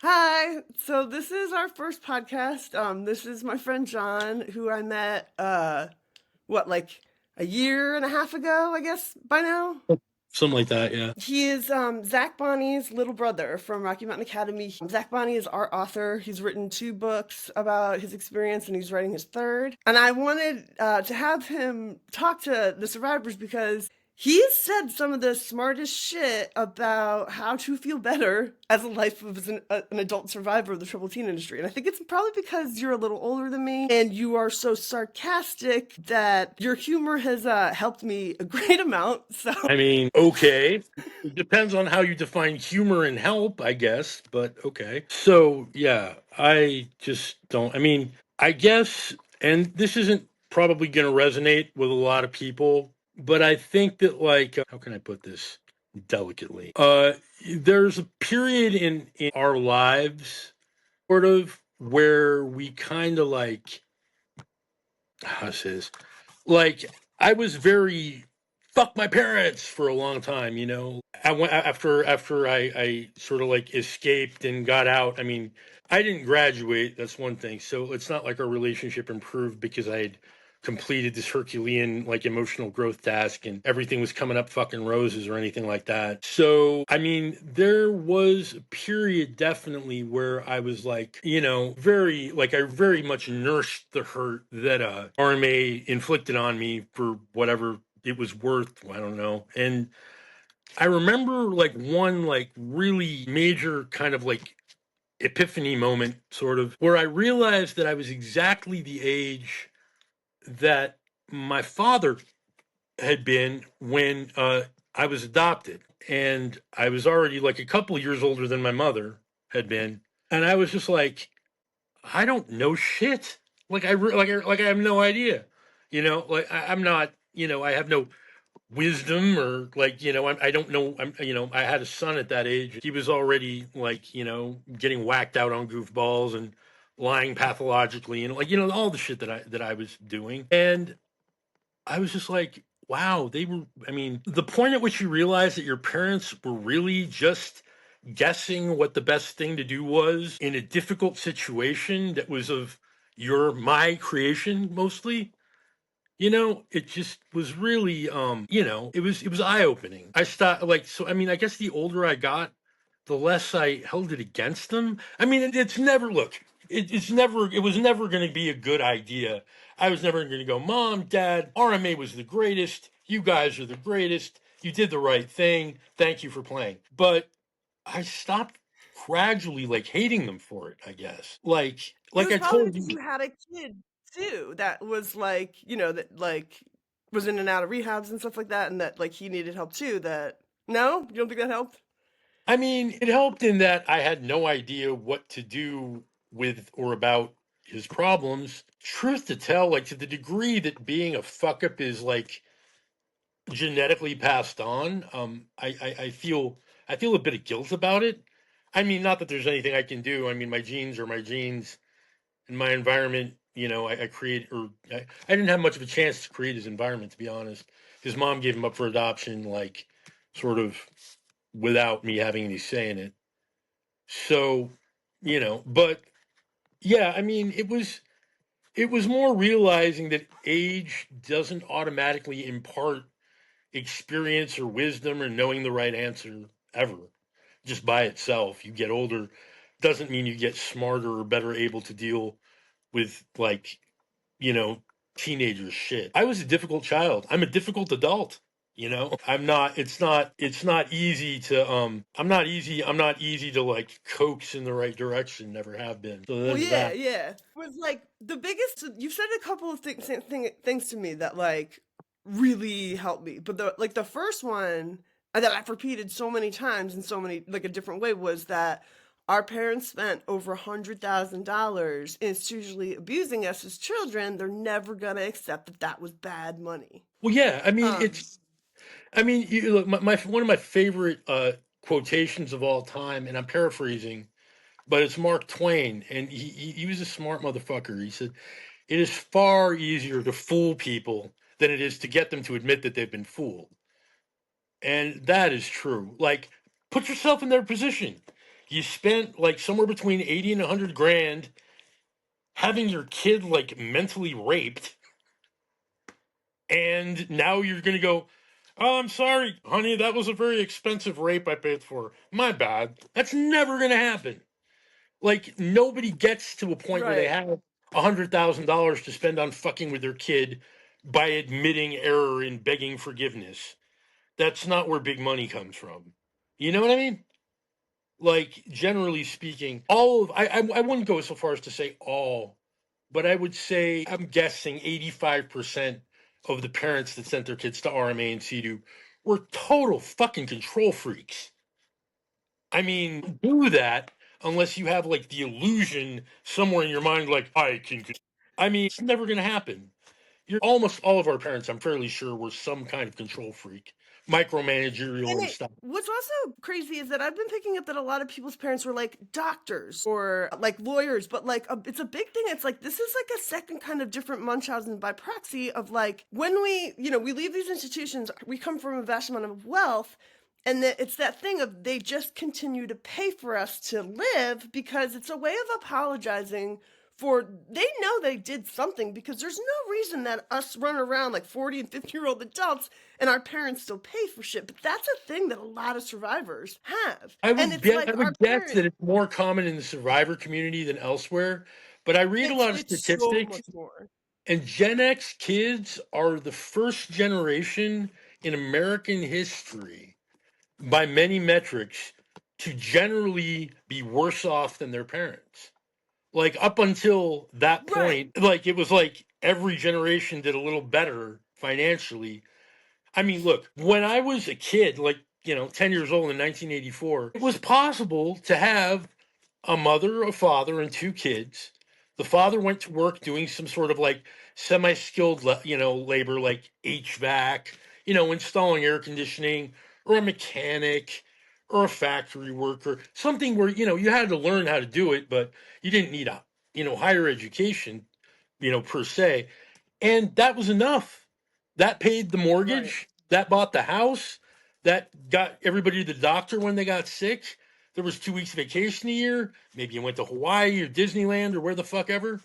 Hi. So this is our first podcast. This is my friend John, who I met like a year and a half ago, I guess by now. Something like that, yeah. He is Zach Bonnie's little brother from Rocky Mountain Academy. Zach Bonnie is our author. He's written 2 books about his experience, and he's writing his third. And I wanted to have him talk to the survivors because he's said some of the smartest shit about how to feel better as a life of an adult survivor of the troubled teen industry. And I think it's probably because you're a little older than me and you are so sarcastic that your humor has helped me a great amount. So I mean, okay. It depends on how you define humor and help, I guess, but okay. So, yeah, I just don't. I mean, I guess, and this isn't probably going to resonate with a lot of people, but I think that, like, how can I put this delicately? There's a period in our lives, sort of, where we kind of like, how to say this? Like, I was very fuck my parents for a long time, you know. I went after I sort of like escaped and got out. I mean, I didn't graduate, that's one thing. So it's not like our relationship improved because I had completed this Herculean like emotional growth task and everything was coming up fucking roses or anything like that. So I mean, there was a period definitely where I was like, you know, very like I very much nursed the hurt that RMA inflicted on me for whatever it was worth. I don't know. And I remember like one like really major kind of like epiphany moment, sort of, where I realized that I was exactly the age that my father had been when I was adopted. And I was already like a couple of years older than my mother had been. And I was just like, I don't know shit. Like like I have no idea. You know, like I'm not, you know, I have no wisdom or like, you know, I don't know. You know, I had a son at that age. He was already like, you know, getting whacked out on goofballs and lying pathologically and like, you know, all the shit that I was doing. And I was just like, wow, they were, I mean, the point at which you realize that your parents were really just guessing what the best thing to do was in a difficult situation that was of my creation mostly, you know, it just was really you know, it was eye-opening. I stopped like, so I mean, I guess the older I got, the less I held it against them. I mean, it's never, look, it was never going to be a good idea. I was never going to go, Mom, Dad, RMA was the greatest. You guys are the greatest. You did the right thing. Thank you for playing. But I stopped gradually like hating them for it, I guess. it Like was I probably told because you. you had a kid too that was like, that like was in and out of rehabs and stuff like that, and that like he needed help too. That no, you don't think that helped? I mean, it helped in that I had no idea what to do with or about his problems. Truth to tell, like to the degree that being a fuck up is like genetically passed on, I feel a bit of guilt about it. I mean, not that there's anything I can do. I mean, my genes are my genes, and my environment. You know, I create or I didn't have much of a chance to create his environment, to be honest. His mom gave him up for adoption, like sort of without me having any say in it. So, you know, but yeah, I mean, it was more realizing that age doesn't automatically impart experience or wisdom or knowing the right answer ever. Just by itself, you get older doesn't mean you get smarter or better able to deal with like, you know, teenager shit. I was a difficult child. I'm a difficult adult. You know, it's not easy to I'm not easy to like coax in the right direction, never have been. So Well, there's yeah, that. yeah. It was like the biggest. You said a couple of things to me that like really helped me, but the first one that I've repeated so many times in so many like a different way was that our parents spent over $100,000 institutionally abusing us as children. They're never gonna accept that that was bad money. Well, yeah, I mean Um, it's I mean, you look, my one of my favorite quotations of all time, and I'm paraphrasing, but it's Mark Twain, and he was a smart motherfucker. He said, "It is far easier to fool people than it is to get them to admit that they've been fooled," and that is true. Like, put yourself in their position. You spent like somewhere between 80 and 100 grand having your kid like mentally raped, and now you're going to go, oh, I'm sorry, honey, that was a very expensive rape I paid for. My bad. That's never going to happen. Like, nobody gets to a point where they Right. have $100,000 to spend on fucking with their kid by admitting error and begging forgiveness. That's not where big money comes from. You know what I mean? Like, generally speaking, all of I wouldn't go so far as to say all, but I would say I'm guessing 85% of the parents that sent their kids to RMA and CEDU were total fucking control freaks. I mean, do that unless you have like the illusion somewhere in your mind, like I can. I mean, it's never going to happen. You're almost all of our parents, I'm fairly sure, were some kind of control freak, micromanagerial And and stuff. what's also crazy is that I've been picking up that a lot of people's parents were like doctors or like lawyers, but like it's a big thing. It's like this is like a second kind of different Munchausen by proxy of like when we leave these institutions, we come from a vast amount of wealth. And that it's that thing of they just continue to pay for us to live because it's a way of apologizing for they know they did something because there's no reason that us run around like 40 and 50-year-old adults and our parents still pay for shit. But that's a thing that a lot of survivors have. And it's I like our would guess parents, that it's more common in the survivor community than elsewhere. But I read a lot of it's so statistics, much more. and Gen X kids are the first generation in American history, by many metrics, to generally be worse off than their parents. Like up until that Right. point, like it was like every generation did a little better financially. I mean, look, when I was a kid, like, 10 years old in 1984, it was possible to have a mother, a father, and two kids. The father went to work doing some sort of like semi-skilled, labor, like HVAC, installing air conditioning, or a mechanic, or a factory worker, something where, you had to learn how to do it, but you didn't need a, higher education, per se. And that was enough. That paid the Right. mortgage, that bought the house, that got everybody to the doctor when they got sick. There was 2 weeks vacation a year. Maybe you went to Hawaii or Disneyland or where the fuck ever.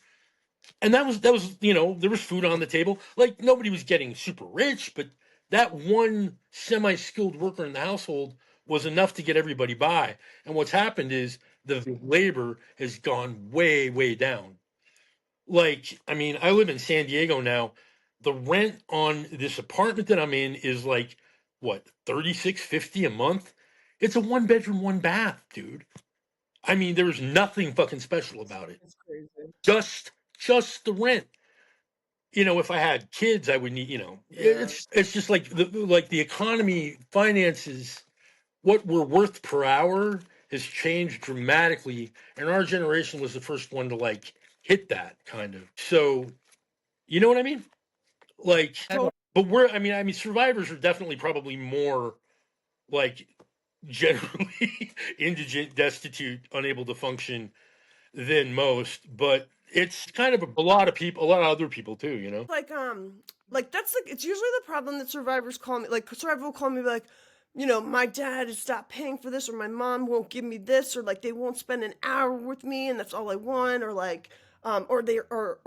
And that was there was food on the table. Like nobody was getting super rich, but that one semi-skilled worker in the household was enough to get everybody by. And what's happened is the labor has gone way, way down. Like, I mean, I live in San Diego now. The rent on this apartment that I'm in is like what, 36.50 a month? It's a one bedroom, one bath, dude. I mean, there's nothing fucking special about it. It's crazy. Just the rent. If I had kids, I would need, Yeah. it's just like the economy finances what we're worth per hour has changed dramatically, and our generation was the first one to like hit that kind of. So, you know what I mean? Like, So but I mean, survivors are definitely probably more like generally indigent, destitute, unable to function than most. But it's kind of a lot of people, a lot of other people too. like that's like it's usually the problem that survivors call me like survivor will call me like my dad has stopped paying for this or my mom won't give me this or like they won't spend an hour with me and that's all I want or like or they or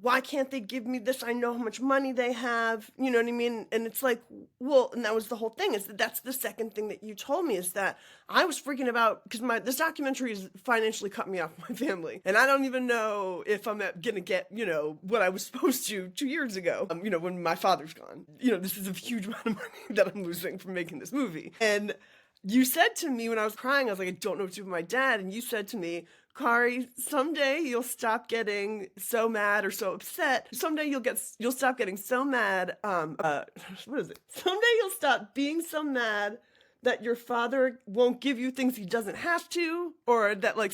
why can't they give me this? I know how much money they have, you know what I mean? And it's like, well, and that was the whole thing is that that's the second thing that you told me is that I was freaking about because this documentary has financially cut me off my family, and I don't even know if I'm gonna get what I was supposed to 2 years ago. When my father's gone, this is a huge amount of money that I'm losing from making this movie, and you said to me when I was crying, I was like, I don't know what to do with my dad. And you said to me, Kari, someday you'll stop getting so mad or so upset. Someday you'll stop getting so mad. What is it? Someday you'll stop being so mad that your father won't give you things he doesn't have to, or that like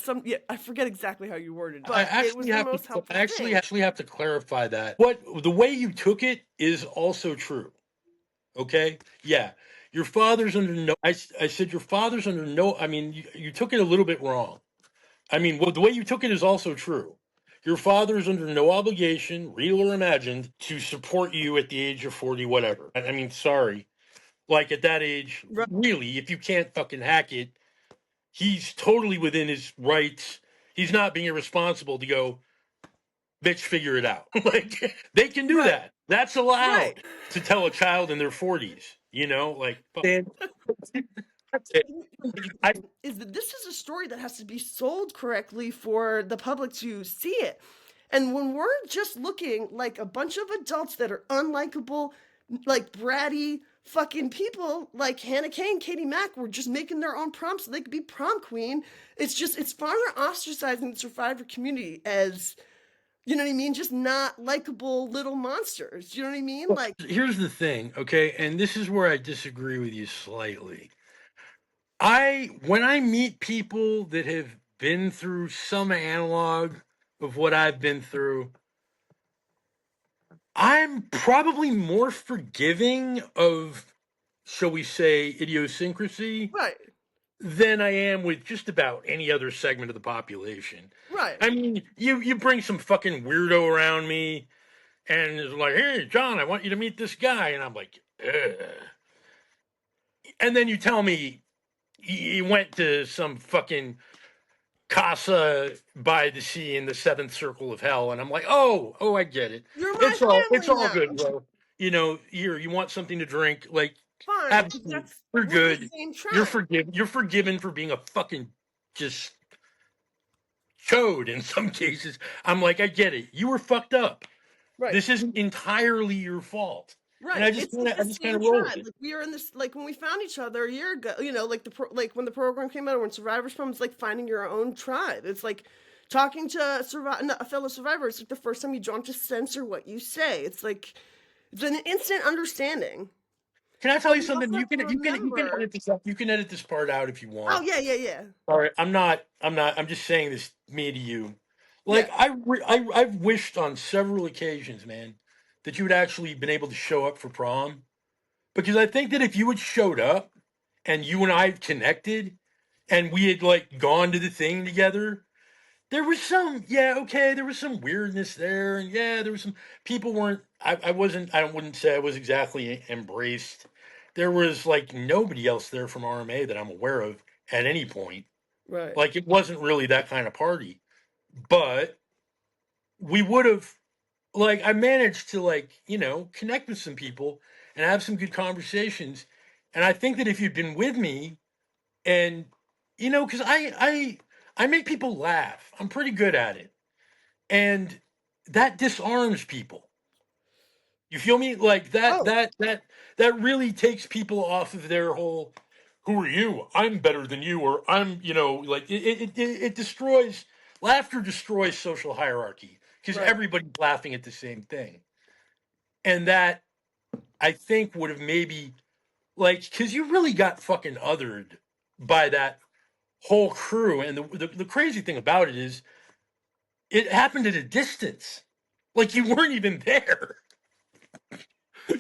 I forget exactly how you worded it, but it was the most helpful thing. Actually have to clarify that. What the way you took it is also true. Okay? Yeah. Your father's under no I said your father's under no I mean you took it a little bit wrong. I mean, well, the way you took it is also true. Your father is under no obligation, real or imagined, to support you at the age of 40, whatever. I mean, sorry. Like at that age, Right. really, if you can't fucking hack it, he's totally within his rights. He's not being irresponsible to go, bitch, figure it out. Like they can do Right. that. That's Right. allowed to tell a child in their 40s, like that's it. I Is that this is a story that has to be sold correctly for the public to see it. And when we're just looking like a bunch of adults that are unlikable, like bratty fucking people like Hannah Kay and Katie Mack were just making their own prom so they could be prom queen. It's far more ostracizing the survivor community as, you know what I mean? Just not likable little monsters. You know what I mean? Like, here's the thing, okay, and this is where I disagree with you slightly. When I meet people that have been through some analog of what I've been through, I'm probably more forgiving of, shall we say, idiosyncrasy right, than I am with just about any other segment of the population. right. I mean, you bring some fucking weirdo around me and it's like, hey, John, I want you to meet this guy. And I'm like, ugh. And then you tell me you went to some fucking casa by the sea in the seventh circle of hell. And I'm like, oh, I get it. You're my It's family all now. good, bro. Here, you want something to drink? Like, Fine, because absolutely. that's We're we're the good. same tribe. You're forgiven for being a fucking just chode in some cases. I'm like, I get it. You were fucked up. Right. This isn't entirely your fault. And Right. It's like I the just kind same of roll with tribe. it. Like we are in this like when we found each other a year ago, like like when the program came out or when Survivor's Prom, it's like finding your own tribe. It's like talking to a fellow survivor. It's like the first time you don't just censor what you say. It's like it's an instant understanding. Can I tell But you we something? also have to You can remember. edit this up. You can edit this part out if you Oh want. yeah, yeah, yeah. All right, I'm just saying this me to you. Like Yeah. I've wished on several occasions, man, that you had actually been able to show up for prom, because I think that if you had showed up and you and I had connected and we had like gone to the thing together, there was some, yeah, okay, there was some weirdness there, and yeah, there was some people weren't. I wasn't. I wouldn't say I was exactly embraced. There was like nobody else there from RMA that I'm aware of at any point. Right. Like it wasn't really that kind of party, but we would have. Like I managed to connect with some people and have some good conversations, and I think that if you'd been with me and because I make people laugh. I'm pretty good at it. And that disarms people. You feel me? Like Oh, that really takes people off of their whole "who are you? I'm better than you," or "I'm," like it destroys laughter destroys social hierarchy because right. everybody's laughing at the same thing. And that I think would have maybe because you really got fucking othered by that whole crew. And the crazy thing about it is it happened at a distance. Like you weren't even there.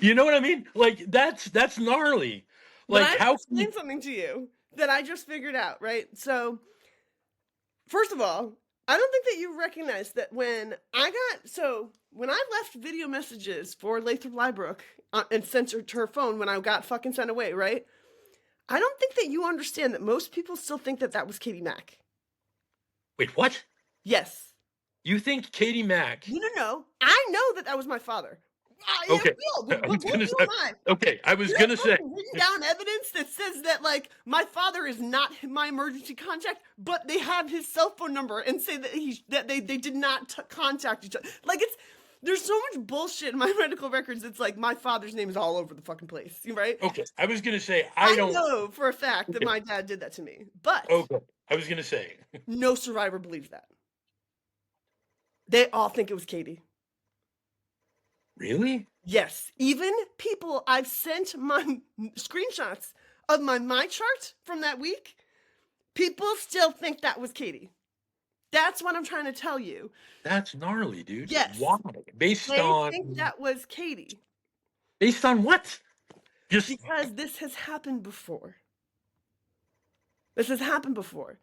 You know what I mean? Like that's gnarly. But Like I have to how can explain you something to you that I just figured out, right? So first of all, I don't think that you recognize that when I left video messages for Lathrop Lybrook and censored her phone when I got fucking sent away, right? I don't think that you understand that most people still think that that was Katie Mack. wait, what? Yes. You think Katie Mack? No, no, no. I know that that was my father. Yeah, Okay. we I was both gonna you say and I. okay, I was You have gonna say fucking written down evidence that says that like my father is not my emergency contact, but they have his cell phone number and say that they did not contact each other. Like there's so much bullshit in my medical records. It's like my father's name is all over the fucking place, right? okay. I was gonna say I I don't know for a fact that okay. my dad did that to me, but Okay. I was gonna say. no survivor believes that. They all think it was Katie. Really? Yes, even people I've sent my screenshots of my chart from that week, people still think that was Katie. That's what I'm trying to tell you. That's gnarly, dude. Why? Yes, Based they think on that was Katie based on what? Just because this has happened before. This has happened before.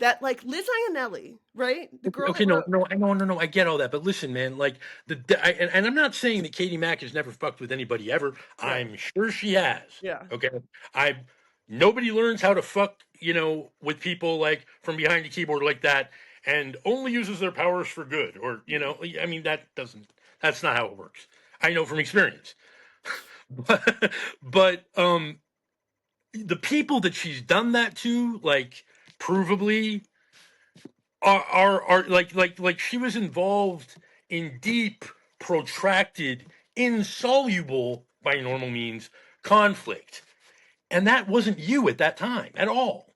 That like Liz Ionelli, right? The girl okay, that no, wrote. no, I get all that, but listen, man, like and I'm not saying that Katie Mack has never fucked with anybody ever. Right. I'm sure she has. Yeah. Okay, I nobody learns how to fuck with people like from behind the keyboard like that, and only uses their powers for good, or I mean, that's not how it works. I know from experience. But the people that she's done that to, like, provably, are like she was involved in deep, protracted, insoluble by normal means conflict, and that wasn't you at that time at all.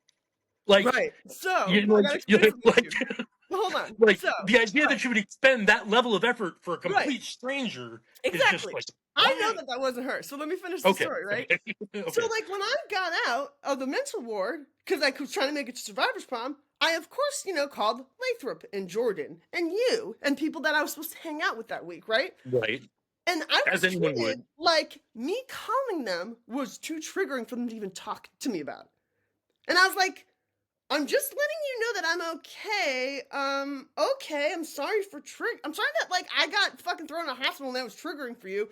Like, Right. So you know, I gotta explain something to like, you. Hold on. like So the idea right, that you would expend that level of effort for a right, complete stranger is just exactly. like, I know why? that wasn't her. So let me finish the Okay, story. Right. okay, So, okay. like, when I got out of the mental ward, because I was trying to make it to survivor's prom, I, of course, called Lathrop and Jordan and you and people that I was supposed to hang out with that week, right? Right, And I as was anyone would. treated like me calling them was too triggering for them to even talk to me about. And I was like, I'm just letting you know that I'm okay. Okay, I'm sorry that, like, I got fucking thrown in a hospital and that was triggering for you.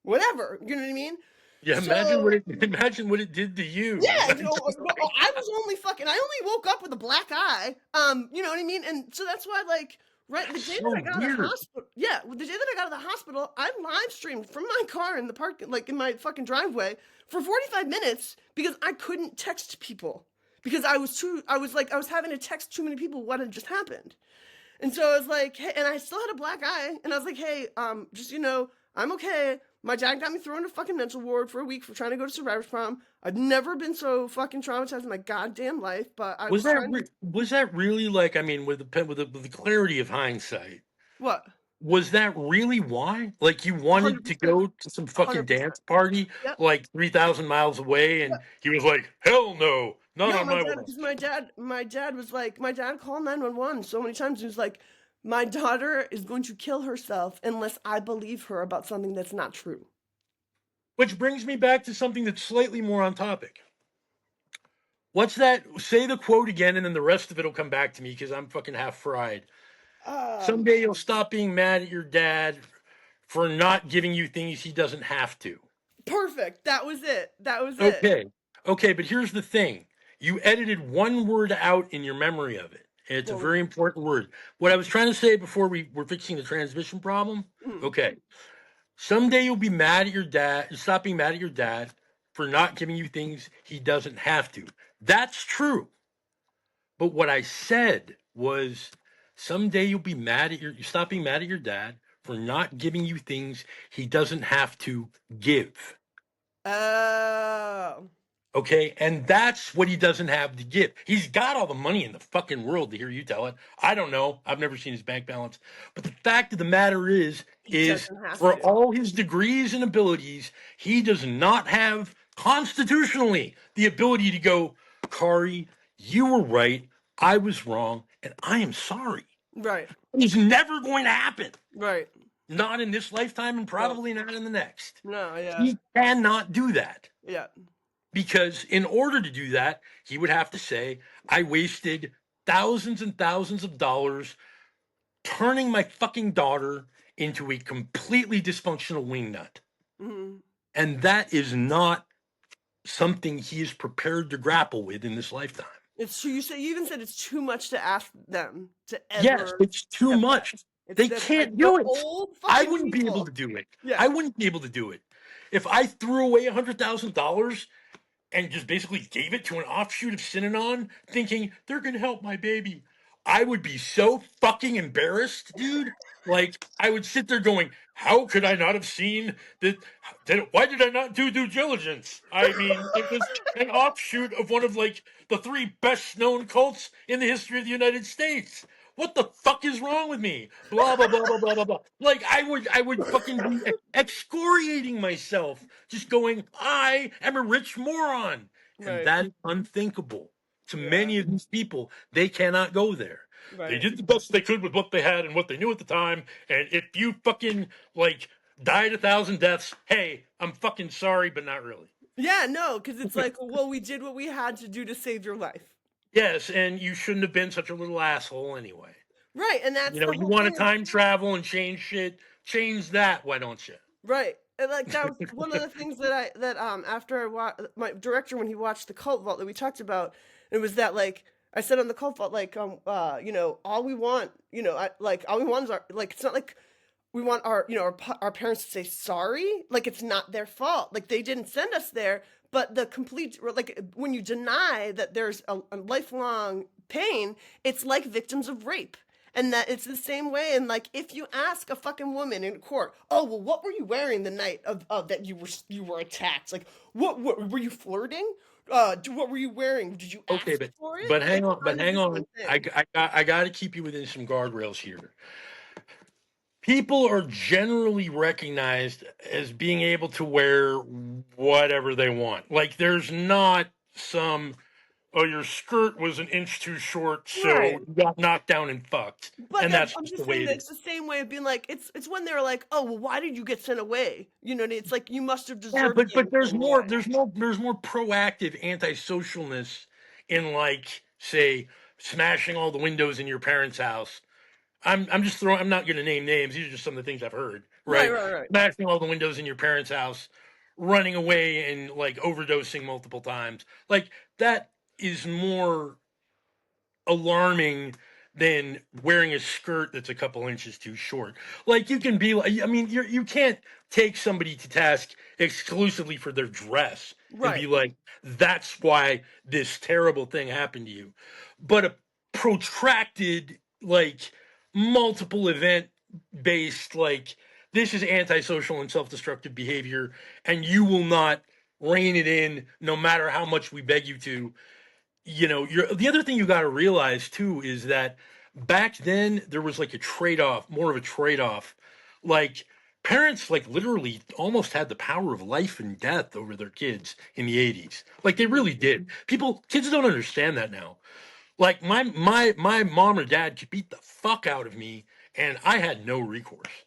Whatever. You know what I mean? Yeah, So imagine what it did to you. yeah, I was only fucking. I only woke up with a black eye. You know what I mean? And so that's why, like, right, the That's day that so I got out of the weird. hospital, yeah, the day that I got out of the hospital, I live streamed from my car in the park, like in my fucking driveway, for 45 minutes because I couldn't text people because I was having to text too many people what had just happened. And so I was like, hey, and I still had a black eye, and I was like, hey, just I'm okay. My dad got me thrown into fucking mental ward for a week for trying to go to survivor's prom. I've never been so fucking traumatized in my goddamn life, but I was trying to Was that really, like, I mean, with the clarity of hindsight, what? was that really why? Like, you wanted to 100%. go to some fucking 100%. dance party Yep. like 3,000 miles away, and Yep. he was like, "Hell no, not No, on my my dad, watch." because my dad called 911 so many times. He was like, my daughter is going to kill herself unless I believe her about something that's not true. Which brings me back to something that's slightly more on topic. What's that? Say the quote again, and then the rest of it'll come back to me because I'm fucking half fried. Um, Someday you'll stop being mad at your dad for not giving you things he doesn't have to. Perfect. That was it. That was it. Okay. Okay, but here's the thing. You edited one word out in your memory of it. And it's a What was very important word. What I was trying to say before we were fixing the transmission problem. it? Okay. Someday you'll be mad at your dad, stop being mad at your dad for not giving you things he doesn't have to. That's true. But what I said was someday you'll be mad at you stop being mad at your dad for not giving you things he doesn't have to give. Oh, Okay, and that's what he doesn't have to give. He's got all the money in the fucking world to hear you tell it. I don't know. I've never seen his bank balance. But the fact of the matter he is doesn't have for to. all his degrees and abilities, he does not have constitutionally the ability to go, Kari, you were right. I was wrong, and I am sorry. Right. It's never going to happen. Right. Not in this lifetime and No. probably not in the next. No. Yeah. He cannot do that. Yeah. Because in order to do that, he would have to say, I wasted thousands and thousands of dollars turning my fucking daughter into a completely dysfunctional wingnut. Hmm. And that is not something he is prepared to grapple with in this lifetime. It's true. You even said it's too much to ask them to Yes, ever it's too get that. much. It's They that like can't they're do it. old I fucking wouldn't be able to people. do it. Yeah. I wouldn't be able to do it. If I threw away $100,000 and just basically gave it to an offshoot of Synanon, thinking they're going to help my baby, I would be so fucking embarrassed, dude. Like, I would sit there going, how could I not have seen that? Why did I not do due diligence? I mean, it was an offshoot of one of, like, the three best known cults in the history of the United States. What the fuck is wrong with me? Blah blah blah blah blah blah blah. Like, I would fucking be excoriating myself, just going, I am a rich moron, and Right. that's unthinkable to Yeah. many of these people. They cannot go there. They Right. did the best they could with what they had and what they knew at the time. And if you fucking, like, died 1,000 deaths, hey, I'm fucking sorry, but not really. Yeah. No, because it's like, well, we did what we had to do to save your life. Yes, and you shouldn't have been such a little asshole anyway. Right. And that's the You whole want to thing. time travel and change shit, change that, why don't you? Right. And like that was one of the things that after I watched my director when he watched the Cult Vault that we talked about, It was that like I said on the call fault, like all we want, all we want is our like it's not like we want our our parents to say sorry, like it's not their fault, like they didn't send us there, but the complete like when you deny that there's a lifelong pain, it's like victims of rape. And that it's the same way. And like, if you ask a fucking woman in court, oh well, what were you wearing the night of that you were attacked? Like, what were you flirting? What were you wearing? Did you Okay, ask for it? It's but kind of hang the same on. thing. I got to keep you within some guardrails here. People are generally recognized as being able to wear whatever they want. Like, there's not some, oh, your skirt was an inch too short, so Right. you got knocked down and fucked, But and that's I'm just the just way saying it that is. it's the same way of being like it's when they're like, oh well, why did you get sent away? It's like you must have Yeah, deserved it in there's some more way. there's more proactive antisocialness in, like, say, smashing all the windows in your parents' house. I'm just throwing. I'm not going to name names. These are just some of the things I've heard. Right, Right, right, right. smashing all the windows in your parents' house, running away and like overdosing multiple times. Like, that is more alarming than wearing a skirt that's a couple inches too short. Like, you can be like, I mean, you can't take somebody to task exclusively for their dress and be Right. like, that's why this terrible thing happened to you. But a protracted, like, multiple event based, like, this is antisocial and self-destructive behavior, and you will not rein it in no matter how much we beg you to. You're the other thing you got to realize too is that back then there was like a trade-off, more of a trade-off. Like, parents like literally almost had the power of life and death over their kids in the 80s. Like, they Mhm. really did. Kids don't understand that now. Like, my mom or dad could beat the fuck out of me and I had no recourse.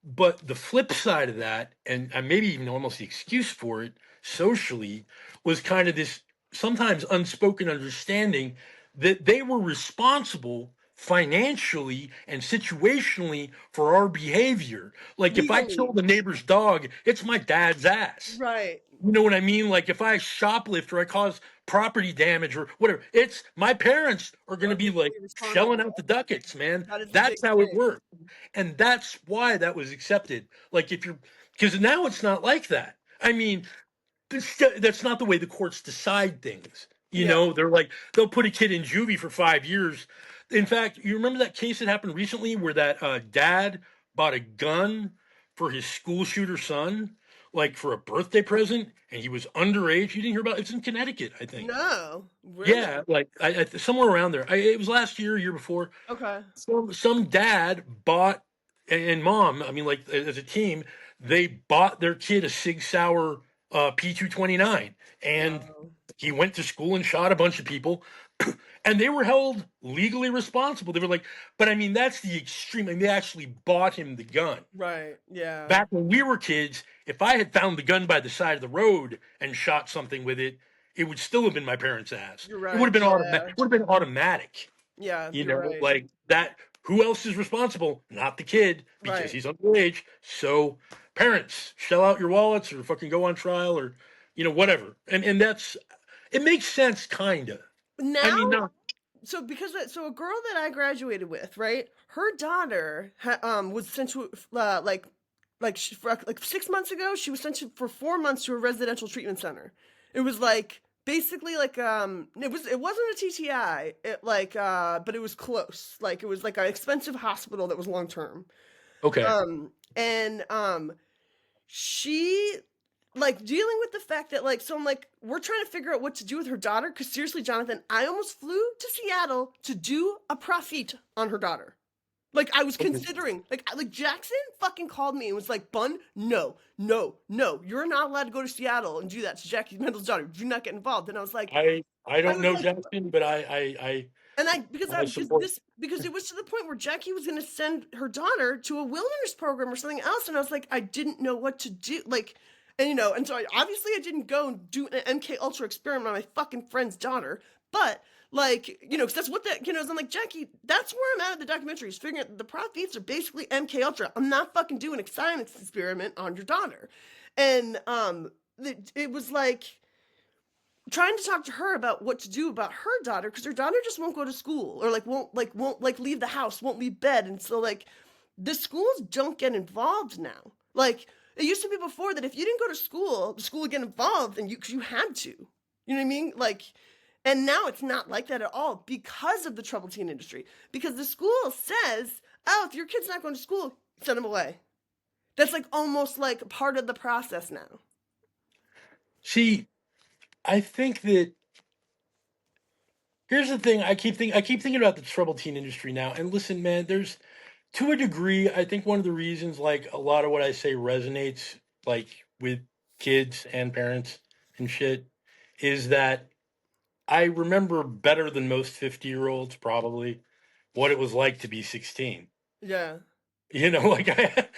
But the flip side of that, and maybe even almost the excuse for it socially, was kind of this sometimes unspoken understanding that they were responsible financially and situationally for our behavior. Like, if I kill Legally. the neighbor's dog, it's my dad's ass. Right. You know what I mean? Like, if I shoplift or I cause property damage or whatever, it's my parents are going to Are be like legally shelling responsible. out the ducats, man. That is the That's big how it thing. works. And that's why that was accepted. Like, if you're, because now it's not like that. I mean, that's not the way the courts decide things. Yeah. They're like, they'll put a kid in juvie for 5 years. In fact, you remember that case that happened recently where that dad bought a gun for his school shooter son, like for a birthday present, and he was underage. You didn't hear about it? It's in Connecticut, I think. No. Really? Yeah, like somewhere around there. It was last year, year before. Okay. Some dad bought, and mom, I mean, like, as a team, they bought their kid a Sig Sauer P229, and Wow. he went to school and shot a bunch of people, and they were held legally responsible. They were like, but I mean, that's the extreme. I mean, they actually bought him the gun. Right. Yeah. Back when we were kids, if I had found the gun by the side of the road and shot something with it, it would still have been my parents' ass. You're It would right. have been automatic. Yeah. Would have been automatic. Yeah. You're right. Like that. Who else is responsible? Not the kid, because Right. he's underage. So, parents, shell out your wallets or fucking go on trial, or whatever. And that's, it makes sense, kinda. I Now, mean, not so a girl that I graduated with, right? Her daughter was sent to for, like 6 months ago. She was sent for 4 months to a residential treatment center. It was like basically like it wasn't a TTI. But it was close. Like it was like an expensive hospital that was long term. okay. And she like dealing with the fact that like so I'm like we're trying to figure out what to do with her daughter because seriously, Jonathan, I almost flew to Seattle to do a profit on her daughter. Like I was Okay. considering, like Jackson fucking called me and was like, "Bun, no, no, no, you're not allowed to go to Seattle and do that to Jackie Mendel's daughter. Do not get involved." And I I don't was know like, Jackson, but and I support. because it was to the point where Jackie was going to send her daughter to a wilderness program or something else, and I was like, I didn't know what to do, like, and so obviously I didn't go and do an MK Ultra experiment on my fucking friend's daughter, but like, because that's what that, I'm like, Jackie, that's where I'm at the documentary is figuring out that the profits are basically MK Ultra. I'm not fucking doing a science experiment on your daughter, and it was like trying to talk to her about what to do about her daughter, because her daughter just won't go to school, or won't leave the house, won't leave bed. And so like the schools don't get involved now. Like it used to be before that if you didn't go to school, the school would get involved and you had to. You know what I mean? Like, and now it's not like that at all because of the troubled teen industry. Because the school says, oh, if your kid's not going to school, send them away. That's like almost like part of the process now. See, I think that here's the thing. I keep thinking about the troubled teen industry now. And listen, man, there's to a degree. I think one of the reasons, like a lot of what I say, resonates like with kids and parents and shit, is that I remember better than most 50-year-olds probably what it was like to be 16. Yeah. Like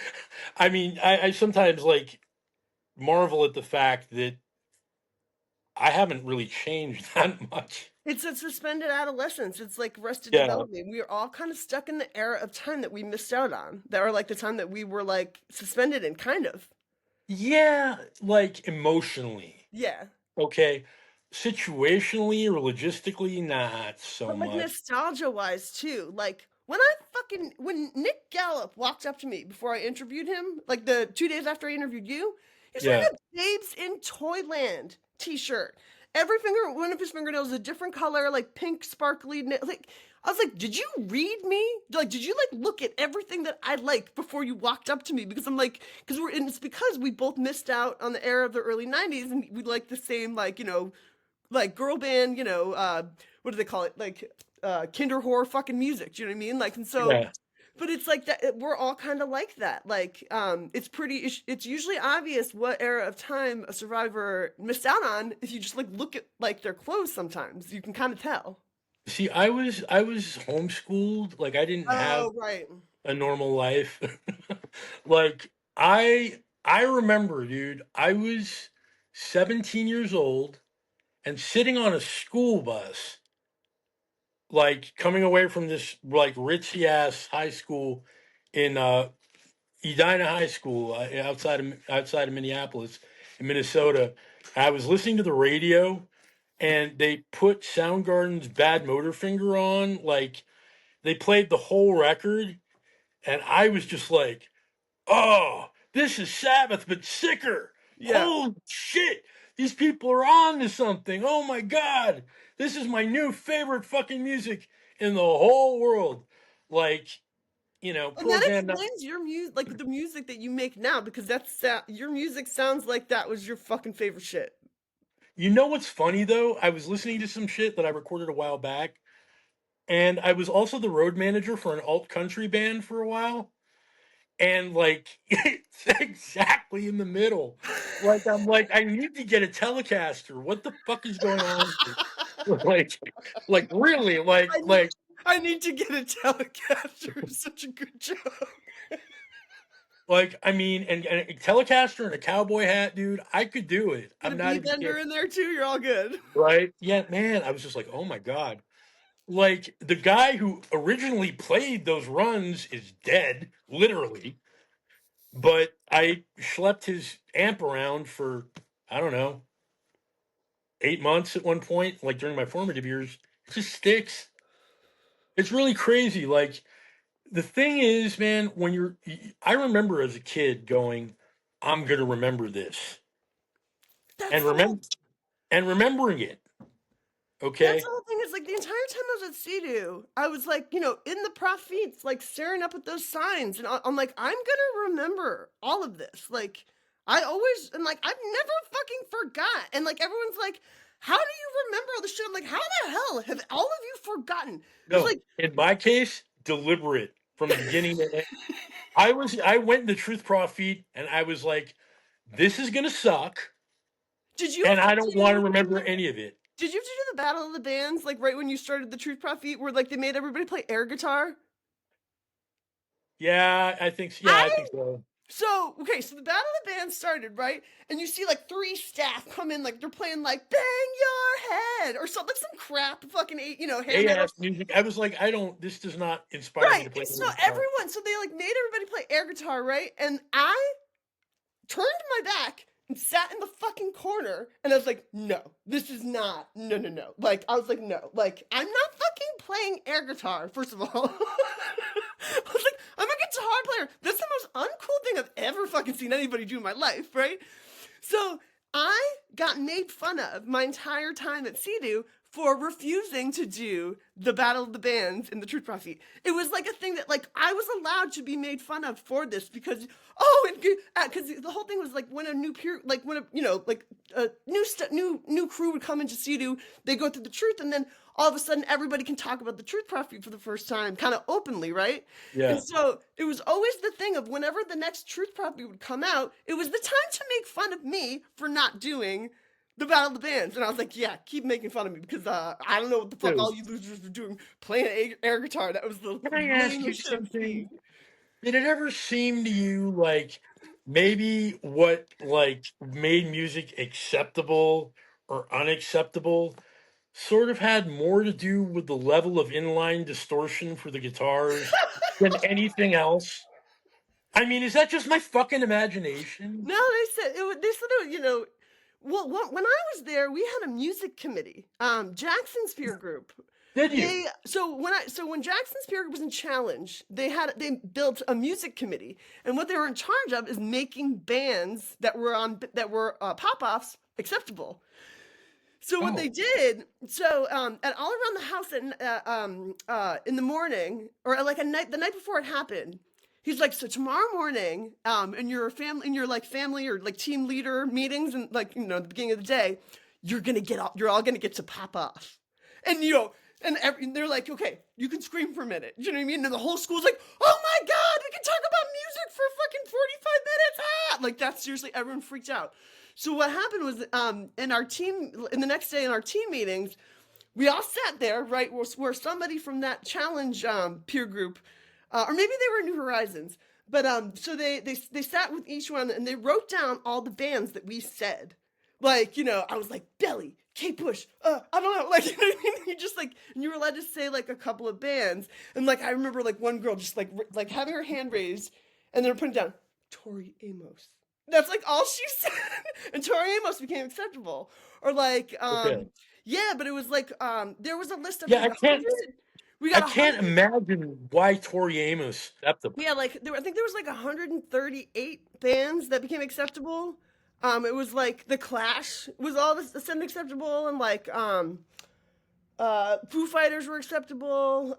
I mean, I sometimes like marvel at the fact that I haven't really changed that much. It's a suspended adolescence. It's like arrested Yeah. development. We are all kind of stuck in the era of time that we missed out on. That are like the time that we were like suspended in, kind of. Yeah, like emotionally. Yeah. Okay. Situationally or logistically, not so But like much. nostalgia wise too. Like when Nick Gallup walked up to me before I interviewed him, like the 2 days after I interviewed you, he's wearing Yeah. a Babes in Toyland t-shirt. Every finger, one of his fingernails is a different color, like pink, sparkly. Like I was like, did you read me? Like, did you like look at everything that I like before you walked up to me? Because I'm like, and it's because we both missed out on the era of the early '90s, and we like the same, like like girl band, what do they call it? Like kinder horror fucking music. Do you know what I mean? Like, and so, Yeah. but it's like that. We're all kind of like that. Like, it's usually obvious what era of time a survivor missed out on if you just like look at like their clothes. Sometimes you can kind of tell. See, I was homeschooled. Like I didn't have Oh, right. a normal life. Like I remember, dude, I was 17 years old and sitting on a school bus, like coming away from this like ritzy ass high school in Edina High School outside of Minneapolis in Minnesota. I was listening to the radio and they put Soundgarden's Bad Motorfinger on, like they played the whole record and I was just like, oh, this is Sabbath, but sicker. Yeah. Holy shit. These people are on to something. Oh my God. This is my new favorite fucking music in the whole world. Like, And that program. explains your music, like the music that you make now, because your music sounds like that was your fucking favorite shit. You know what's funny though? I was listening to some shit that I recorded a while back, and I was also the road manager for an alt country band for a while. And like it's exactly in the middle. Like I'm like, I need to get a Telecaster. What the fuck is going on here? Like like really, I need, I need to get a Telecaster. It's such a good joke. I mean, and a Telecaster and a cowboy hat, dude, I could do it. Get a I'm not B even bender kidding. in there too. You're all good. Right? Yeah, man. I was just like, oh my God. Like the guy who originally played those runs is dead, literally. But I schlepped his amp around for, I don't know, 8 months at one point, like during my formative years. It just sticks. It's really crazy. Like the thing is, man, I remember as a kid going, I'm gonna remember this, That's and the whole. remembering it. That's the Okay. whole thing. Is like the entire time I was at CEDU, I was like, in the profits, like staring up at those signs, and I'm like, I'm gonna remember all of this. Like, I always and like I've never fucking forgot. And like everyone's like, how do you remember all this shit? I'm like, how the hell have all of you forgotten? Because No, like, in my case, deliberate from the beginning to end. I went in the truth prophet and I was like, this is gonna suck, did you and have I to don't want to do? remember any of it. Did you have to do the Battle of the Bands like right when you started the Truth Prophet, where like they made everybody play air guitar? Yeah, I I think so. So, okay, so the Battle of the Bands started, right? And you see like three staff come in, like they're playing like "Bang Your Head" or something, like some crap, fucking hair Gay metal. ass music. I was like, I don't. This does not inspire me Right. to play And so any guitar. everyone, so they like made everybody play air guitar, right? And I turned my back and sat in the fucking corner. And I was like, no, this is not, no, no, no. Like, I was like, no, like, I'm not fucking playing air guitar, first of all. I was like, I'm a guitar player. That's the most uncool thing I've ever fucking seen anybody do in my life, right? So I got made fun of my entire time at CDU for refusing to do the Battle of the Bands in the Truth Prophecy. It was like a thing that like I was allowed to be made fun of for this because because the whole thing was like when a new peer like when a like a new crew would come into CDU, they go through the truth and then all of a sudden everybody can talk about the Truth Prophecy for the first time kind of openly, right? And Yeah. so it was always the thing of whenever the next Truth Prophecy would come out, it was the time to make fun of me for not doing the Battle of the Bands. And I was like, yeah, keep making fun of me because I don't know what the fuck all Dude, you losers were doing playing air guitar. That was the can I ask you lamest shit I've something? seen. Did it ever seem to you like maybe what like made music acceptable or unacceptable sort of had more to do with the level of inline distortion for the guitars than anything else? I mean, is that just my fucking imagination? No, they said it, well, when I was there, we had a music committee. Jackson's peer group. Did you? When Jackson's peer group was in challenge, they built a music committee, and what they were in charge of is making bands that were pop offs acceptable. So what they Oh, did, at all around the house in the morning or like the night before it happened, he's like, so tomorrow morning, in your like family or like team leader meetings and like at the beginning of the day, you're all gonna get to pop off, and they're like, okay, you can scream for a minute, you know what I mean? And the whole school's like, oh my god, we can talk about music for fucking 45 minutes, like that's seriously everyone freaked out. So what happened was, in the next day in our team meetings, we all sat there, right, where somebody from that challenge peer group, or maybe they were New Horizons, but so they sat with each one and they wrote down all the bands that we said. Like, I was like, Belly, Kate Bush, I don't know, like, you know what I mean? You just like, and you were allowed to say like a couple of bands, and like I remember like one girl just like having her hand raised, and then putting down Tori Amos. That's like all she said, and Tori Amos became acceptable. Or like, okay. yeah, but it was like, there was a list of Yeah, like 100. We I got a can't hundred. imagine why Tori Amos acceptable. Yeah, like I think there was like 138 bands that became acceptable. It was like the Clash was all this sudden acceptable, and like Foo Fighters were acceptable.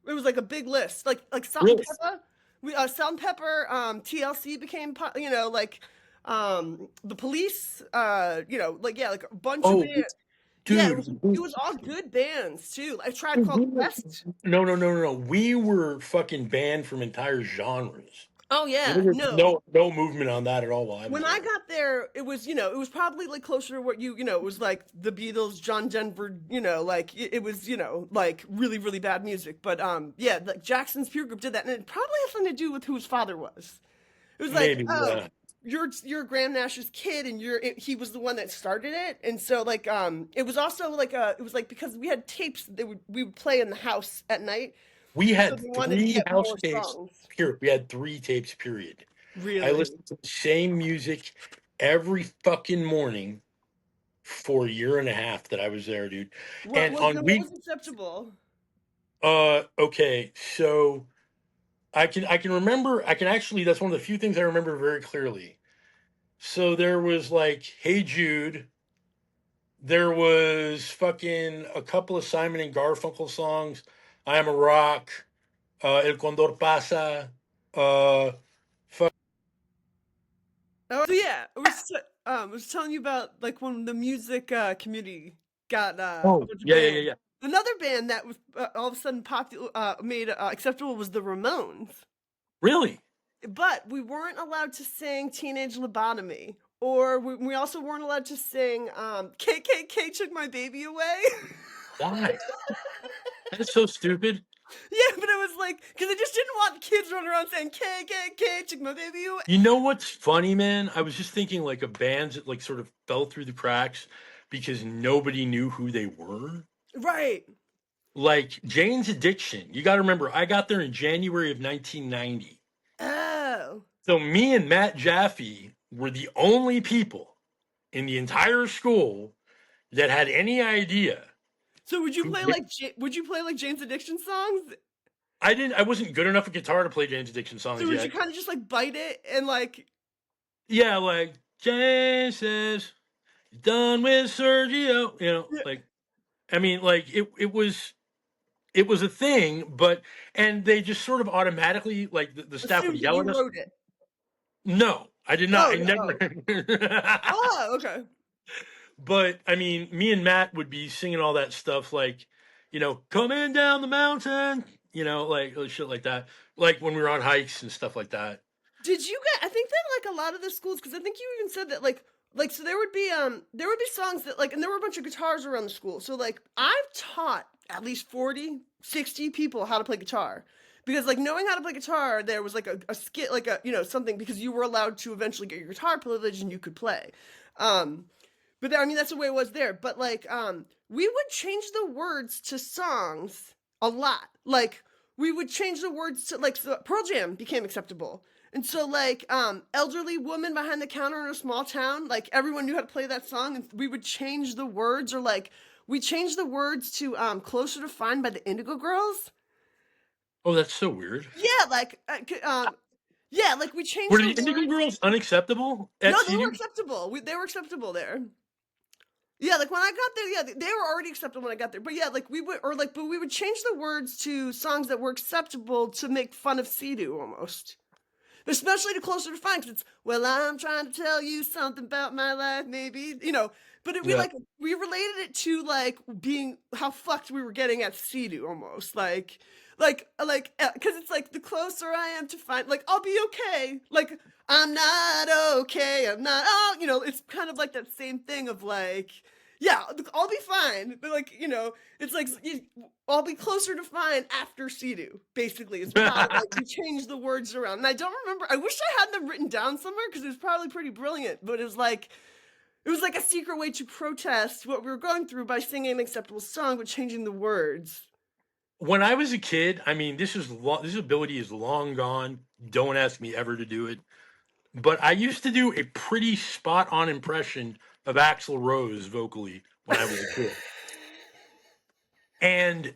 It was like a big list, like Salt and Really? Pepper. Salt and Pepper. TLC became, like the Police. Like yeah, like a bunch of Oh, bands. Yeah, dude. it was all good bands too. I tried Dude, called Quest. no. We were fucking banned from entire genres. Oh There yeah, was no. no movement on that at all while I was When I there. got there, it was probably like closer to what it was like the Beatles, John Denver, like it was, like really, really bad music. But yeah, like Jackson's peer group did that, and it probably has something to do with who his father was. It was like, Maybe, oh, yeah. you're Graham Nash's kid, and he was the one that started it, and so like it was also like it was like because we had tapes that we would play in the house at night, We so had they wanted to three get house more tapes, songs. period. We had three tapes, period. I Really? listened to the same music every fucking morning for a year and a half that I was there, dude. And on What week was acceptable? okay, so I can remember I can actually that's one of the few things I remember very clearly. So there was like Hey Jude, there was fucking a couple of Simon and Garfunkel songs, I Am a Rock, El Condor Pasa, uh So yeah, I was telling you about like when the music community got a oh bunch of bands. yeah. Another band that was all of a sudden popular, made acceptable was the Ramones. Really? But we weren't allowed to sing "Teenage Lobotomy," or we also weren't allowed to sing "KKK Took My Baby Away." Why? That's so stupid. Yeah, but it was like because they just didn't want kids running around saying "KKK Took My Baby Away." You know what's funny, man? I was just thinking like of bands that like sort of fell through the cracks because nobody knew who they were. Right. Like Jane's Addiction. You got to remember, I got there in January of 1990. Oh. So me and Matt Jaffe were the only people in the entire school that had any idea So who would you play like Jane's Addiction songs? I wasn't good enough at guitar to play Jane's Addiction So songs would you yet. kind of just like bite it and like Yeah, like Jane says, done with Sergio. yeah, Like I mean, like it was a thing, but and they just sort of automatically like the staff would assume that yell you at us. wrote it? No, I did not. Oh, I no. never. Oh. Oh, okay. But I mean, me and Matt would be singing all that stuff like, coming down the mountain, like shit like that. Like when we were on hikes and stuff like that. Did you get? I think that like a lot of the schools, because I think you even said that like so there would be songs that like, and there were a bunch of guitars around the school. So like I've taught at least 40, 60 people how to play guitar. Because like knowing how to play guitar, there was like a skit, like a something, because you were allowed to eventually get your guitar privilege and you could play. Um, but I mean that's the way it was there. But like we would change the words to songs a lot. Like we would change the words to like, so Pearl Jam became acceptable. And so like elderly woman behind the counter in a small town, like everyone knew how to play that song, and we would change the words, or like we changed the words to Closer to Fine by the Indigo Girls. Oh, that's so weird. Yeah, like yeah, like we Were changed the the Indigo words. Girls unacceptable at No, they were CDU? acceptable. They were acceptable there. Yeah, like when I got there, yeah, they were already acceptable when I got there. But yeah, like we would, or like, but we would change the words to songs that were acceptable to make fun of Sea-Doo almost. Especially to Closer to Fine, because it's, well, I'm trying to tell you something about my life, maybe, but we Yeah. like, we related it to like being, how fucked we were getting at Sea-Doo almost. Because it's like, the closer I am to find, like, I'll be okay. Like, I'm not okay. I'm not, oh, it's kind of like that same thing of like, yeah, I'll be fine. But like, it's like, I'll be closer to fine after Sea-Doo, basically, is how like we changed the words around. And I don't remember, I wish I had them written down somewhere because it was probably pretty brilliant, but it was like a secret way to protest what we were going through by singing an acceptable song but changing the words. When I was a kid, I mean, this ability is long gone. Don't ask me ever to do it. But I used to do a pretty spot on impression of Axl Rose vocally when I was a kid. And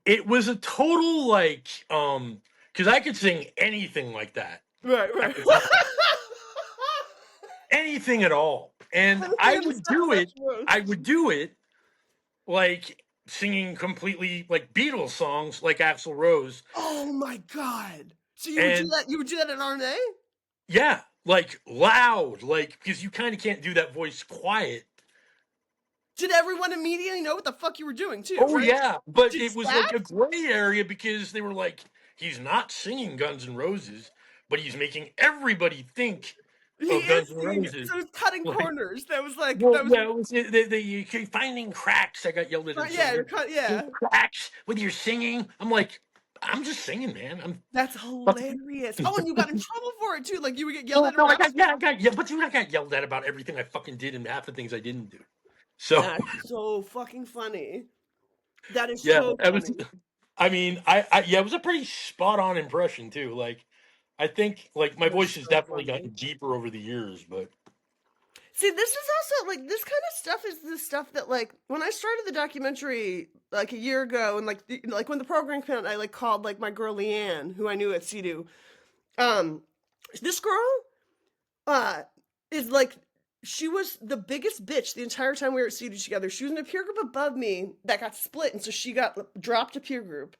it was a total like because I could sing anything like that Right, at right. the time. Anything at all. And I'm singing the stuff of Axl Rose. I would do it like singing completely like Beatles songs like Axl Rose. Oh my god! So you would do And that? You would do that in RMA? yeah, like loud, like because you kind of can't do that voice quiet. Did everyone immediately know what the fuck you were doing too? Oh Right? yeah, but Did it was like staff? a gray area because they were like, he's not singing Guns N' Roses, but he's making everybody think He of is Guns N' singing. Roses. So it's cutting Like, corners. That was like well, that was. yeah, it was you keep finding cracks. I got yelled at in Yeah, some you're cut. Yeah, cracks with your singing. I'm like, I'm just singing, man. I'm that's fucking. hilarious. Oh, and you got in trouble for it too. Like you would get yelled No, at no, around. but you know, I got yelled at about everything I fucking did and half the things I didn't do. So That's so fucking funny. That is yeah, so it was. funny. I mean, yeah, it was a pretty spot on impression too. Like, I think like my That voice is has so definitely funny. gotten deeper over the years, but See, this is also like this kind of stuff is the stuff that like when I started the documentary like a year ago, and like when the program came out, I like called like my girl Leanne, who I knew at CDU. Um, this girl uh is like, she was the biggest bitch the entire time we were at CDU together. She was in a peer group above me that got split, and so she got dropped a peer group.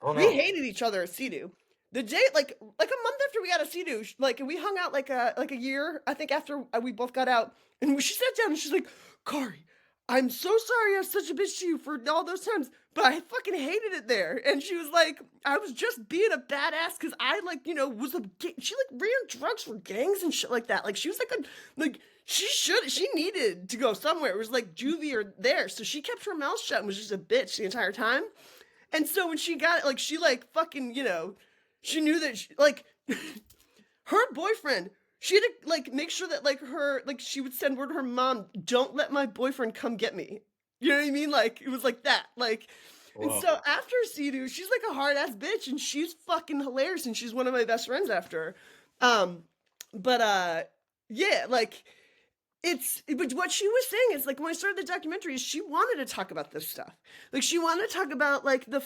oh We no, hated each other at CDU. The day, like a month after we got a CDU, like we hung out like a year, I think, after we both got out, and she sat down and she's like, "Kari, I'm so sorry I was such a bitch to you for all those times, but I fucking hated it there." And she was like, "I was just being a badass because I like was a she like ran drugs for gangs and shit like that. Like she was like she needed to go somewhere. It was like juvie or there, so she kept her mouth shut and was just a bitch the entire time." And so when she got it, like she like fucking, she knew that like her boyfriend, she had to like make sure that like she would send word to her mom, "Don't let my boyfriend come get me." You know what I mean? Like it was like that. Like, and wow, so after Sea-Doo, she's like a hard ass bitch, and she's fucking hilarious, and she's one of my best friends after. Um But yeah, like but what she was saying is like when I started the documentary is she wanted to talk about this stuff. Like she wanted to talk about like the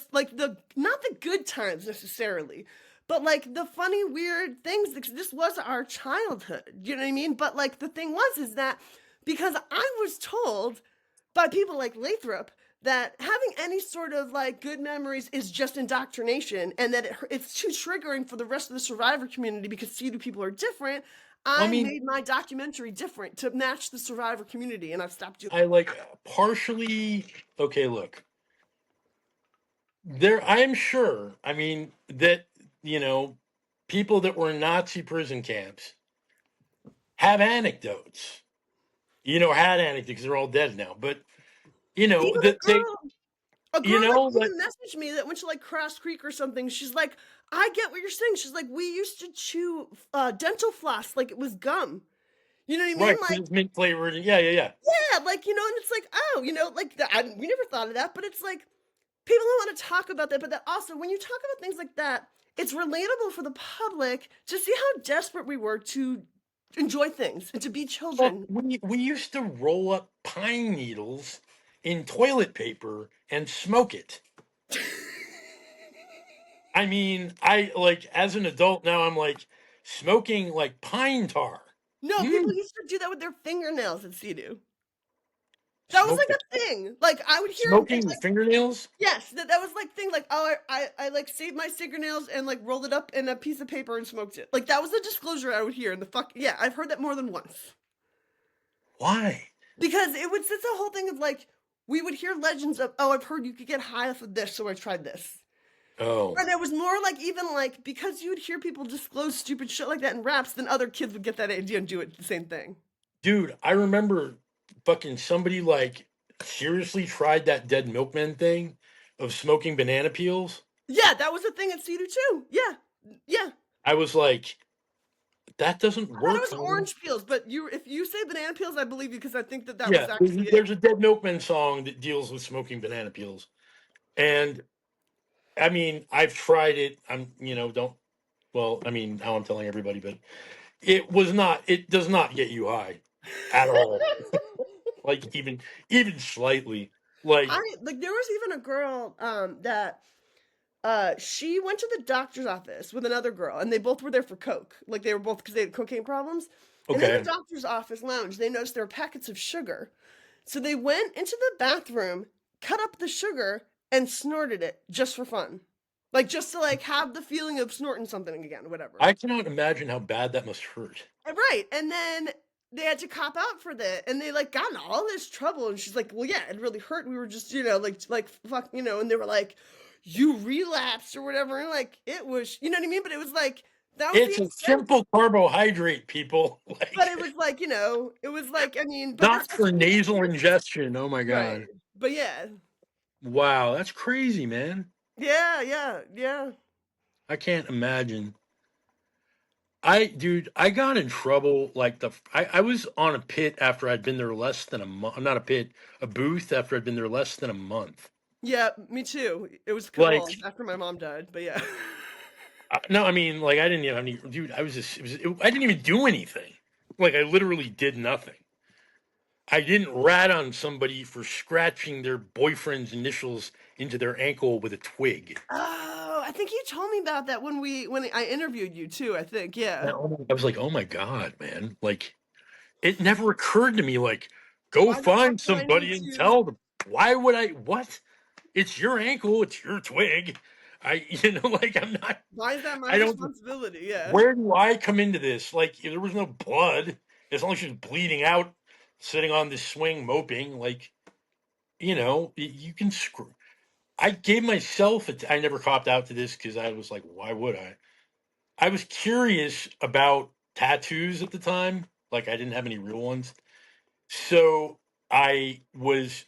not the good times necessarily, but like the funny weird things because this was our childhood. You know what I mean? But like the thing was is that because I was told by people like Lathrop that having any sort of like good memories is just indoctrination and that it's too triggering for the rest of the survivor community because see people are different. I I mean, made my documentary different to match the survivor community and I've stopped doing I like partially. Okay, look, there. I am sure. I mean that you know people that were in Nazi prison camps have anecdotes. Had anecdotes because they're all dead now. But even that they, a girl like like even messaged me that went to like Cross Creek or something. She's like, I get what you're saying. She's like, we used to chew dental floss like it was gum. You know what I mean? right, 'cause Like it's mint flavored. And yeah. yeah, like and it's like oh, like we never thought of that, but it's like people don't want to talk about that, but that also when you talk about things like that, it's relatable for the public to see how desperate we were to enjoy things and to be Well, children. we used to roll up pine needles in toilet paper and smoke it. I mean, I like as an adult now, I'm like smoking like pine tar. No, people Mm, used to do that with their fingernails at Sea-Doo. That was smoke like the a thing. Like I would hear smoking with like fingernails. yes, that was like thing like oh I like saved my fingernails and like rolled it up in a piece of paper and smoked it. Like that was a disclosure I would hear in the fuck yeah, I've heard that more than once. Why? Because it's a whole thing of like we would hear legends of oh I've heard you could get high off of this so I tried this. Oh, And it was more like even like because you would hear people disclose stupid shit like that in raps, then other kids would get that idea and do it the same thing. dude, I remember fucking somebody like seriously tried that dead milkman thing of smoking banana peels. Yeah, that was a thing at Cedar too. Yeah, yeah. I was like, that doesn't I thought it work, was homie. orange peels, but if you say banana peels, I believe you because I think that was Yeah, actually it. there's a Dead Milkman song that deals with smoking banana peels, and I mean, I've tried it. Don't. Well, I mean, now I'm telling everybody, but it was not. It does not get you high at all. Like even slightly. Like I like there was even a girl that she went to the doctor's office with another girl and they both were there for coke. Like they were both because they had cocaine problems. And in the okay, doctor's office lounge, they noticed there were packets of sugar. So they went into the bathroom, cut up the sugar, and snorted it just for fun. Like just to like have the feeling of snorting something again, whatever. I cannot imagine how bad that must hurt. Right. And then they had to cop out for that and they like got in all this trouble and she's like, well yeah, it really hurt. We were just, like fuck, and they were like, you relapsed or whatever. And like it was you know what I mean? But it was like that was the It's a extent. simple carbohydrate, people. But it Like was like, it was like I mean, but not that's for what nasal ingestion. Oh my right. god. But yeah. Wow, that's crazy, man. Yeah, yeah, yeah. I can't imagine. Dude, I got in trouble like I was on a pit after I'd been there less than a month. Not a pit, a booth after I'd been there less than a month. Yeah, me too. It was Like, well after my mom died, but yeah. no, I mean, like I didn't even have any, dude. I was just, I didn't even do anything. Like, I literally did nothing. I didn't rat on somebody for scratching their boyfriend's initials into their ankle with a twig. Oh, I think you told me about that when I interviewed you too, I think. Yeah. I was like, oh my god, man! Like, it never occurred to me, like, go Why the fuck find do I need somebody and to tell them. Why would I? What? It's your ankle. It's your twig. Like I'm not. why is that my I don't. responsibility? Yeah. Where do I come into this? Like, there was no blood. As long as she was bleeding out, sitting on this swing, moping. Like, you can screw. I gave myself. I never copped out to this because I was like, why would I? I was curious about tattoos at the time. Like, I didn't have any real ones. So I was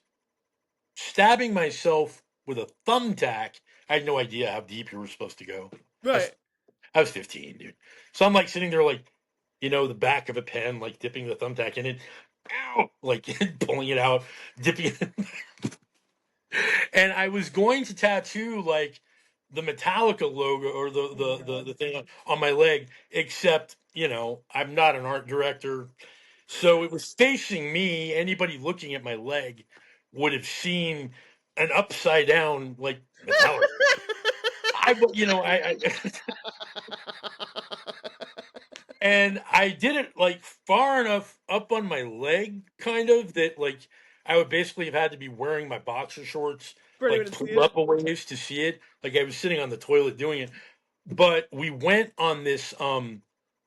stabbing myself with a thumbtack. I had no idea how deep you were supposed to go. I was, Right. I was 15, dude. So I'm like sitting there, like, the back of a pen, like dipping the thumbtack in it, ow, like pulling it out, dipping it. And I was going to tattoo like the Metallica logo or the Oh my the the, God. the thing on my leg, except I'm not an art director. So it was facing me. Anybody looking at my leg would have seen an upside down, like, metallic. I and I did it like far enough up on my leg, kind of, that like I would basically have had to be wearing my boxer shorts, For anyone like to see pulled it. up a ways to see it. Like I was sitting on the toilet doing it. But we went on this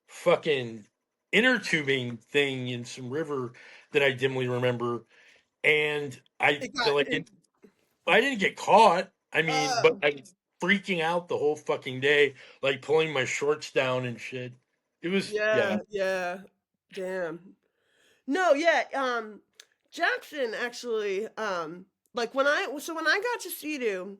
fucking inner tubing thing in some river that I dimly remember, and It got it. I didn't get caught. I mean, but Oh, I was freaking out the whole fucking day, like pulling my shorts down and shit. It was, yeah. yeah, yeah. Damn. No, yeah, Jackson actually, like when I got to Sea-Doo,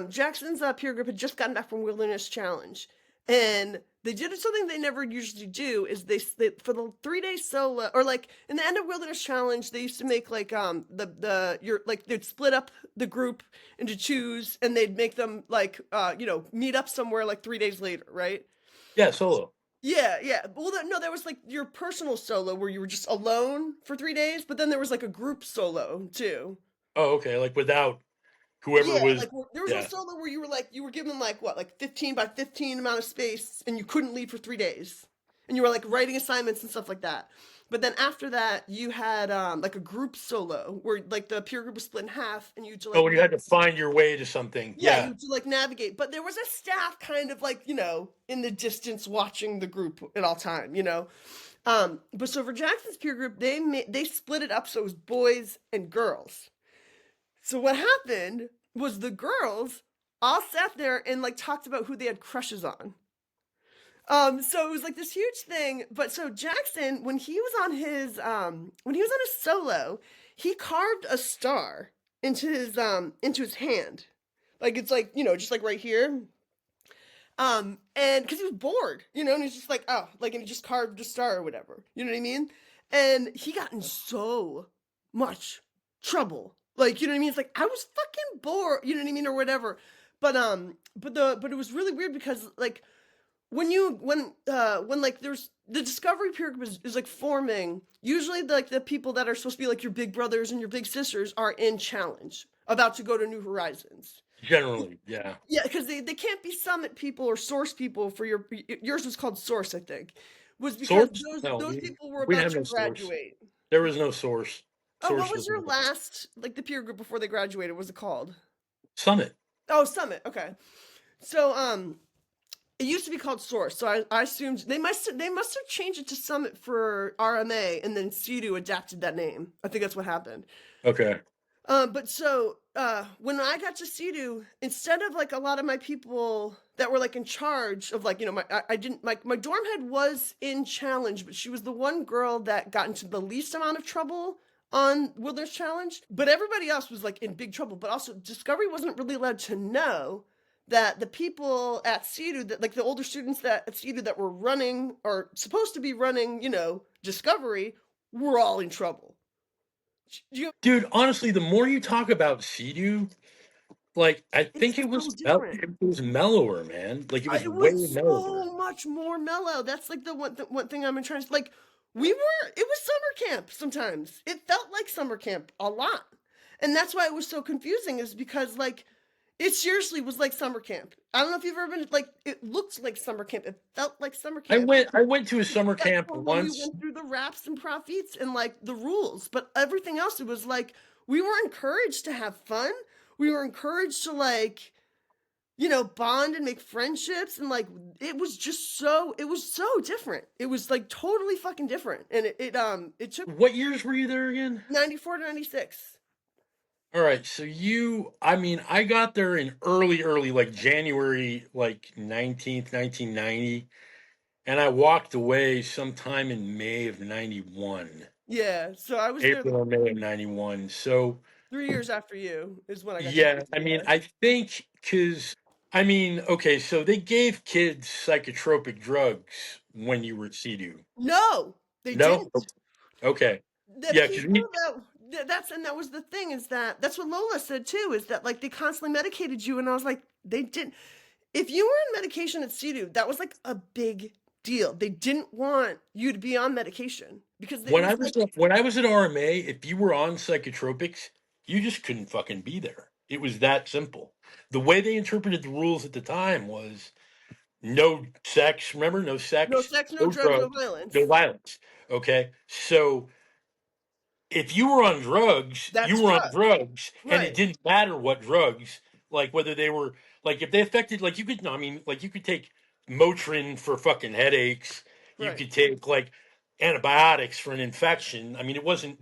Jackson's peer group had just gotten back from Wilderness Challenge, and they did something they never usually do is they for the 3 day solo or like in the end of Wilderness Challenge they used to make like the you're like they'd split up the group into twos and they'd make them like meet up somewhere like 3 days later, right? Yeah, solo. Yeah, yeah. Well, no, there was like your personal solo where you were just alone for 3 days, but then there was like a group solo too. Oh, okay. Like without whoever Yeah, was. like there was a Yeah. solo where you were given like what, like 15 by 15 amount of space, and you couldn't leave for 3 days, and you were like writing assignments and stuff like that. But then after that, you had like a group solo where like the peer group was split in half, and you to Oh, like when you had to find your way to something. yeah, you Yeah. had to like navigate, but there was a staff kind of like in the distance watching the group at all time. But so for Jackson's peer group, they split it up so it was boys and girls. So what happened was the girls all sat there and like talked about who they had crushes on. So it was like this huge thing. But so Jackson, when he was on his solo, he carved a star into his hand. Like it's like, just like right here. And because he was bored, and he's just like, oh, like, and he just carved a star or whatever. You know what I mean? And he got in so much trouble. Like, you know what I mean? It's like I was fucking bored, you know what I mean, or whatever. But it was really weird because like when like there's the discovery period is like forming, usually like the people that are supposed to be like your big brothers and your big sisters are in challenge, about to go to new horizons. Generally, yeah. Yeah, because they can't be summit people or source people for yours was called source, I think, was because Source? those No, those people were we didn't about have to no source. graduate. There was no source. Oh, what Source was was your no last like the peer group before they graduated? What was it called? summit. Oh, summit. Okay, so it used to be called source. So I assumed they must have changed it to summit for RMA, and then Sea-Doo adapted that name. I think that's what happened. Okay. But so when I got to Sea-Doo, instead of like a lot of my people that were like in charge of like I didn't like my dorm head was in challenge, but she was the one girl that got into the least amount of trouble on Wilderness Challenge. But everybody else was like in big trouble. But also Discovery wasn't really allowed to know that the people at Sea-Doo that like the older students that at Sea-Doo that were running or supposed to be running, Discovery were all in trouble. You Dude, honestly, the more you talk about Sea-Doo, like I It's think it so was different. it was mellower, man. Like it was It way was mellower. so much more mellow. That's like the one thing I'm trying to like. It was summer camp sometimes. It felt like summer camp a lot, and that's why it was so confusing. Is because like it seriously was like summer camp. I don't know if you've ever been like. It looked like summer camp. It felt like summer camp. I went to a summer Except camp for when we once. went through the raps and profits and like the rules, but everything else, it was like we were encouraged to have fun. We were encouraged to like bond and make friendships and like it was so different. It was like totally fucking different. And it took What years were you there again? 94 to 96. All right, so I mean, I got there in early, like January, like 19th, 1990, and I walked away sometime in May of 91, Yeah. So I was there April or May of 91. So, 3 years after you is when I got to see yeah, it. I mean, Yeah. I think I mean, okay, so they gave kids psychotropic drugs when you were at CEDU. No, they No? didn't. Okay. The Yeah, because people that was the thing is that's what Lola said too, is that like they constantly medicated you, and I was like, they didn't. If you were in medication at CEDU, that was like a big deal. They didn't want you to be on medication because it When was I like, was when I was at RMA, if you were on psychotropics, you just couldn't fucking be there. It was that simple. The way they interpreted the rules at the time was no sex, remember? No no sex, sex, no no drugs, no drugs, no violence. violence. Okay? So if you were on drugs, you That's were on drugs. drugs, and it Right, didn't matter what drugs, like whether they were like if they affected like you could I mean, like you could take Motrin for fucking headaches, you right, could take like antibiotics for an infection. I mean, it wasn't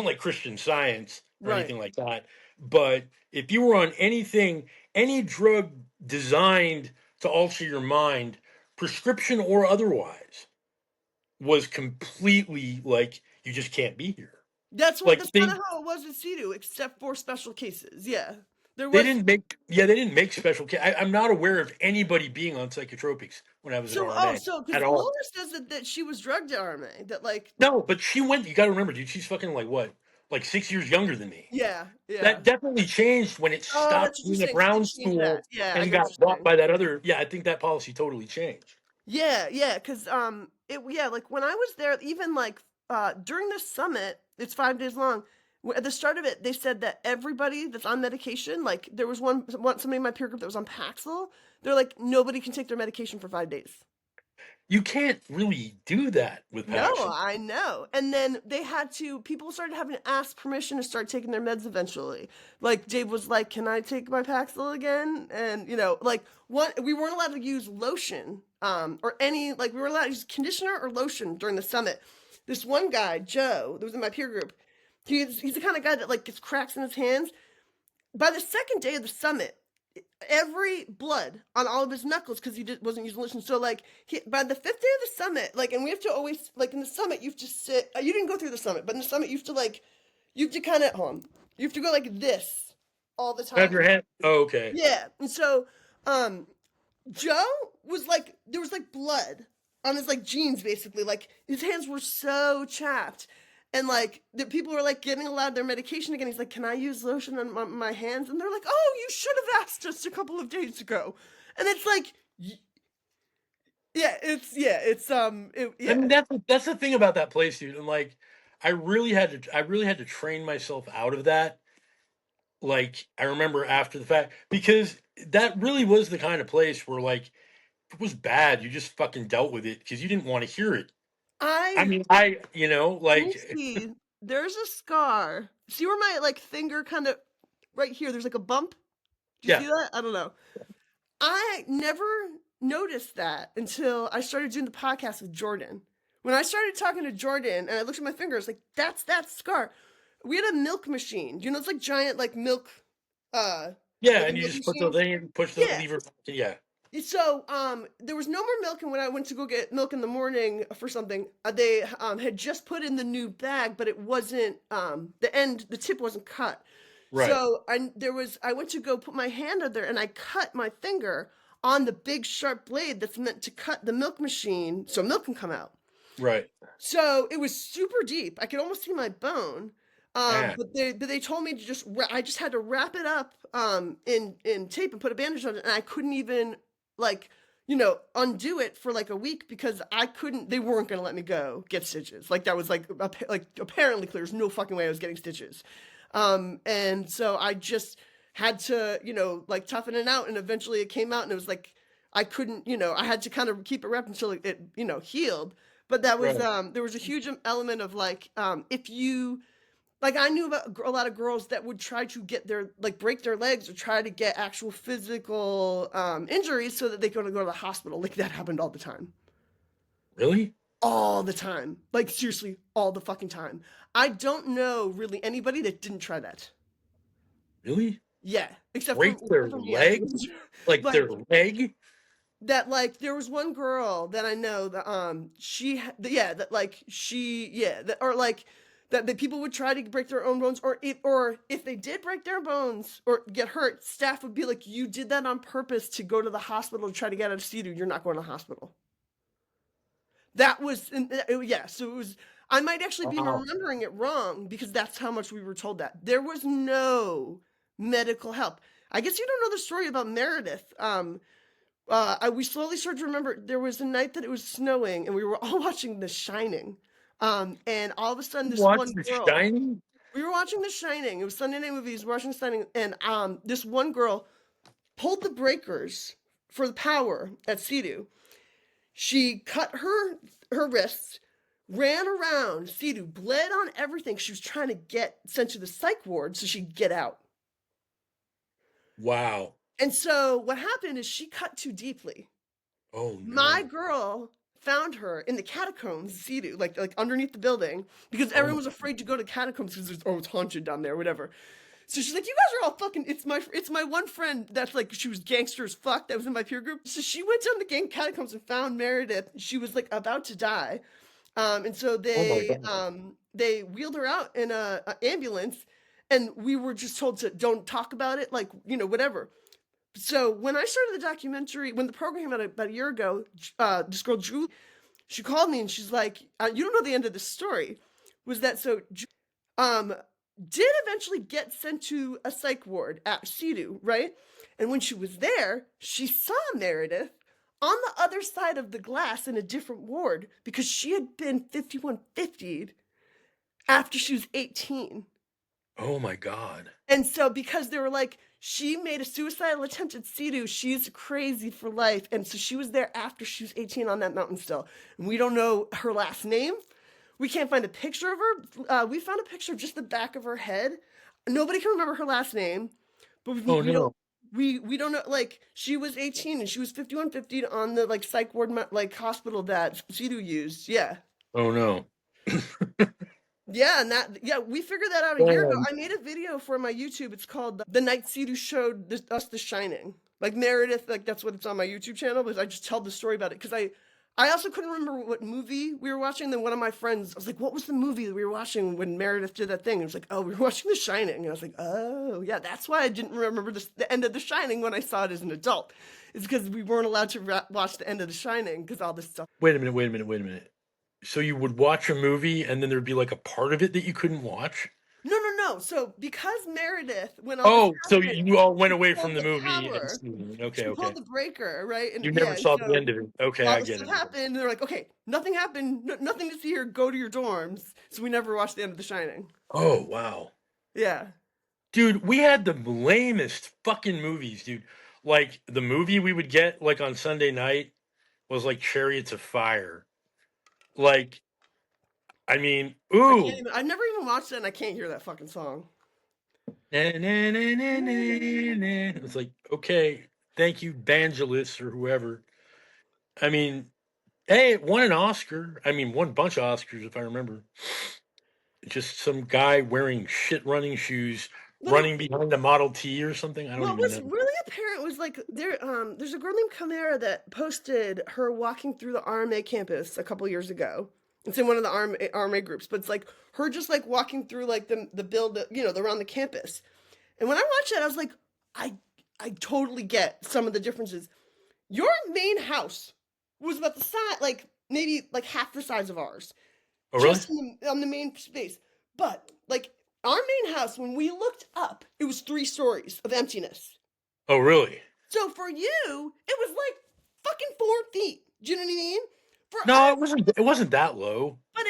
like Christian Science or right. anything like that. But if you were on anything, any drug designed to alter your mind, prescription or otherwise, was completely like you just can't be here. Like That's kind of how it was with CEDU, except for special cases. Yeah, there they was. didn't make they didn't make special. I'm not aware of anybody being on psychotropics when I was at RMA So at because Laura all. says that she was drugged at RMA, that like, No, but she went. You got to remember, dude. She's fucking like what, like 6 years younger than me. yeah, yeah. That definitely changed when it Oh, stopped that's what you're being a saying. So they Brown changed that. school Yeah, I and get what got you're bought saying. by that other. Yeah, I think that policy totally changed. Yeah, yeah, because yeah, like when I was there, even like during the summit, it's 5 days long. At the start of it, they said that everybody that's on medication, like there was somebody in my peer group that was on Paxil. They're like nobody can take their medication for 5 days. You can't really do that with No, Paxil. I know. And then people started having to ask permission to start taking their meds eventually. Like Dave was like, "Can I take my Paxil again?" And like we weren't allowed to use lotion, or any, like we were allowed to use conditioner or lotion during the summit. This one guy, Joe, that was in my peer group, he's the kind of guy that like gets cracks in his hands. By the second day of the summit, every blood on all of his knuckles because wasn't using lotion. So like by the 5th day of the summit, like, and we have to always like in the summit you have to sit. You didn't go through the summit, but in the summit you have to kind of hold on. You have to go like this all the Have time. your hand. Oh, okay. Yeah, and so um Joe was like, there was like blood on his like jeans, basically. Like his hands were so chapped. And like the people were like getting allowed their medication again. He's like, "Can I use lotion on my hands?" And they're like, "Oh, you should have asked us a couple of days ago." And it's like, I mean, yeah. that's the thing about that place, dude. And like, I really had to train myself out of that. Like, I remember after the fact because that really was the kind of place where like if it was bad, you just fucking dealt with it because you didn't want to hear it. I I mean, Let me like, see. There's a scar. See where my like finger kind of right here. There's like a bump. Do you yeah, see that? I don't know. I never noticed that until I started doing the podcast with Jordan. When I started talking to Jordan and I looked at my fingers, like that's that scar. We had a milk machine. You know, it's like giant like milk, uh, yeah, like a and you milk just put the machine. thing in, push the Yeah. lever. Yeah, So there was no more milk, and when I went to go get milk in the morning for something, they had just put in the new bag, but it wasn't the tip wasn't cut. right, So I went to go put my hand under there, and I cut my finger on the big sharp blade that's meant to cut the milk machine so milk can come out. right. So it was super deep. I could almost see my bone. Ah, But they told me to I just had to wrap it up in tape and put a bandage on it, and I couldn't even like undo it for like a week because I couldn't. They weren't gonna let me go get stitches. Like that was like apparently clear. There's no fucking way I was getting stitches. And so I just had to like toughen it out, and eventually it came out, and it was like I couldn't I had to kind of keep it wrapped until it healed. But that was right, there was a huge element of like if you like I knew about a lot of girls that would try to get their like break their legs or try to get actual physical injuries so that they could go to the hospital. Like that happened all the time. really, All the time. Like seriously, all the fucking time. I don't know really anybody that didn't try that. really Yeah, break their except for me. I leg, didn't. like But their leg. that like there was one girl that I know that yeah, that like she yeah that or like that the people would try to break their own bones, or if they did break their bones or get hurt, staff would be like, "You did that on purpose to go to the hospital to try to get out of CEDU. You're not going to the hospital." That was yeah. So it was. I might actually be Wow. remembering it wrong because that's how much we were told that there was no medical help. I guess you don't know the story about Meredith. We slowly started to remember there was a night that it was snowing and we were all watching The Shining. And all of a sudden, this Watch one The girl, Shining? we were watching The Shining. It was Sunday night movies. We were watching The Shining, and this one girl pulled the breakers for the power at Cedu. She cut her wrists, ran around. Cedu bled on everything. She was trying to get sent to the psych ward so she'd get out. Wow. And so what happened is she cut too deeply. Oh My no. girl found her in the catacombs, Cedu, like underneath the building, because Oh everyone my. was afraid to go to catacombs because it's haunted down there, whatever. So she's like, "You guys are all fucking." It's my one friend that's like she was gangster as fuck that was in my peer group. So she went down the gang catacombs and found Meredith. She was like about to die, and so Oh my God. they wheeled her out in a ambulance, and we were just told to don't talk about it, like whatever. So when I started the documentary, when the program came out about a year ago, this girl Julie, she called me and she's like, "You don't know the end of the story." Was that so? Um, did eventually get sent to a psych ward at Cedu, right? And when she was there, she saw Meredith on the other side of the glass in a different ward because she had been 5150'd after she was 18. Oh my God. And so because they were like, she made a suicidal attempt at Cedu, she's crazy for life. And so she was there after she was 18 on that mountain still. And we don't know her last name. We can't find a picture of her. We found a picture of just the back of her head. Nobody can remember her last name, but Oh we don't no. we don't know, like she was 18 and she was 5150 on the like psych ward like hospital that Cedu used. Yeah. Oh no. Yeah, and we figured that out a year ago. Man. I made a video for my YouTube. It's called "The Night Cedu Showed Us The Shining." Like Meredith, like that's what it's on my YouTube channel. But I just tell the story about it because I also couldn't remember what movie we were watching. Then one of my friends, I was like, "What was the movie that we were watching when Meredith did that thing?" And it was like, "Oh, we were watching The Shining." And I was like, "Oh, yeah, that's why I didn't remember the end of The Shining when I saw it as an adult. It's because we weren't allowed to watch the end of The Shining because all this stuff." Wait a minute, wait a minute, wait a minute. So you would watch a movie and then there'd be like a part of it that you couldn't watch? No, no, no. So because Meredith, when all this Oh, so happened, you all went she away from pulled the the movie and power. seen it. Okay, She pulled okay. the breaker, right? And You yeah, never and saw the so end of it. Okay, all I this get stuff it. happened. And they're like, okay, nothing happened, nothing to see here. Go to your dorms. So we never watched the end of The Shining. Oh, wow. Yeah. Dude, we had the lamest fucking movies, dude. Like the movie we would get like on Sunday night was like Chariots of Fire. Like, I mean, I can't ooh. even. I've never even watched it, and I can't hear that fucking song. Na, na, na, na, na, na. It's like, okay, thank you, Vangelis or whoever. I mean, hey, it won an Oscar. I mean, won a bunch of Oscars if I remember. Just some guy wearing shit running shoes But running behind a Model T or something. I don't what even was know. really apparent was like there's a girl named Camara that posted her walking through the RMA campus a couple years ago. It's in one of the RMA groups, but it's like her just like walking through like the build, around the campus. And when I watched that, I was like, I I totally get some of the differences. Your main house was about the size, like maybe like half the size of ours, Oh, really? just on the main space. But like our main house, when we looked up, it was 3 stories of emptiness. Oh, really? So for you, it was like fucking 4 feet. Do you know what I mean? For No, us, it wasn't that low. but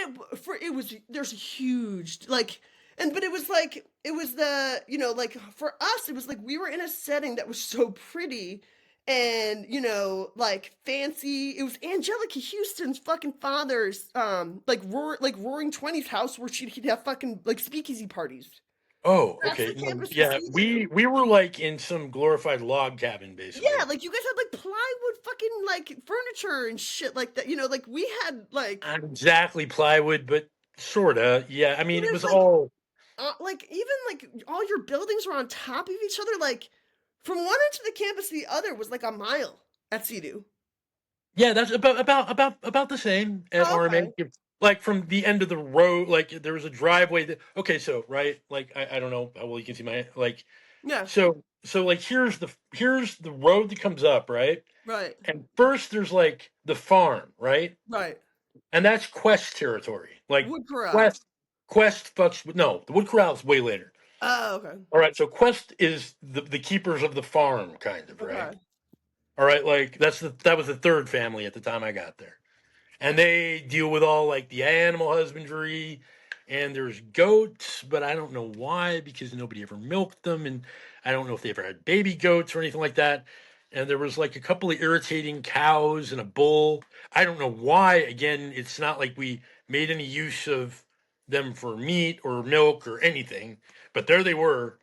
it was there's a huge like but it was like it was the like for us it was like we were in a setting that was so pretty and like fancy. It was Angelica Houston's fucking father's like roaring 20s house where he'd have fucking like speakeasy parties. Oh, That's okay. the No, campus of yeah, CU. we were like in some glorified log cabin, Yeah, basically. like you guys had like plywood fucking like furniture and shit like that. Like we had like Not exactly plywood, but sorta. Yeah, I mean, but it it was was like all. even like all your buildings were on top of each other. Like from one end of the campus to the other was like a mile at CDU. Yeah, that's about the same at Oh, RMA. okay. Like from the end of the road, like there was a driveway that. Okay, so right, like I don't know how well you can see my like. Yeah. So like here's the road that comes up, right? Right. And first there's like the farm, right? Right. And that's Quest territory. Like Wood corral. Quest fucks with no, the Wood Corral is way later. Oh, okay. All right, so Quest is the keepers of the farm, kind of, right? Okay. All right, like that was the third family at the time I got there, and they deal with all like the animal husbandry, and there's goats, but I don't know why because nobody ever milked them, and I don't know if they ever had baby goats or anything like that. And there was like a couple of irritating cows and a bull. I don't know why. Again, it's not like we made any use of them for meat or milk or anything, but there they were.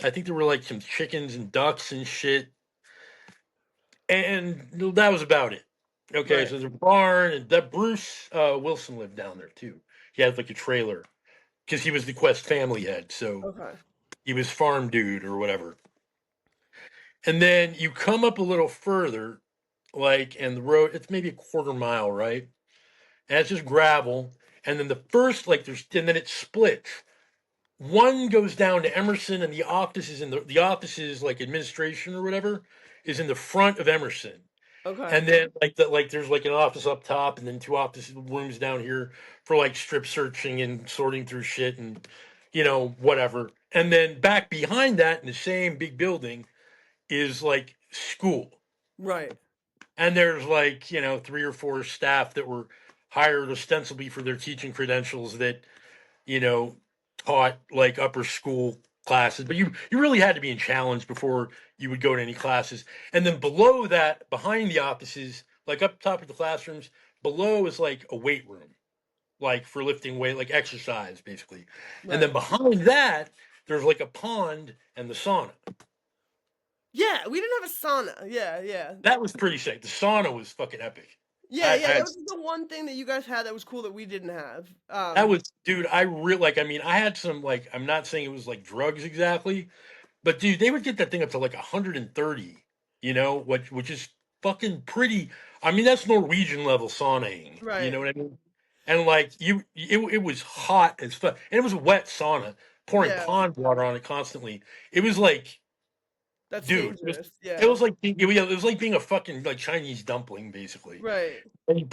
I think there were like some chickens and ducks and shit, and that was about it. Okay, Right. so there's a barn, and that Bruce Wilson lived down there too. He had like a trailer because he was the Quest family head, so Okay. he was farm dude or whatever. And then you come up a little further, like, and the road, it's maybe a quarter mile, right? And it's just gravel. And then the first, like, and then it splits. One goes down to Emerson, and the office is the office is like administration or whatever is in the front of Emerson. Okay. And then like there's like an office up top and then two office rooms down here for like strip searching and sorting through shit and whatever. And then back behind that in the same big building is like school. Right. And there's like, three or four staff that were hired ostensibly for their teaching credentials that, you know, taught like upper school classes, but you really had to be in challenge before you would go to any classes. And then below that, behind the offices, like up top of the classrooms, below is like a weight room, like for lifting weight, like exercise basically. And then Right. behind that, there's like a pond and the sauna. Yeah, we didn't have a sauna. Yeah, yeah. That was pretty sick. The sauna was fucking epic. Yeah, I yeah, that had was the one thing that you guys had that was cool that we didn't have. that was dude. I really like. I mean, I had some like. I'm not saying it was like drugs exactly, but dude, they would get that thing up to like 130, which is fucking pretty. I mean, that's Norwegian level saunaing. You know Right. what I mean? And like it was hot as fuck, and it was a wet sauna, pouring Yeah, pond water on it constantly. It was like, that's dude, dangerous. it Yeah. was like it was like being a fucking like Chinese dumpling, basically. Right. And you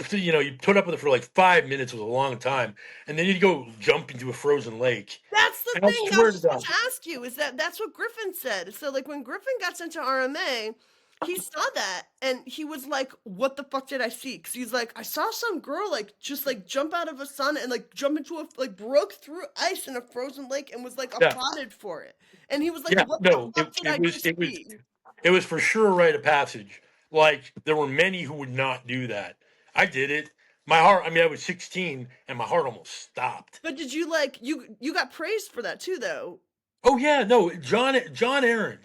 put up with it for like 5 minutes was a long time, and then you go jump into a frozen lake. That's the And I thing I swear was to just about God, to ask you, is that's what Griffin said. So, like, when Griffin got sent to RMA, he saw that and he was like, "What the fuck did I see?" Because he's like, "I saw some girl like just like jump out of a sun and like jump into a like broke through ice in a frozen lake and was like yeah, applauded for it." And he was like, yeah, "What the no, fuck did I just it was see?" it was for sure a rite of passage. Like there were many who would not do that. I did it. My heart. I mean, I was 16, and my heart almost stopped. But did you like you got praised for that too, though? Oh yeah, no, John Aaron,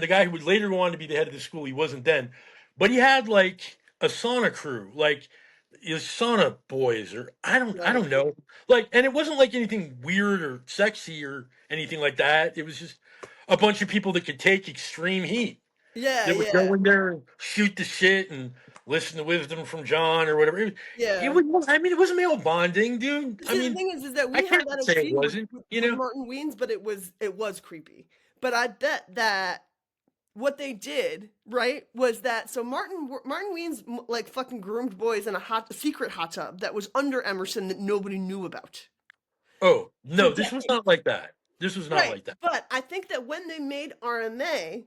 the guy who would later go on to be the head of the school. He wasn't then, but he had like a sauna crew, like his sauna boys, or I Right. don't know, like, and it wasn't like anything weird or sexy or anything like that. It was just a bunch of people that could take extreme heat. Yeah, That would go yeah, in there and shoot the shit and listen to wisdom from John or whatever. It yeah. was. I mean, it was male bonding, dude. I See, the mean, thing is that I we had can't that at say it CEDU wasn't. with Martin Weens, but it was creepy. But I bet that what they did, right, was that so Martin Weens like fucking groomed boys in a secret hot tub that was under Emerson that nobody knew about Oh for no, this was decades. not like that. This was not Right. like that. But I think that when they made RMA,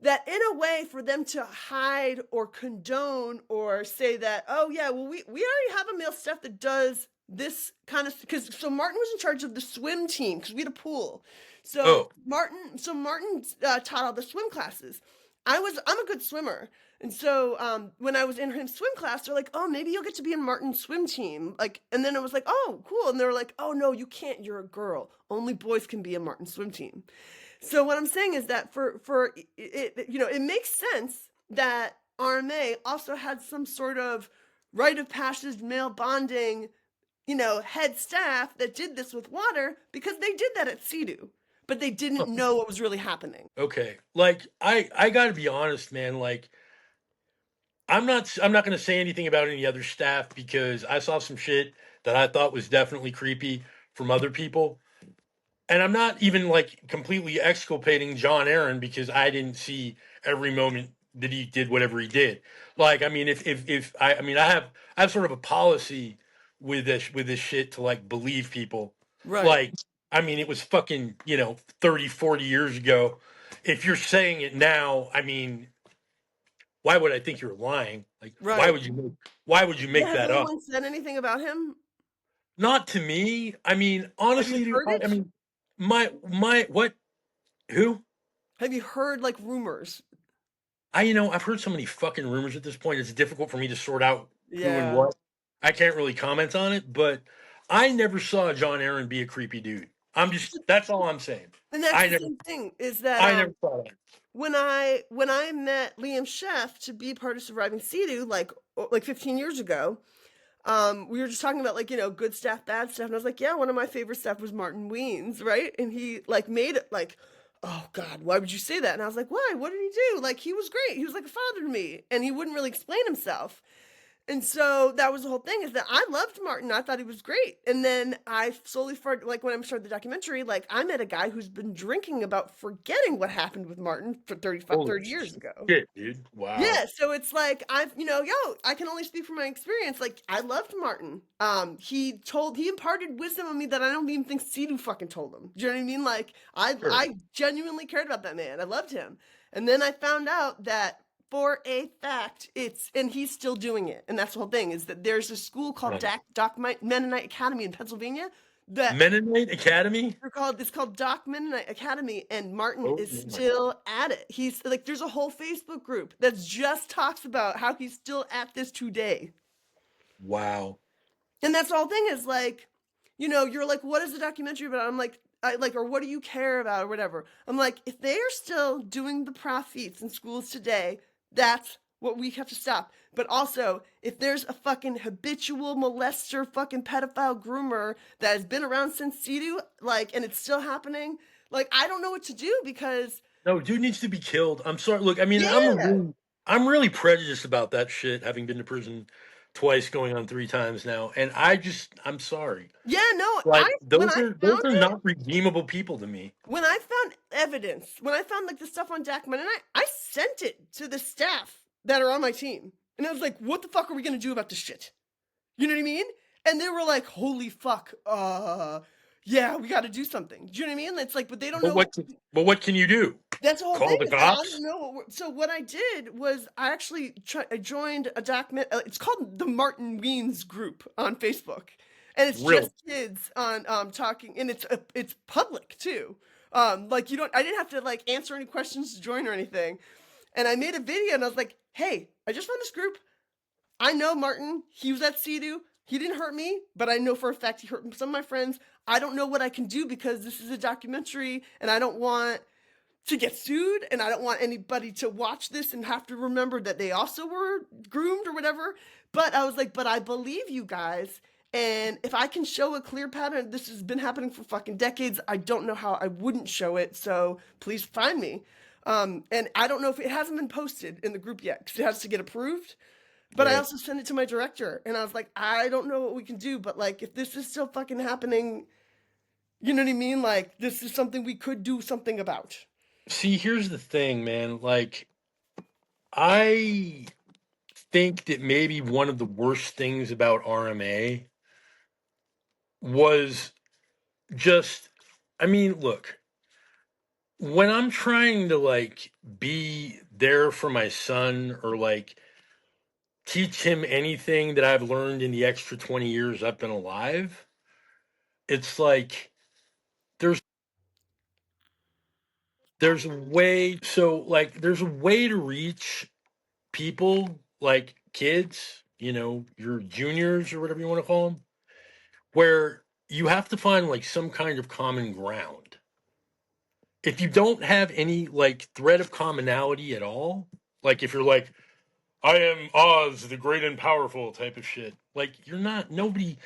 that in a way for them to hide or condone or say that, oh yeah, well we already have a male staff that does this kind of, because so Martin was in charge of the swim team because we had a pool. So Oh, Martin taught all the swim classes. I'm a good swimmer. And so when I was in his swim class, they're like, "Oh, maybe you'll get to be in Martin's swim team." Like, and then it was like, "Oh, cool." And they were like, "Oh no, you can't. You're a girl. Only boys can be in Martin's swim team." So what I'm saying is that for it, it makes sense that RMA also had some sort of rite of passage male bonding, head staff that did this with water because they did that at CEDU, but they didn't know what was really happening. okay. Like I got to be honest, man. Like I'm not going to say anything about any other staff because I saw some shit that I thought was definitely creepy from other people. And I'm not even like completely exculpating John Aaron because I didn't see every moment that he did whatever he did. Like, I mean, if I mean, I have sort of a policy with this shit to like believe people. Right. Like, I mean, it was fucking 30, 40 years ago. If you're saying it now, I mean, why would I think you're lying? Like, Right. why would you Yeah, make has that up? anyone said anything about him? Not to me. I mean, Have you honestly, dude, heard I it? mean, my what? Who? Have you heard like rumors? I've heard so many fucking rumors at this point. It's difficult for me to sort out who and Yeah. what. I can't really comment on it, but I never saw John Aaron be a creepy dude. That's all I'm saying. And that's I the never same thing is that I never saw that. when I met Liam Sheff to be part of Surviving Sea-Doo like 15 years ago, we were just talking about like, good stuff, bad stuff, and I was like, yeah, one of my favorite stuff was Martin Weens, right? And he like made it like, oh God, why would you say that? And I was like, why? What did he do? Like he was great. He was like a father to me, and he wouldn't really explain himself. And so that was the whole thing is that I loved Martin. I thought he was great. And then I slowly started, like when I started the documentary, like I met a guy who's been drinking about forgetting what happened with Martin for 35, Holy 30 years ago. shit, dude. Wow. Yeah, so it's like I can only speak from my experience. Like I loved Martin. He imparted wisdom on me that I don't even think Sidhu fucking told him. Do you know what I mean? Like Sure. I genuinely cared about that man. I loved him. And then I found out that for a fact and he's still doing it. And that's the whole thing is that there's a school called Right. Doc Mennonite Academy in Pennsylvania that Mennonite Academy? it's called Doc Mennonite Academy, and Martin Oh is my. still at it. He's like, there's a whole Facebook group that just talks about how he's still at this today. Wow. And that's the whole thing is like, you're like, what is the documentary about? I'm like, or what do you care about or whatever. I'm like, if they are still doing the profits in schools today, that's what we have to stop. But also, if there's a fucking habitual molester, fucking pedophile groomer that has been around since Sidu, like, and it's still happening, like, I don't know what to do because, No, dude needs to be killed. I'm sorry. Look, I mean, yeah, I'm really prejudiced about that shit, having been to prison twice, going on 3 times now. And I'm sorry. yeah, no, Like when those I are found those are it, not redeemable people to me. when I found evidence, when I found like the stuff on Jackman, and I sent it to the staff that are on my team. And I was like, what the fuck are we gonna do about this shit? You know what I mean? And they were like, holy fuck, yeah, we gotta do something. Do you know what I mean? It's like, but they don't But know. what can you do? That's the whole Call thing the is that I cops? don't know so what I did was I actually I joined a document. It's called the Martin Weens group on Facebook, and it's Really? just kids on talking, and it's public too. Like you don't, I didn't have to like answer any questions to join or anything. And I made a video, and I was like, hey, I just found this group. I know Martin. He was at CEDU. He didn't hurt me, but I know for a fact he hurt some of my friends. I don't know what I can do because this is a documentary, and I don't want to get sued, and I don't want anybody to watch this and have to remember that they also were groomed or whatever. But I was like, but I believe you guys. And if I can show a clear pattern, this has been happening for fucking decades. I don't know how I wouldn't show it. So please find me. And I don't know if it hasn't been posted in the group yet because it has to get approved. But I Right. also sent it to my director, and I was like, I don't know what we can do, but like, if this is still fucking happening, you know what I mean? Like, this is something we could do something about. See, here's the thing, man. Like, I think that maybe one of the worst things about RMA was just, I mean, look, when I'm trying to like be there for my son or like teach him anything that I've learned in the extra 20 years I've been alive, it's like there's there's a way so like there's a way to reach people like kids, your juniors or whatever you want to call them, where you have to find like some kind of common ground. If you don't have any like thread of commonality at all, like if you're like, I am Oz, the great and powerful type of shit, like you're not, nobody,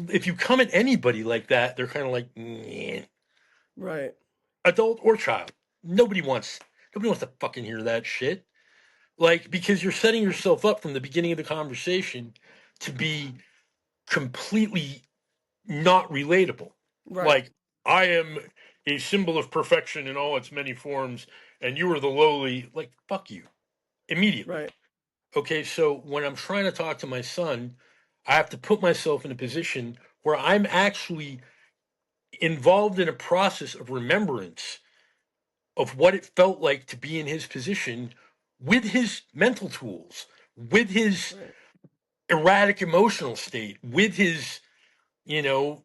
if you come at anybody like that, they're kind of like, "Nyeh." Right. Adult or child. Nobody wants to fucking hear that shit. Like, because you're setting yourself up from the beginning of the conversation to be completely not relatable. Right. Like, I am a symbol of perfection in all its many forms, and you are the lowly. Like, fuck you. Immediately. Right. Okay, so when I'm trying to talk to my son, I have to put myself in a position where I'm actually involved in a process of remembrance of what it felt like to be in his position with his mental tools, with his Right. erratic emotional state, with his, you know,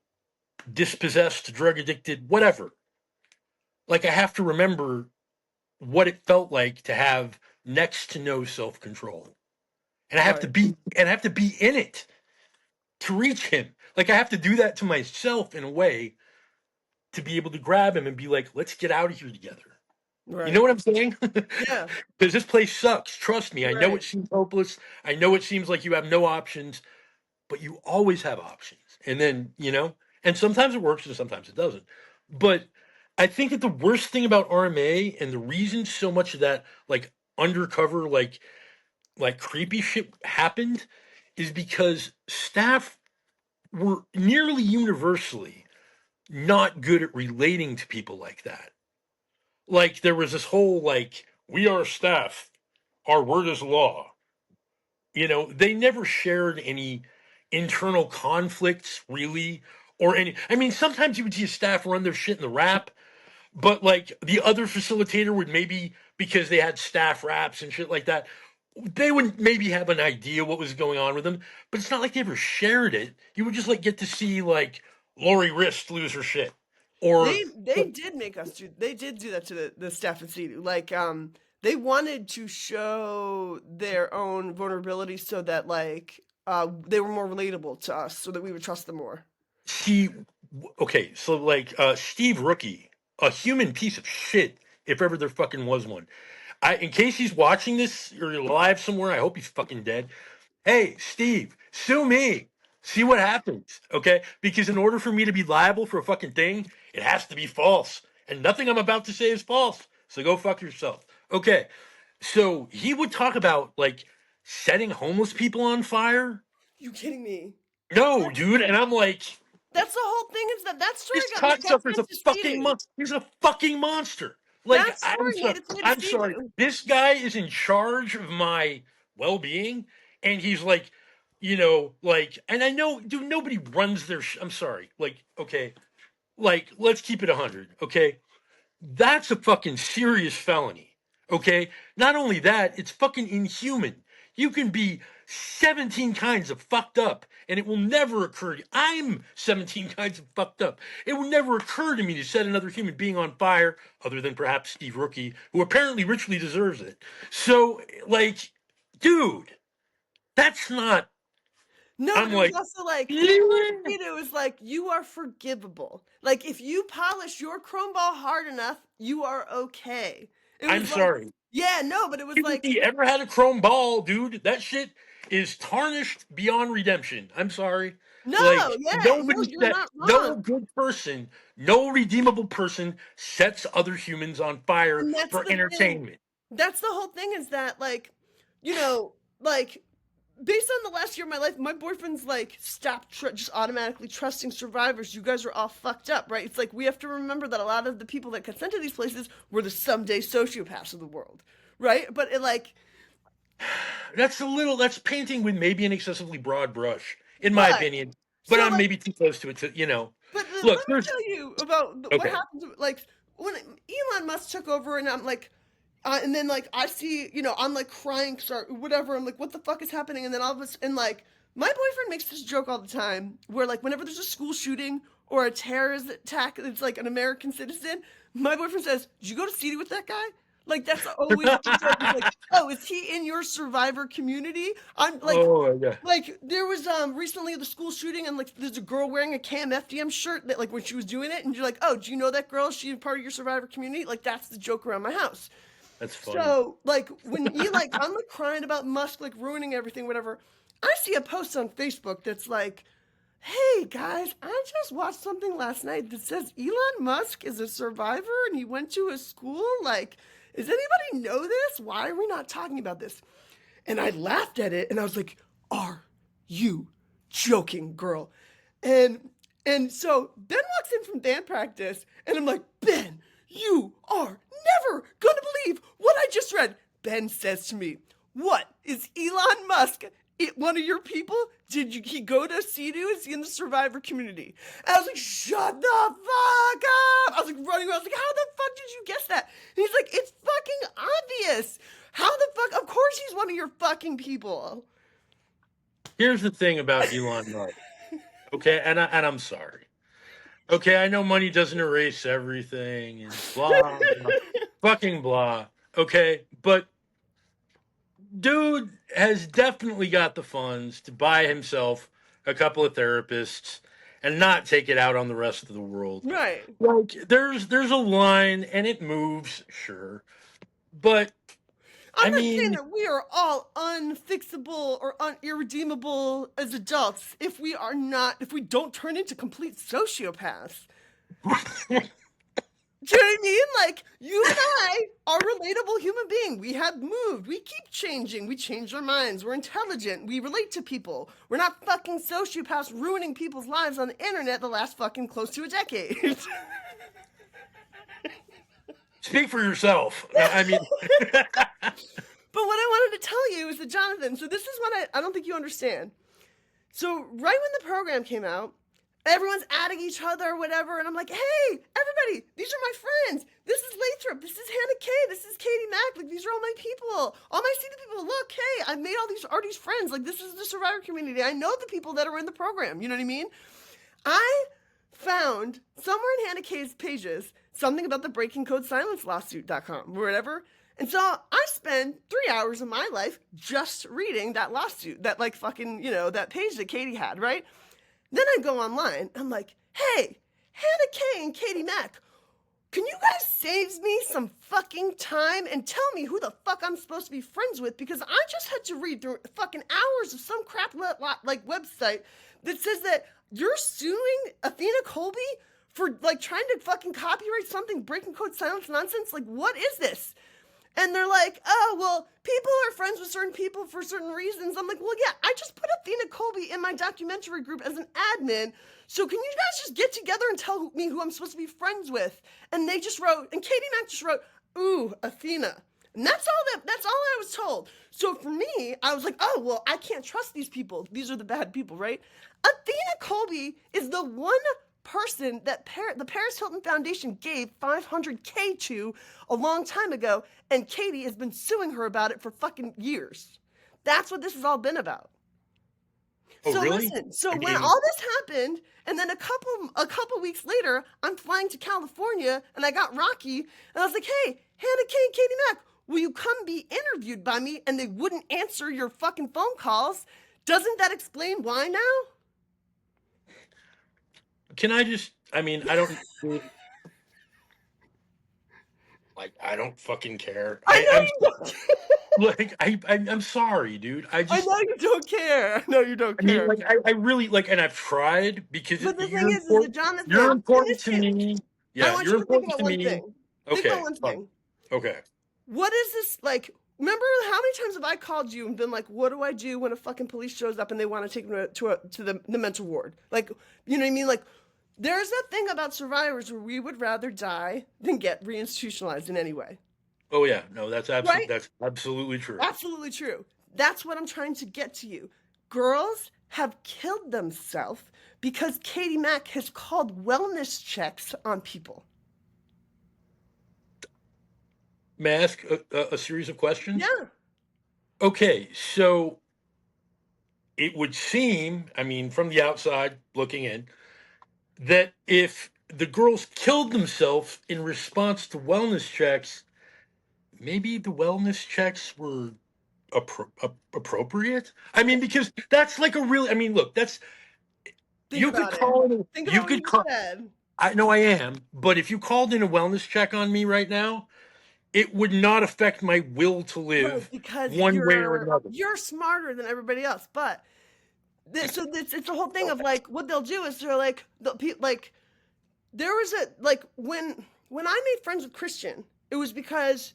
dispossessed, drug addicted, whatever. Like I have to remember what it felt like to have next to no self control. And Right. I have to be in it to reach him. Like I have to do that to myself in a way to be able to grab him and be like, let's get out of here together. You know Right. what I'm saying? Yeah. Because this place sucks. Trust me. I know Right. it seems hopeless. I know it seems like you have no options, but you always have options. And then, and sometimes it works and sometimes it doesn't. But I think that the worst thing about RMA and the reason so much of that like undercover like creepy shit happened is because staff were nearly universally not good at relating to people like that. Like there was this whole like we are staff, our word is law. They never shared any internal conflicts really or any. I mean, sometimes you would see a staff run their shit in the rap, but like the other facilitator would maybe because they had staff raps and shit like that, they would maybe have an idea what was going on with them, but it's not like they ever shared it. You would just like get to see like Lori Wrist lose her shit, or They did make us do. They did do that to the staff at CEDU. Like they wanted to show their own vulnerability so that like they were more relatable to us, so that we would trust them more. see. Okay, so like Steve Rookie, a human piece of shit, if ever there fucking was one. In case he's watching this or live somewhere, I hope he's fucking dead. Hey, Steve, sue me. See what happens, okay? Because in order for me to be liable for a fucking thing, it has to be false. And nothing I'm about to say is false. So go fuck yourself. Okay. So he would talk about like setting homeless people on fire. You kidding me? No, That's dude. And I'm like, that's the whole thing. Is that story this got cocksucker's sent a to fucking CEDU? monster. He's a fucking monster. Like, That story made its way to I'm sorry. CEDU. This guy is in charge of my well-being, and he's like, like, and I know, dude, nobody runs their. I'm sorry. Like, okay, like, let's keep it 100. Okay, that's a fucking serious felony. Okay? Not only that, it's fucking inhuman. You can be 17 kinds of fucked up, and it will never occur. I'm 17 kinds of fucked up. It will never occur to me to set another human being on fire, other than perhaps Steve Rookie, who apparently richly deserves it. So, like, dude, that's not. No, but I'm it was like, also like yeah, people at CEDU was like, you are forgivable. Like if you polish your chrome ball hard enough, you are okay. It I'm was like, sorry. yeah, no, but it was If like, he ever had a chrome ball, dude, that shit is tarnished beyond redemption. I'm sorry. no, Like yeah, no, you're not no wrong. good person, no redeemable person sets other humans on fire And that's for the thing. entertainment. That's the whole thing is that like, like based on the last year of my life, my boyfriend's like stopped just automatically trusting survivors. You guys are all fucked up, right? It's like we have to remember that a lot of the people that got sent to these places were the someday sociopaths of the world, right? But it like, That's painting with maybe an excessively broad brush, in my but opinion. But so I'm like, maybe too close to it but let look, me there's tell you about what okay. happened. Like when Elon Musk took over, and I'm like, and then like I see, I'm like crying or whatever. I'm like, what the fuck is happening? And then all of a sudden, and like my boyfriend makes this joke all the time, where like whenever there's a school shooting or a terrorist attack, it's like an American citizen. My boyfriend says, "Did you go to CD with that guy?" Like that's always the joke. It's like, "Oh, is he in your survivor community?" I'm like, Oh my god. there was recently the school shooting, and like there's a girl wearing a Cam FDM shirt that like when she was doing it, and you're like, "Oh, do you know that girl? She's part of your survivor community." Like that's the joke around my house. That's funny. So, like, when you like, I'm like crying about Musk like ruining everything, whatever. I see a post on Facebook that's like, "Hey guys, I just watched something last night that says Elon Musk is a survivor and he went to a school. Like, does anybody know this? Why are we not talking about this?" And I laughed at it and I was like, "Are you joking, girl?" And so Ben walks in from band practice and I'm like, "Ben, you are never gonna believe what I just read." Ben says to me, "What is Elon Musk? One of your people? He go to CEDU? Is he in the survivor community?" And I was like, "Shut the fuck up!" I was like running around. I was like, "How the fuck did you guess that?" And he's like, "It's fucking obvious. How the fuck? one of your fucking people. Here's the thing about Elon Musk. Okay, and I'm sorry. Okay, I know money doesn't erase everything and blah blah, fucking blah. Okay, but dude has definitely got the funds to buy himself a couple of therapists and not take it out on the rest of the world. Right. Like there's a line and it moves, sure. But I'm I not saying mean, that we are all unfixable or irredeemable as adults if we are not, if we don't turn into complete sociopaths. Do you know what I mean? Like, you and I are relatable human beings. We have moved. We keep changing. We change our minds. We're intelligent. We relate to people. We're not fucking sociopaths ruining people's lives on the internet the last fucking close to a decade. speak for yourself. I mean, But what I wanted to tell you is that, Jonathan, so this is what I don't think you understand. So, right when the program came out, everyone's adding each other or whatever, and I'm like, hey, everybody, these are my friends. This is Lathrop. This is Hannah Kay. This is Katie Mack. Like, these are all my people. All my CD people. Look, hey, I've made all these artists friends. Like, this is the Survivor community. I know the people that are in the program. You know what I mean? I found somewhere in Hannah Kay's pages something about the Breaking Code Silence lawsuit.com or whatever. And so I spend 3 hours of my life just reading that lawsuit, that like fucking, that page that Katie had, right? Then I go online. I'm like, hey, Hannah Kay and Katie Mack, can you guys save me some fucking time and tell me who the fuck I'm supposed to be friends with? Because I just had to read through fucking hours of some crap like website that says that you're suing Athena Colby for like trying to fucking copyright something, breaking code silence nonsense. Like, what is this? And they're like, oh, well, people are friends with certain people for certain reasons. I'm like, well, yeah, I just put Athena Colby in my documentary group as an admin. So can you guys just get together and tell me who I'm supposed to be friends with? And they just wrote, and Katie Mack just wrote, ooh, Athena. And that's all I was told. So for me, I was like, oh, well, I can't trust these people. These are the bad people, right? Athena Colby is the one person that the Paris Hilton Foundation gave $500K to a long time ago, and Katie has been suing her about it for fucking years. That's what this has all been about. oh So really? listen, so I when mean, all this happened, and then a couple weeks later, I'm flying to California, and I got Rocky, and I was like, hey, Hannah Kay and Katie Mack, will you come be interviewed by me? And they wouldn't answer your fucking phone calls. Doesn't that explain why now? can I just? I mean, I don't like. I don't fucking care. I know I'm you don't. like, I'm sorry, dude. I know you don't care. I know you don't I mean, care. like, I really like, and I've tried because But the thing you're is that important. You're Jonathan, in important this to case, me. I Yeah, want you're you to think important about to one me. thing. Think about Okay, one fine. thing. Okay. What is this like? Remember how many times have I called you and been like, "What do I do when a fucking police shows up and they want to take me to the mental ward?" Like, you know what I mean? Like, there's that thing about survivors where we would rather die than get reinstitutionalized in any way, Oh yeah, no, right? that's absolutely true. Absolutely true. That's what I'm trying to get to you. Girls have killed themselves because Katie Mack has called wellness checks on people. May I ask a series of questions? Yeah. Okay, so it would seem, I mean, from the outside looking in, that if the girls killed themselves in response to wellness checks, maybe the wellness checks were appropriate. I mean, because that's like a really. I mean, look, that's Think about it. Think you about what could you call. said. I know I am, but if you called in a wellness check on me right now, it would not affect my will to Right, live because one way or another. you're smarter than everybody else. But it's the whole thing of like what they'll do is they're like like there was a like when I made friends with Christian, it was because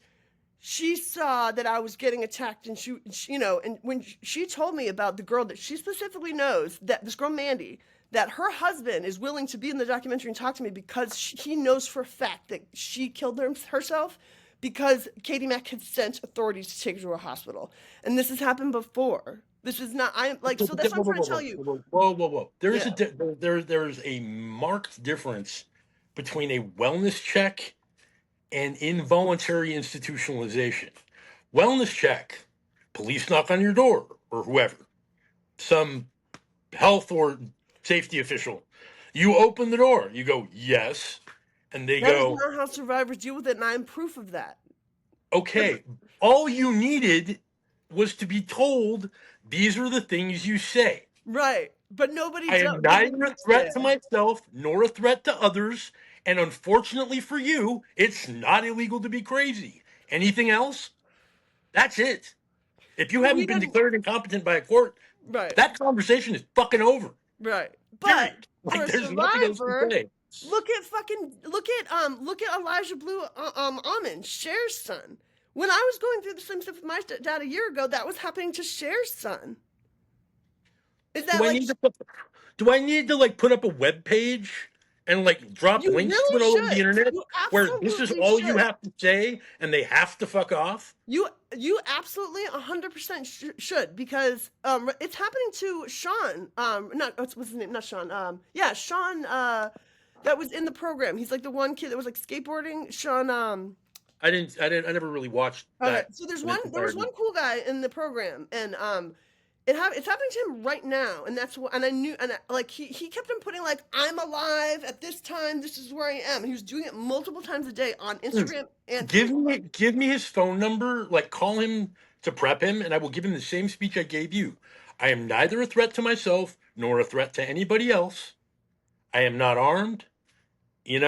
she saw that I was getting attacked, and she and when she told me about the girl that she specifically knows, that this girl Mandy, that her husband is willing to be in the documentary and talk to me because he knows for a fact that she killed herself because Katie Mack had sent authorities to take her to a hospital, and this has happened before. This is not. I'm like, so that's what I'm trying to tell you. Whoa. There is Yeah. there's a marked difference between a wellness check and involuntary institutionalization. Wellness check, police knock on your door or whoever, some health or safety official. You open the door. You go, yes. And they That is go, not how survivors deal with it, and I'm proof of that. okay, all you needed was to be told these are the things you say. Right. But nobody I does. am But neither a threat to myself nor a threat to others. And unfortunately for you, it's not illegal to be crazy. Anything else? That's it. If you haven't we been didn't. declared incompetent by a court, Right. that conversation is fucking over. Right. But Period. for Like a there's nothing else to survivor, say. look at Elijah Blue Almond, Cher's son. When I was going through the same stuff with my dad a year ago, that was happening to Cher's son. Is that Do I like need to like put up a web page and like drop you links to really it all over the should? internet You where this is absolutely all you should. have to say and they have to fuck off? You absolutely 100% should, because it's happening to Sean, not what's his name, not Sean, yeah, Sean, that was in the program. He's like the one kid that was like skateboarding. Sean, I never really watched okay, that so in its there was entirety. one cool guy in the program, and it's happening to him right now, and that's what, and I knew, and like he kept on putting like, I'm alive at this time, this is where I am. And he was doing it multiple times a day on Instagram and Facebook. Give me his phone number, like call him to prep him, and I will give him the same speech I gave you. I am neither a threat to myself nor a threat to anybody else. I am not armed, I'm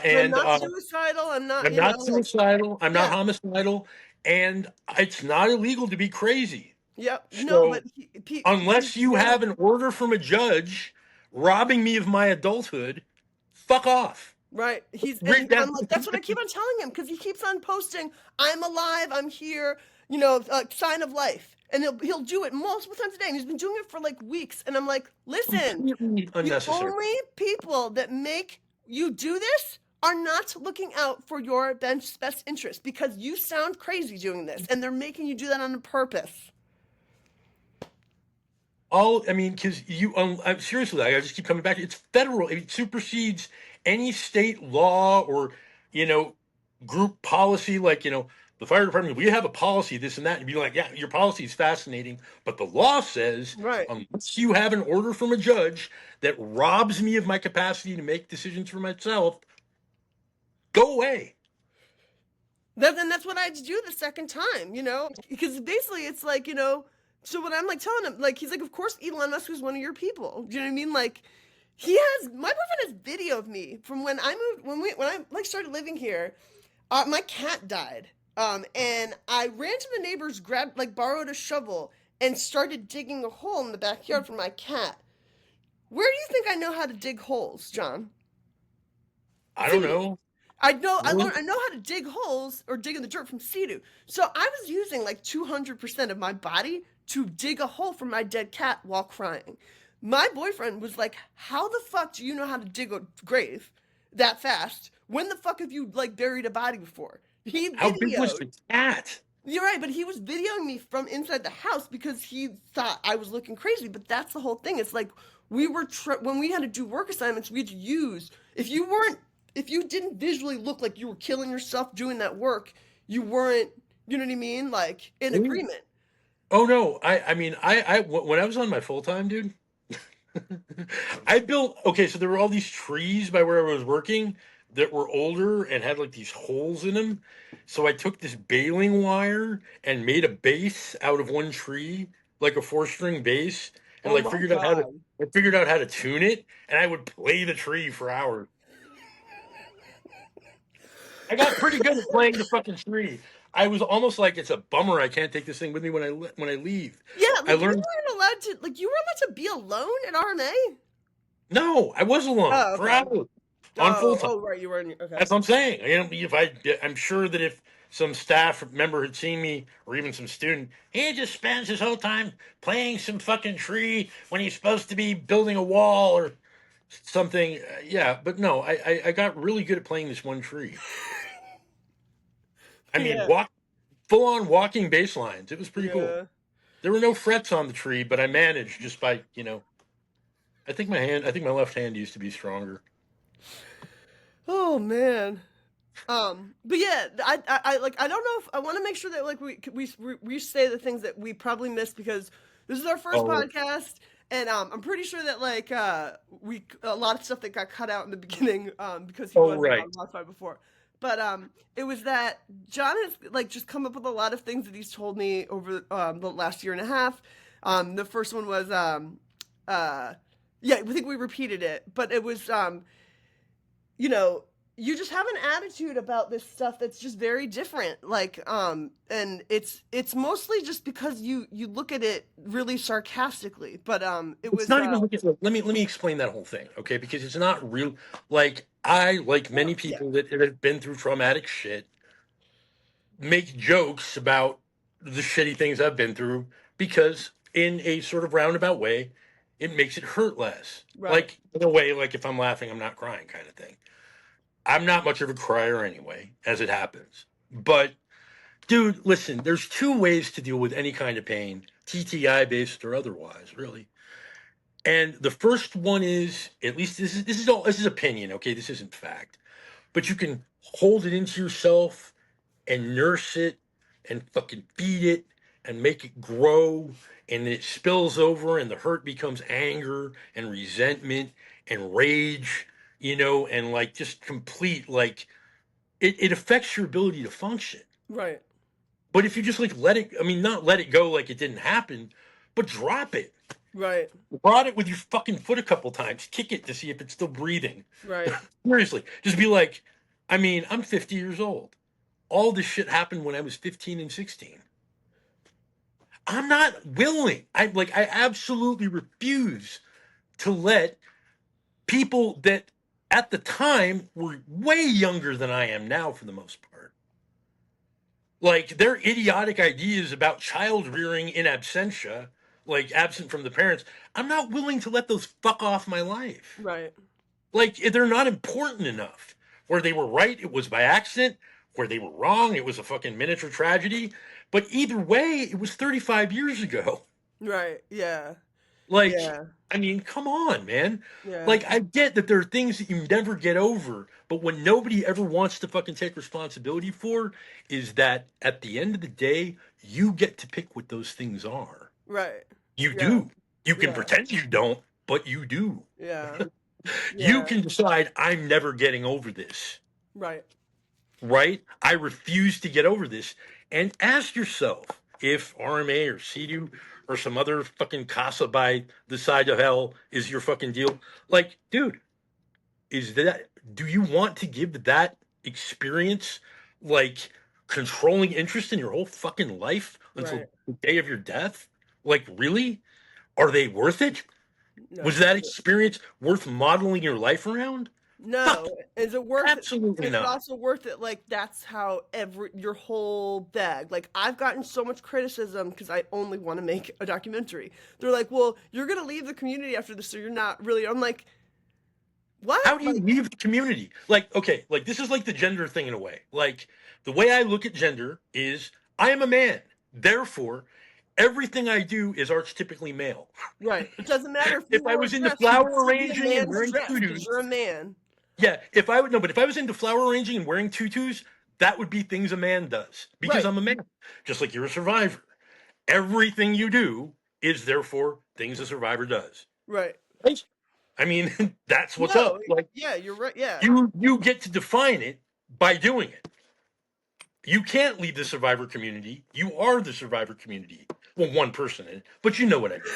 and not suicidal. I'm not, I'm not like, suicidal. I'm not yeah. homicidal, and it's not illegal to be crazy. Yep. No, but So unless you yeah, have an order from a judge robbing me of my adulthood, fuck off. right. Read I'm that. like, that's what I keep on telling him, because he keeps on posting, I'm alive, I'm here, sign of life. And he'll do it multiple times a day. And he's been doing it for like weeks. And I'm like, listen, Completely the unnecessary. only people that make you do this are not looking out for your best interest, because you sound crazy doing this, and they're making you do that on purpose. I mean, because I'm seriously, I just keep coming back. It's federal. It supersedes any state law or, you know, group policy. Like, the fire department, we have a policy, this and that. And you'd be like, yeah, your policy is fascinating. But the law says, Right. unless you have an order from a judge that robs me of my capacity to make decisions for myself, go away. And that's what I had to do the second time, because basically it's like, so when I'm like telling him, like, he's like, of course Elon Musk is one of your people. Do you know what I mean? Like, my boyfriend has video of me from when I moved, when I like started living here. My cat died. And I ran to the neighbors, borrowed a shovel, and started digging a hole in the backyard for my cat. Where do you think I know how to dig holes, John? I don't Sea. know. I know how to dig holes or dig in the dirt from Sea. So I was using like 200% of my body to dig a hole for my dead cat while crying. My boyfriend was like, "How the fuck do you know how to dig a grave that fast? When the fuck have you like buried a body before?" He How big was videoed. the cat? You're right, but he was videoing me from inside the house because he thought I was looking crazy. But that's the whole thing. It's like when we had to do work assignments, we had to use, if you didn't visually look like you were killing yourself doing that work, you weren't, you know what I mean? Like in agreement. Oh no, I mean, when I was on my full time, dude, I built. Okay, so there were all these trees by where I was working that were older and had like these holes in them. So I took this baling wire and made a base out of one tree, like a 4-string base, and Oh like my God. figured out how to tune it, and I would play the tree for hours. I got pretty good at playing the fucking tree. I was almost like, it's a bummer I can't take this thing with me when I leave. Yeah, I like learned. you were allowed to be alone at RMA? No, I was alone Oh, for okay. hours on full time. Right, you were in, okay. That's what I'm saying. I'm sure that if some staff member had seen me, or even some student, he just spends his whole time playing some fucking tree when he's supposed to be building a wall or something. Yeah, but no, I got really good at playing this one tree. I mean, Yeah, full on walking baselines. It was pretty cool. yeah. There were no frets on the tree, but I managed just by, I think my left hand used to be stronger. Oh man. But yeah, I like I don't know if I want to make sure that like we say the things that we probably missed because this is our first Oh, podcast, and I'm pretty sure that like we a lot of stuff that got cut out in the beginning because he oh, wasn't right. on Wi-Fi before. But it was that John has like just come up with a lot of things that he's told me over the last year and a half. The first one was yeah, I think we repeated it, but it was you know, you just have an attitude about this stuff that's just very different. Like, and it's mostly just because you look at it really sarcastically. But it It's was not even let me explain that whole thing, okay? Because it's not real. Like I, like well, many yeah, people that have been through traumatic shit, make jokes about the shitty things I've been through because in a sort of roundabout way, it makes it hurt less. right, Like in a way, like if I'm laughing, I'm not crying kind of thing. I'm not much of a crier anyway, as it happens. But dude, listen, there's two ways to deal with any kind of pain, TTI based or otherwise, really. And the first one is, at least this is opinion, okay? This isn't fact. But you can hold it into yourself and nurse it and fucking feed it and make it grow and it spills over and the hurt becomes anger and resentment and rage, and like just complete like it affects your ability to function. right, But if you just like let it, I mean, not let it go like it didn't happen, but drop it. right, Prod it with your fucking foot a couple times. Kick it to see if it's still breathing. right, Seriously, just be like, I mean, I'm 50 years old. All this shit happened when I was 15 and 16. I'm not willing. I absolutely refuse to let people that at the time were way younger than I am now for the most part. Like their idiotic ideas about child rearing in absentia, like absent from the parents, I'm not willing to let those fuck off my life. right, Like they're not important enough. Where they were right, it was by accident. Where they were wrong, it was a fucking miniature tragedy. But either way, it was 35 years ago. right, yeah, Like, yeah, I mean, come on, man. yeah, Like, I get that there are things that you never get over, but when nobody ever wants to fucking take responsibility for is that at the end of the day, you get to pick what those things are. right, You yeah, do. You can yeah, pretend you don't, but you do. yeah, You yeah, can decide, I'm never getting over this, right, right? I refuse to get over this. And ask yourself if RMA or CEDU or some other fucking casa by the side of hell is your fucking deal. Like, dude, do you want to give that experience like controlling interest in your whole fucking life until right. the day of your death? Like, really? Are they worth it? Was No, that experience worth modeling your life around? Fuck, no. Is it worth it? absolutely Is it not. also worth it? Like that's how every your whole bag. Like I've gotten so much criticism because I only want to make a documentary. They're like, "Well, you're gonna leave the community after this, so you're not really." I'm like, "What?" How do you Like, leave the community? Like, okay, like this is like the gender thing in a way. Like, the way I look at gender is I am a man. Therefore, everything I do is archetypically male. right? It doesn't matter if you If I wore a was into dress; you flower would still be a arranging and man's wearing dress because tutus, you're a man. yeah, if I would no, but if I was into flower arranging and wearing tutus, that would be things a man does because Right, I'm a man. Just like you're a survivor. Everything you do is therefore things a survivor does. right. Right? I mean, that's what's No, up. Like yeah, you're right. Yeah, you get to define it by doing it. You can't leave the survivor community. You are the survivor community. Well, one person in it, but you know what I mean.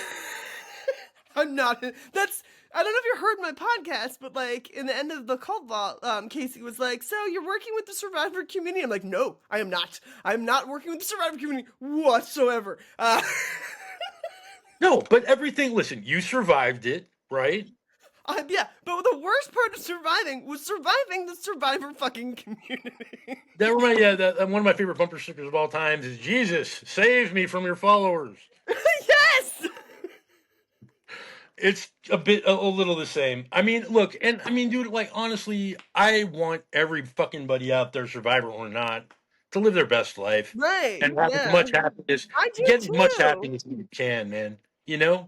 I'm not. That's. I don't know if you heard my podcast, but like in the end of the cult law, Casey was like, "So you're working with the survivor community?" I'm like, "No, I am not. I'm not working with the survivor community whatsoever." No, but everything. Listen, you survived it, right? Yeah, but the worst part of surviving was surviving the survivor fucking community. That remind yeah. That one of my favorite bumper stickers of all times is Jesus save me from your followers. Yes. It's a little the same. I mean, look, and I mean, dude, like honestly, I want every fucking buddy out there, survivor or not, to live their best life Right. and have as Yeah. much happiness, I do get as much too. happiness as you can, man.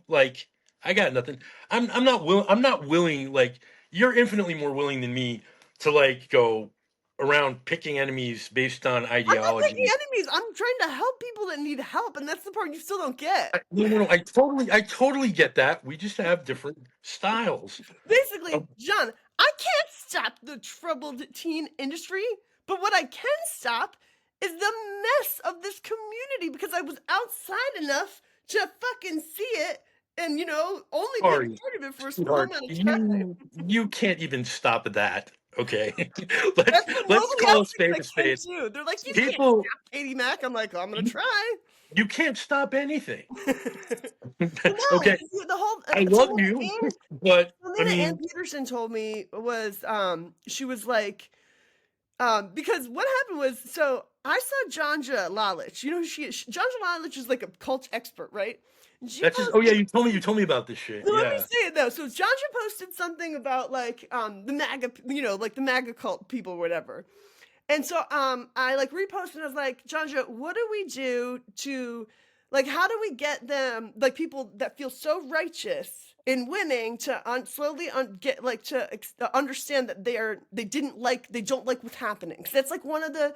Like I got nothing. I'm not willing. Like you're infinitely more willing than me to like go. around picking enemies based on I'm not picking ideology. enemies. I'm trying to help people that need help, and that's the part you still don't get. No. I totally get that. We just have different styles. Basically, Um, John, I can't stop the troubled teen industry, but what I can stop is the mess of this community because I was outside enough to fucking see it and, only be a Sorry, part of it for a small sweetheart. amount of time. You can't even stop that. Okay, That's what let's nobody call a else thinks spade I a can spade. do. They're like, you can't People, stop Katie Mack. I'm like, I'm going to you, try. you can't stop anything. Well, no, Okay, because the whole I love you, but something I that Ann mean, Peterson told me was she was like because what happened was so I saw Janja Lalich. You know who she is? Janja Lalich is like a cult expert, right? And she that's just. Oh yeah, posted. you told me about this shit. So let me Yeah, say it though. So Janja posted something about like the MAGA, like the MAGA cult people, or whatever. And so I like reposted and I was like, Janja, what do we do to like how do we get them like people that feel so righteous in winning to slowly get like to understand that they don't like what's happening. Cuz that's like one of the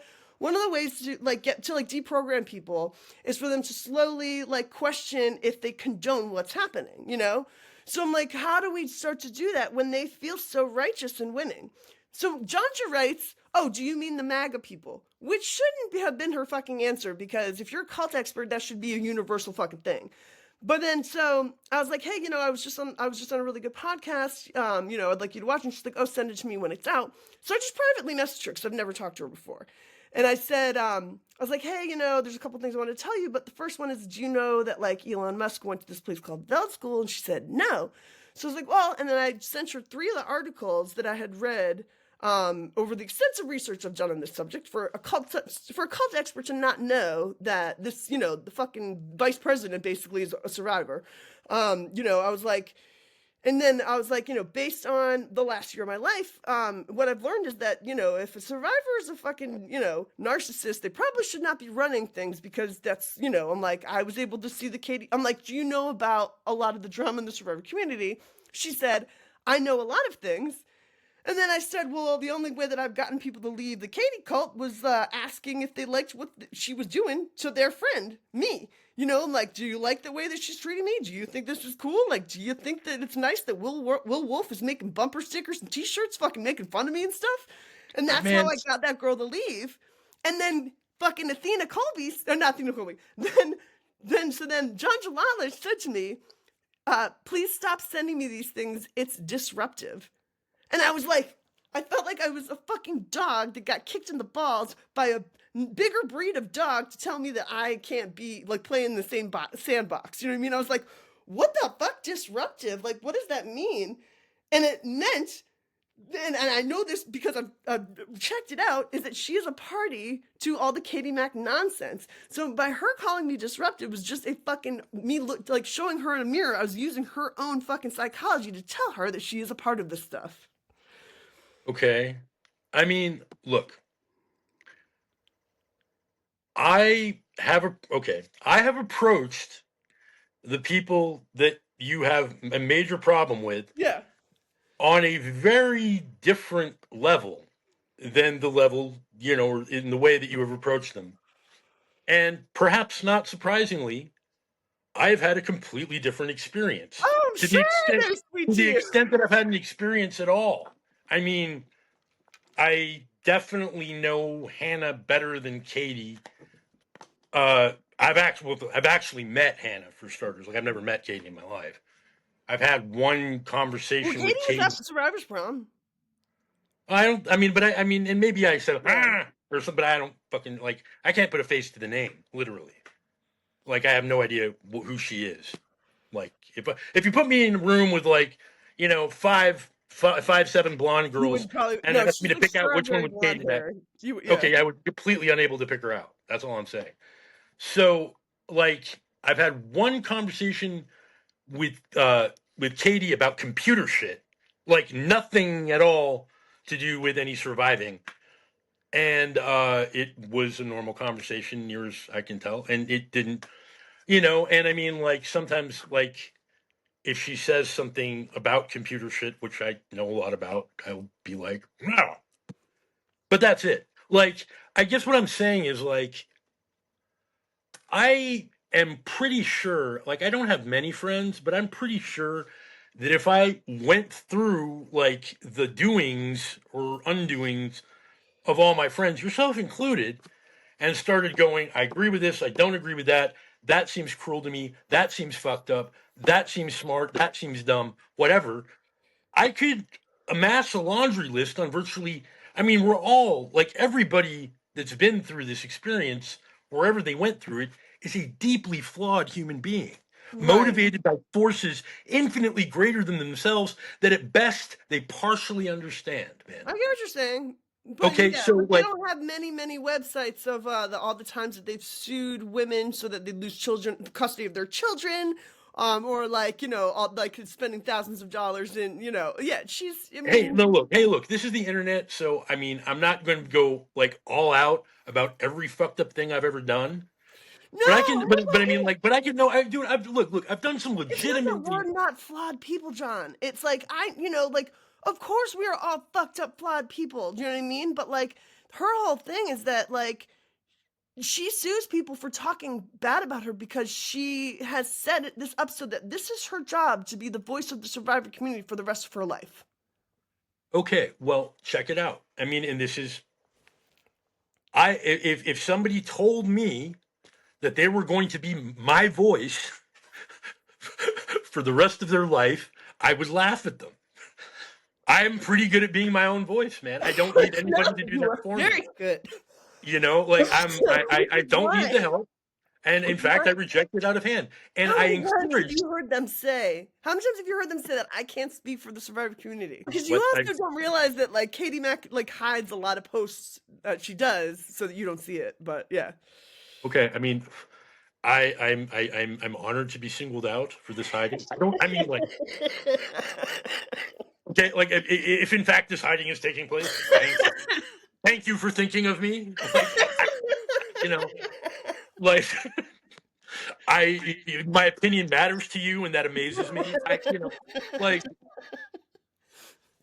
ways to like get to like deprogram people is for them to slowly like question if they condone what's happening, So I'm like, how do we start to do that when they feel so righteous in winning? So Janja writes, "Oh, do you mean the MAGA people?" Which shouldn't have been her fucking answer because if you're a cult expert, that should be a universal fucking thing. But then so I was like, hey, I was just on a really good podcast. I'd like you to watch. And she's like, oh, send it to me when it's out. So I just privately messaged her because I've never talked to her before. And I said, I was like, hey, there's a couple things I want to tell you, but the first one is, do you know that like Elon Musk went to this place called Veld School? And she said, no. So I was like, well, and then I sent her 3 of the articles that I had read over the extensive research I've done on this subject for a cult expert to not know that this, the fucking vice president basically is a survivor. I was like, and then I was like, based on the last year of my life, what I've learned is that, if a survivor is a fucking, narcissist, they probably should not be running things because that's, I'm like, I was able to see the Katie. I'm like, do you know about a lot of the drama in the survivor community? She said, I know a lot of things. And then I said, well, the only way that I've gotten people to leave the Katie cult was asking if they liked what she was doing to their friend, me. I'm like, do you like the way that she's treating me? Do you think this is cool? Like, do you think that it's nice that Will Wolf is making bumper stickers and T-shirts, fucking making fun of me and stuff? And that's how man. I got that girl to leave. And then fucking Athena Colby, or not Athena Colby, then John Jalala said to me, please stop sending me these things. It's disruptive. And I was like, I felt like I was a fucking dog that got kicked in the balls by a bigger breed of dog to tell me that I can't be like playing in the same sandbox. You know what I mean? I was like, what the fuck disruptive? Like, what does that mean? And it meant, and I know this because I've checked it out, is that she is a party to all the Katie Mack nonsense. So by her calling me disruptive was just a fucking me look like showing her in a mirror. I was using her own fucking psychology to tell her that she is a part of this stuff. Okay, I mean, look, I have approached the people that you have a major problem with Yeah. on a very different level than the level, or in the way that you have approached them. And perhaps not surprisingly, I've had a completely different experience Oh, I'm to the sure extent they're sweet to you. that I've had an experience at all. I mean, I definitely know Hannah better than Katie. I've actually met Hannah for starters. Like I've never met Katie in my life. I've had one Well, conversation Katie with was Katie. at Survivor's Prom. I don't. I mean, but I mean, and maybe I said Yeah. or something. But I don't fucking like. I can't put a face to the name. Literally, like I have no idea who she is. Like if you put me in a room with like five, 7 blonde You girls would probably and no. asked me She's to like pick out which one strawberry was blonde Katie, hair. Yeah. okay, I would be completely unable to pick her out. That's all I'm saying. So, like, I've had one conversation with Katie about computer shit, like nothing at all to do with any surviving, and it was a normal conversation, near as I can tell, and it didn't, And I mean, like sometimes, like if she says something about computer shit, which I know a lot about, I'll be like, no. but that's it. Like, I guess what I'm saying is like, I am pretty sure, like, I don't have many friends, but I'm pretty sure that if I went through like the doings or undoings of all my friends, yourself included, and started going, I agree with this, I don't agree with that, that seems cruel to me, that seems fucked up, that seems smart, that seems dumb, whatever, I could amass a laundry list on virtually, I mean, we're all, like everybody that's been through this experience, wherever they went through it, is a deeply flawed human being, Right. motivated by forces infinitely greater than themselves that at best they partially understand, I man. get what you're saying, but Okay, yeah, so but they like, don't have many websites of all the times that they've sued women so that they lose children custody of their children, or like all, like spending thousands of dollars in yeah. She's, I hey, mean, no, look, hey, look, this is the internet, so I mean, I'm not going to go like all out about every fucked up thing I've ever done. no, But I can, no, but I no. mean, like, but I can know, I do. I've look, I've done some It's not that we're legitimately. not flawed people, John. It's like like of course we are all fucked up flawed people. Do you know what I mean? But like her whole thing is that like she sues people for talking bad about her because she has said this episode that this is her job to be the voice of the survivor community for the rest of her life. Okay, well, check it out. I mean, and this is, if somebody told me that they were going to be my voice for the rest of their life, I would laugh at them. I'm pretty good at being my own voice, man. I don't need No, anybody to do you that are for me. very good. You know, like I Which is don't need why, the help. And in which is fact, why I reject it out of hand. And how I many times have encourage you heard them say? How many times have you heard them say that I can't speak for the survivor community? Because you what I, also don't realize that like Katie Mack like hides a lot of posts that she does so that you don't see it. But yeah. okay. I mean, I'm honored to be singled out for this hiding. I don't. I mean, like, okay, like if in fact this hiding is taking place, thank you for thinking of me. Like, you know, like my opinion matters to you, and that amazes me. Like,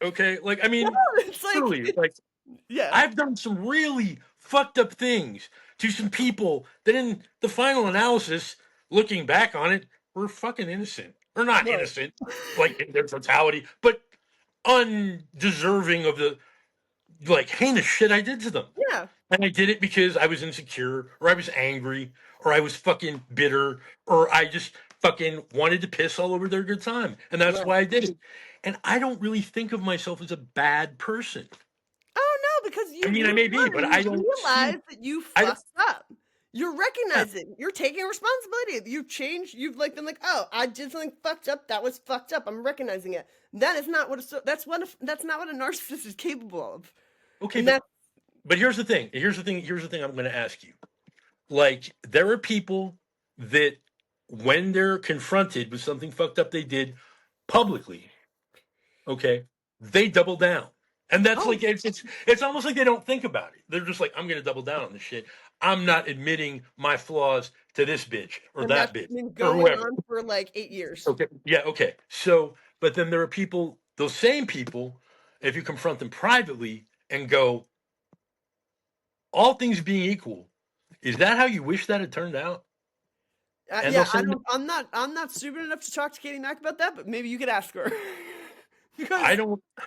okay, like I mean, It's like truly, like yeah. I've done some really fucked up things to some people that, in the final analysis, looking back on it, were fucking innocent or not Right. innocent, like in their totality, but undeserving of the like heinous shit I did to them. Yeah. And I did it because I was insecure, or I was angry, or I was fucking bitter, or I just fucking wanted to piss all over their good time. And that's Right. why I did it. And I don't really think of myself as a bad person. Oh no, because I you mean, I moved may be, on but and I you don't see, realize that you I don't, fucked up. You're yeah, recognizing. You're taking responsibility. You've changed. You've like been like, oh, I did something fucked up. That was fucked up. I'm recognizing it. That is not what that's not what a narcissist is capable of. okay, And that's but here's the thing I'm going to ask you. Like, there are people that, when they're confronted with something fucked up they did publicly, okay, they double down. And that's oh, like it's almost like they don't think about it. They're just like, I'm gonna double down on this shit. I'm not admitting my flaws to this bitch or and that that's bitch been or going whoever. on for like 8 years. Okay. Yeah, okay. So, but then there are people, those same people, if you confront them privately and go, all things being equal, is that how you wish that had turned out? And they'll Yeah, say, I'm not stupid enough to talk to Katie Mack about that, but maybe you could ask her. I Because don't, I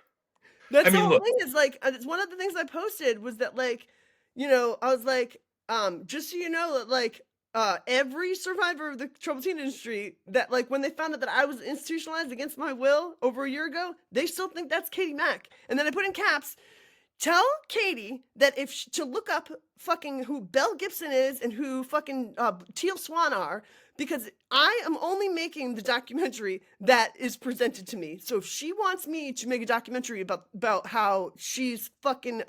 that's the mean, whole look, thing is like it's one of the things I posted was that like, I was like, just so you know that like every survivor of the troubled teen industry that like when they found out that I was institutionalized against my will over a year ago, they still think that's Katie Mack. And then I put in caps, tell Katie that to look up fucking who Belle Gibson is and who fucking Teal Swan are, because I am only making the documentary that is presented to me. So if she wants me to make a documentary about how she's fucking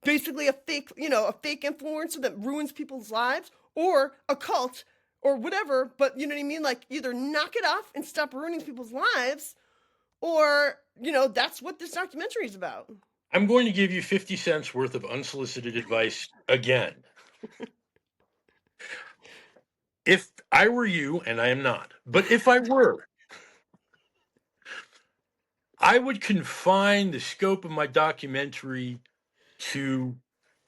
basically a fake influencer that ruins people's lives, or a cult or whatever, but you know what I mean, like either knock it off and stop ruining people's lives, or that's what this documentary is about. I'm going to give you 50 cents worth of unsolicited advice again. If I were you, and I am not, but if I were, I would confine the scope of my documentary to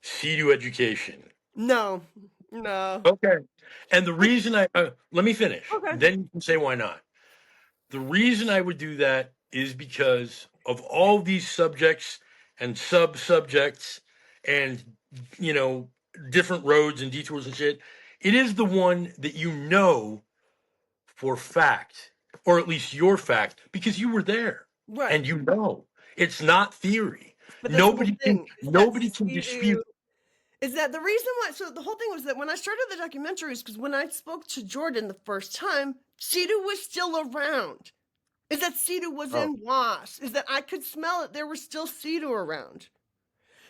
Sea-Doo education. No, no. Okay. And the reason let me finish, Okay. then you can say why not. The reason I would do that is because of all these subjects and sub subjects and, you know, different roads and detours and shit. It is the one that you know for fact, or at least your fact, because you were there Right. and you know it's not theory. But that's the whole Nobody can thing, is that nobody can Sea-Doo dispute. is that the reason why, so the whole thing was that when I started the documentaries, because when I spoke to Jordan the first time, Sea-Doo was still around. Is that Sea-Doo was Oh, in WAS. Is that I could smell it. There was still Sea-Doo around.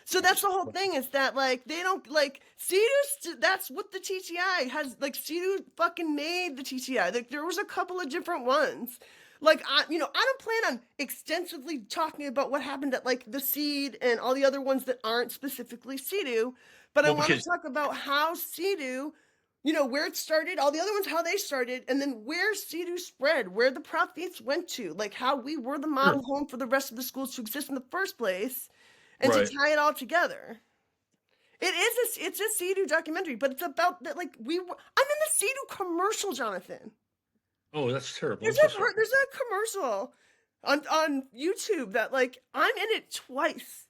So that's the whole thing, is that like they don't like Sea-Doo. That's what the TTI has. Like Sea-Doo fucking made the TTI. Like there was a couple of different ones. Like I don't plan on extensively talking about what happened at like the Seed and all the other ones that aren't specifically Sea-Doo, but I well, want to because talk about how Sea-Doo, where it started, all the other ones, how they started, and then where Sea-Doo spread, where the profits went to, like how we were the sure, model home for the rest of the schools to exist in the first place, and to right. tie it all together. It's a Sea-Doo documentary, but it's about that, like I'm in the Sea-Doo commercial, Jonathan. Oh, that's terrible. I'm There's so sorry. there's a commercial on YouTube that like I'm in it twice.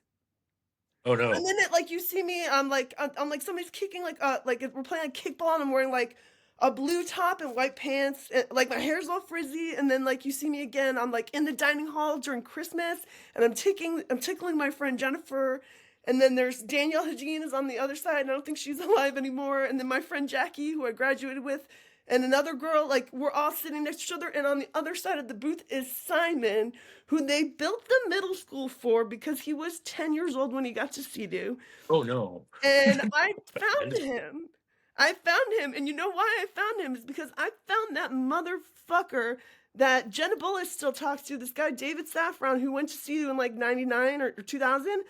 Oh And no. then it, like you see me, I'm like somebody's kicking, like we're playing kickball and I'm wearing like a blue top and white pants, and, like my hair's all frizzy, and then like you see me again, I'm like in the dining hall during Christmas, and I'm tickling my friend Jennifer, and then there's Danielle Hagin is on the other side, and I don't think she's alive anymore, and then my friend Jackie, who I graduated with, and another girl, like we're all sitting next to each other, and on the other side of the booth is Simon, who they built the middle school for because he was 10 years old when he got to Sea-Doo. Oh no. And I And found him. I found him, and you know why I found him is because I found that motherfucker that Jenna Bullis still talks to, this guy David Saffron, who went to Sea-Doo in like 99 or 2000.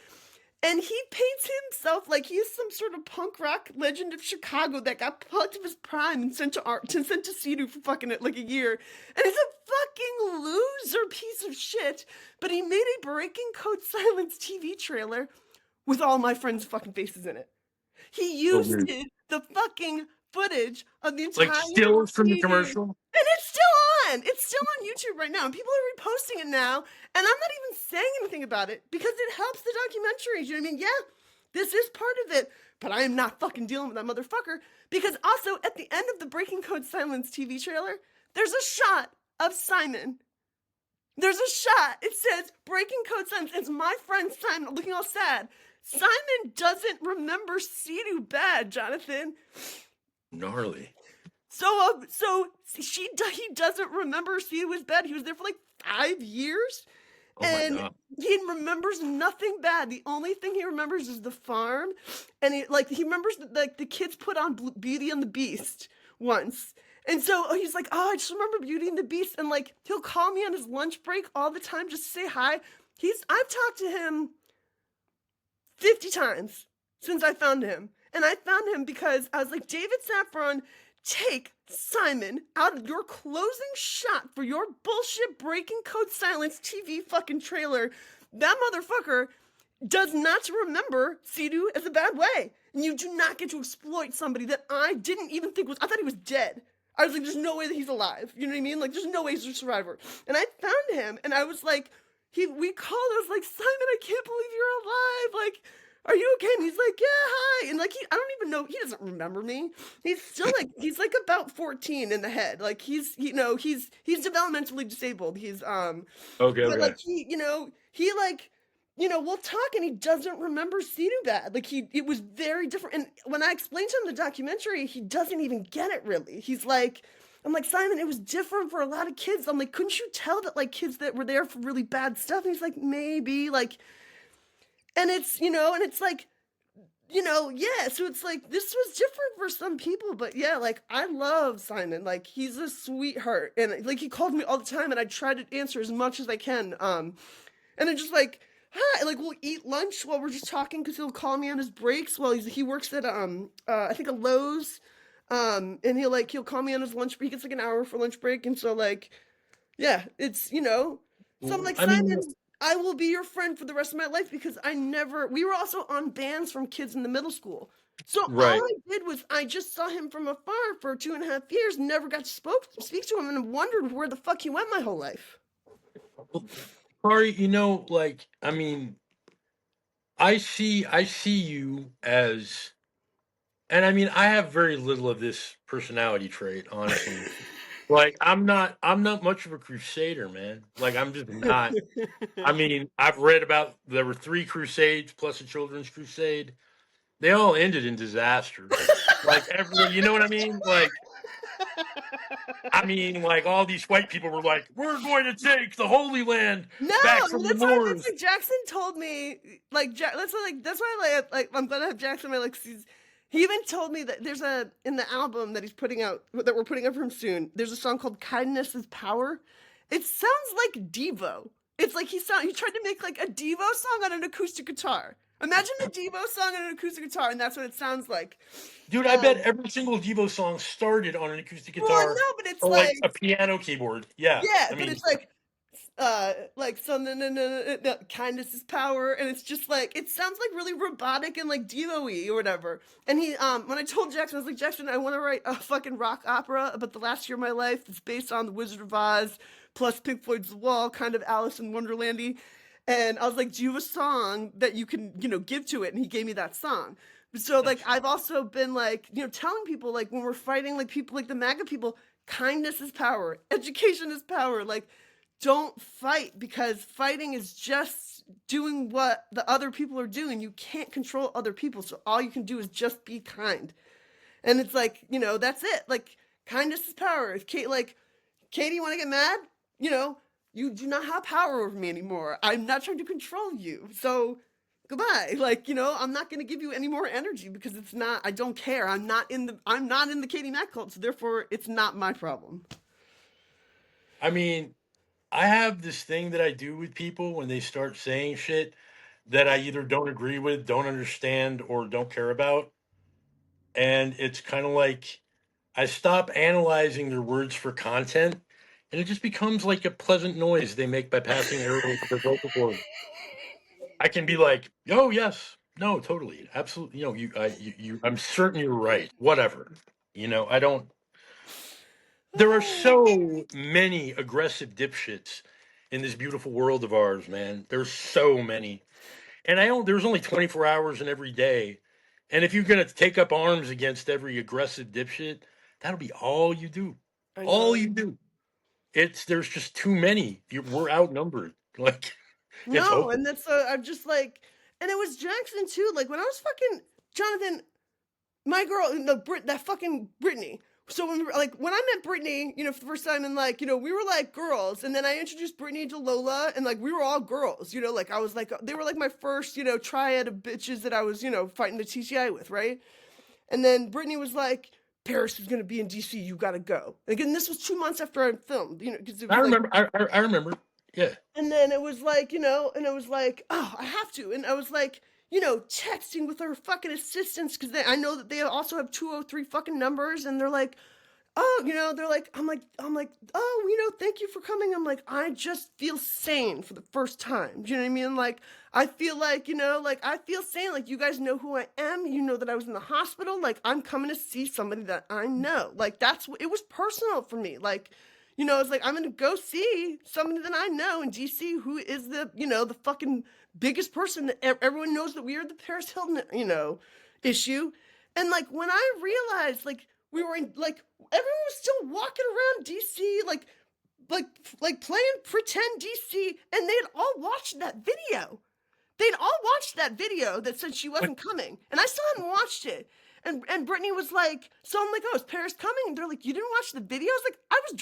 And he paints himself like he's some sort of punk rock legend of Chicago that got plucked of his prime and sent to Sea-Doo for fucking it like a year. And he's a fucking loser piece of shit. But he made a Breaking Code Silence TV trailer with all my friends' fucking faces in it. He oh, used weird. the fucking footage of the Like entire stills from the Sea-Doo. commercial. And it's still on. It's still on YouTube right now. And people are reposting it now. And I'm not even saying anything about it because it helps the documentaries. You know what I mean? Yeah, this is part of it. But I am not fucking dealing with that motherfucker. Because also, at the end of the Breaking Code Silence TV trailer, there's a shot of Simon. There's a shot. It says Breaking Code Silence. It's my friend Simon looking all sad. Simon doesn't remember Sea-Doo bad, Jonathan. Gnarly. He doesn't remember Sea-Doo was bad. He was there for like 5 years, Oh my and god. he remembers nothing bad. The only thing he remembers is the farm, and he remembers the kids put on Beauty and the Beast once. And so he's like, oh, I just remember Beauty and the Beast, and like he'll call me on his lunch break all the time just to say hi. I've talked to him 50 times since I found him. And I found him because I was like, David Saffron, take Simon out of your closing shot for your bullshit Breaking Code Silence TV fucking trailer. That motherfucker does not remember Sea-Doo as a bad way. And you do not get to exploit somebody that I didn't even think was, I thought he was dead. I was like, there's no way that he's alive. You know what I mean? Like, there's no way he's a survivor. And I found him, and I was like, we called, I was like, Simon, I can't believe you're alive. Like, are you okay? And he's like, yeah, hi. And like, I don't even know, he doesn't remember me. He's still like, he's like about 14 in the head. Like he's developmentally disabled. Okay, But like okay. he like, we'll talk, and he doesn't remember Sea-Doo bad. Like it was very different. And when I explained to him the documentary, he doesn't even get it really. He's like, I'm like, Simon, it was different for a lot of kids. I'm like, couldn't you tell that like kids that were there for really bad stuff? And he's like, maybe, like, and it's like, yeah, so it's like this was different for some people, but yeah, like I love Simon. Like he's a sweetheart, and like he called me all the time, and I try to answer as much as I can. And I'm just like, hi, like we'll eat lunch while we're just talking because he'll call me on his breaks while he works at I think a Lowe's, and he'll call me on his lunch break. He gets like an hour for lunch break, and so like, yeah, it's. So I'm Well, like, I mean, Simon. I will be your friend for the rest of my life because we were also on bands from kids in the middle school. So all Right. I did was I just saw him from afar for 2.5 years, never got to speak to him, and wondered where the fuck he went my whole life. Well, Kari, like, I mean, I see you as, and I mean, I have very little of this personality trait, honestly. Like, I'm not much of a crusader, man. Like, I'm just not. I mean, I've read about there were 3 crusades plus a children's crusade. They all ended in disaster. Like everyone, you know what I mean? Like, I mean, like all these white people were like, "We're going to take the Holy Land No, back from the that's why it's Moors." like Jackson told me that's why like I'm gonna have Jackson my like he even told me that there's a in the album that he's putting out that we're putting up for him soon. There's a song called "Kindness is Power." It sounds like Devo. It's like he tried to make like a Devo song on an acoustic guitar. Imagine a Devo song on an acoustic guitar, and that's what it sounds like. Dude, I bet Um, every single Devo song started on an acoustic well, guitar no, but it's or like like a piano keyboard. Yeah, yeah, I but mean, it's like so no, no, no, no, no, kindness is power, and it's just like it sounds like really robotic and like Devo-y or whatever. And he when I told Jackson, I was like, Jackson, I want to write a fucking rock opera about the last year of my life that's based on the Wizard of Oz plus Pink Floyd's The Wall, kind of Alice in Wonderlandy. And I was like, do you have a song that you can, give to it? And he gave me that song. So like I've also been like, telling people like when we're fighting like people like the MAGA people, kindness is power, education is power. Like don't fight because fighting is just doing what the other people are doing. You can't control other people. So all you can do is just be kind. And it's like, that's it. Like kindness is power. If Katie, you want to get mad? You do not have power over me anymore. I'm not trying to control you. So goodbye. Like, I'm not going to give you any more energy because it's not, I don't care. I'm not in the Katie Mack cult. So therefore it's not my problem. I mean, I have this thing that I do with people when they start saying shit that I either don't agree with, don't understand, or don't care about. And it's kind of like I stop analyzing their words for content, and it just becomes like a pleasant noise they make by passing air over their vocal cord. I can be like, "Oh yes, no, totally, absolutely, I'm certain you're right. Whatever, I don't." There are so many aggressive dipshits in this beautiful world of ours, man. There's so many, and I don't. There's only 24 hours in every day, and if you're gonna take up arms against every aggressive dipshit, that'll be all you do. I All know. you do. There's just too many. We're outnumbered. Like it's No, hopeless. and that's I'm just like, and it was Jackson too. Like when I was fucking Jonathan, my girl, that fucking Brittany. So when I met Brittany, for the first time, and like, we were like girls, and then I introduced Brittany to Lola, and like we were all girls, like I was like they were like my first, triad of bitches that I was, fighting the TCI with, right? And then Brittany was like, Paris is gonna be in DC, you gotta go. Again, this was 2 months after I filmed, because it I was like remember. I remember. Yeah. and then it was like, and it was like, oh, I have to. And I was like, texting with her fucking assistants because I know that they also have 203 fucking numbers. And they're like, oh, they're like, I'm like, oh, thank you for coming. I'm like, I just feel sane for the first time. Do you know what I mean? Like, I feel like, like, I feel sane. Like, you guys know who I am. You know that I was in the hospital. Like, I'm coming to see somebody that I know. Like, it was personal for me. Like, it's like I'm gonna go see somebody that I know in DC who is the fucking biggest person that everyone knows that we are the Paris Hilton, issue. And like when I realized like we were in like everyone was still walking around DC like like playing pretend DC and they'd all watched that video. They'd all watched that video that said she But wasn't coming, and I still hadn't watched it. And Brittany was like, so I'm like, oh, is Paris coming? And they're like, you didn't watch the video? I was like, I was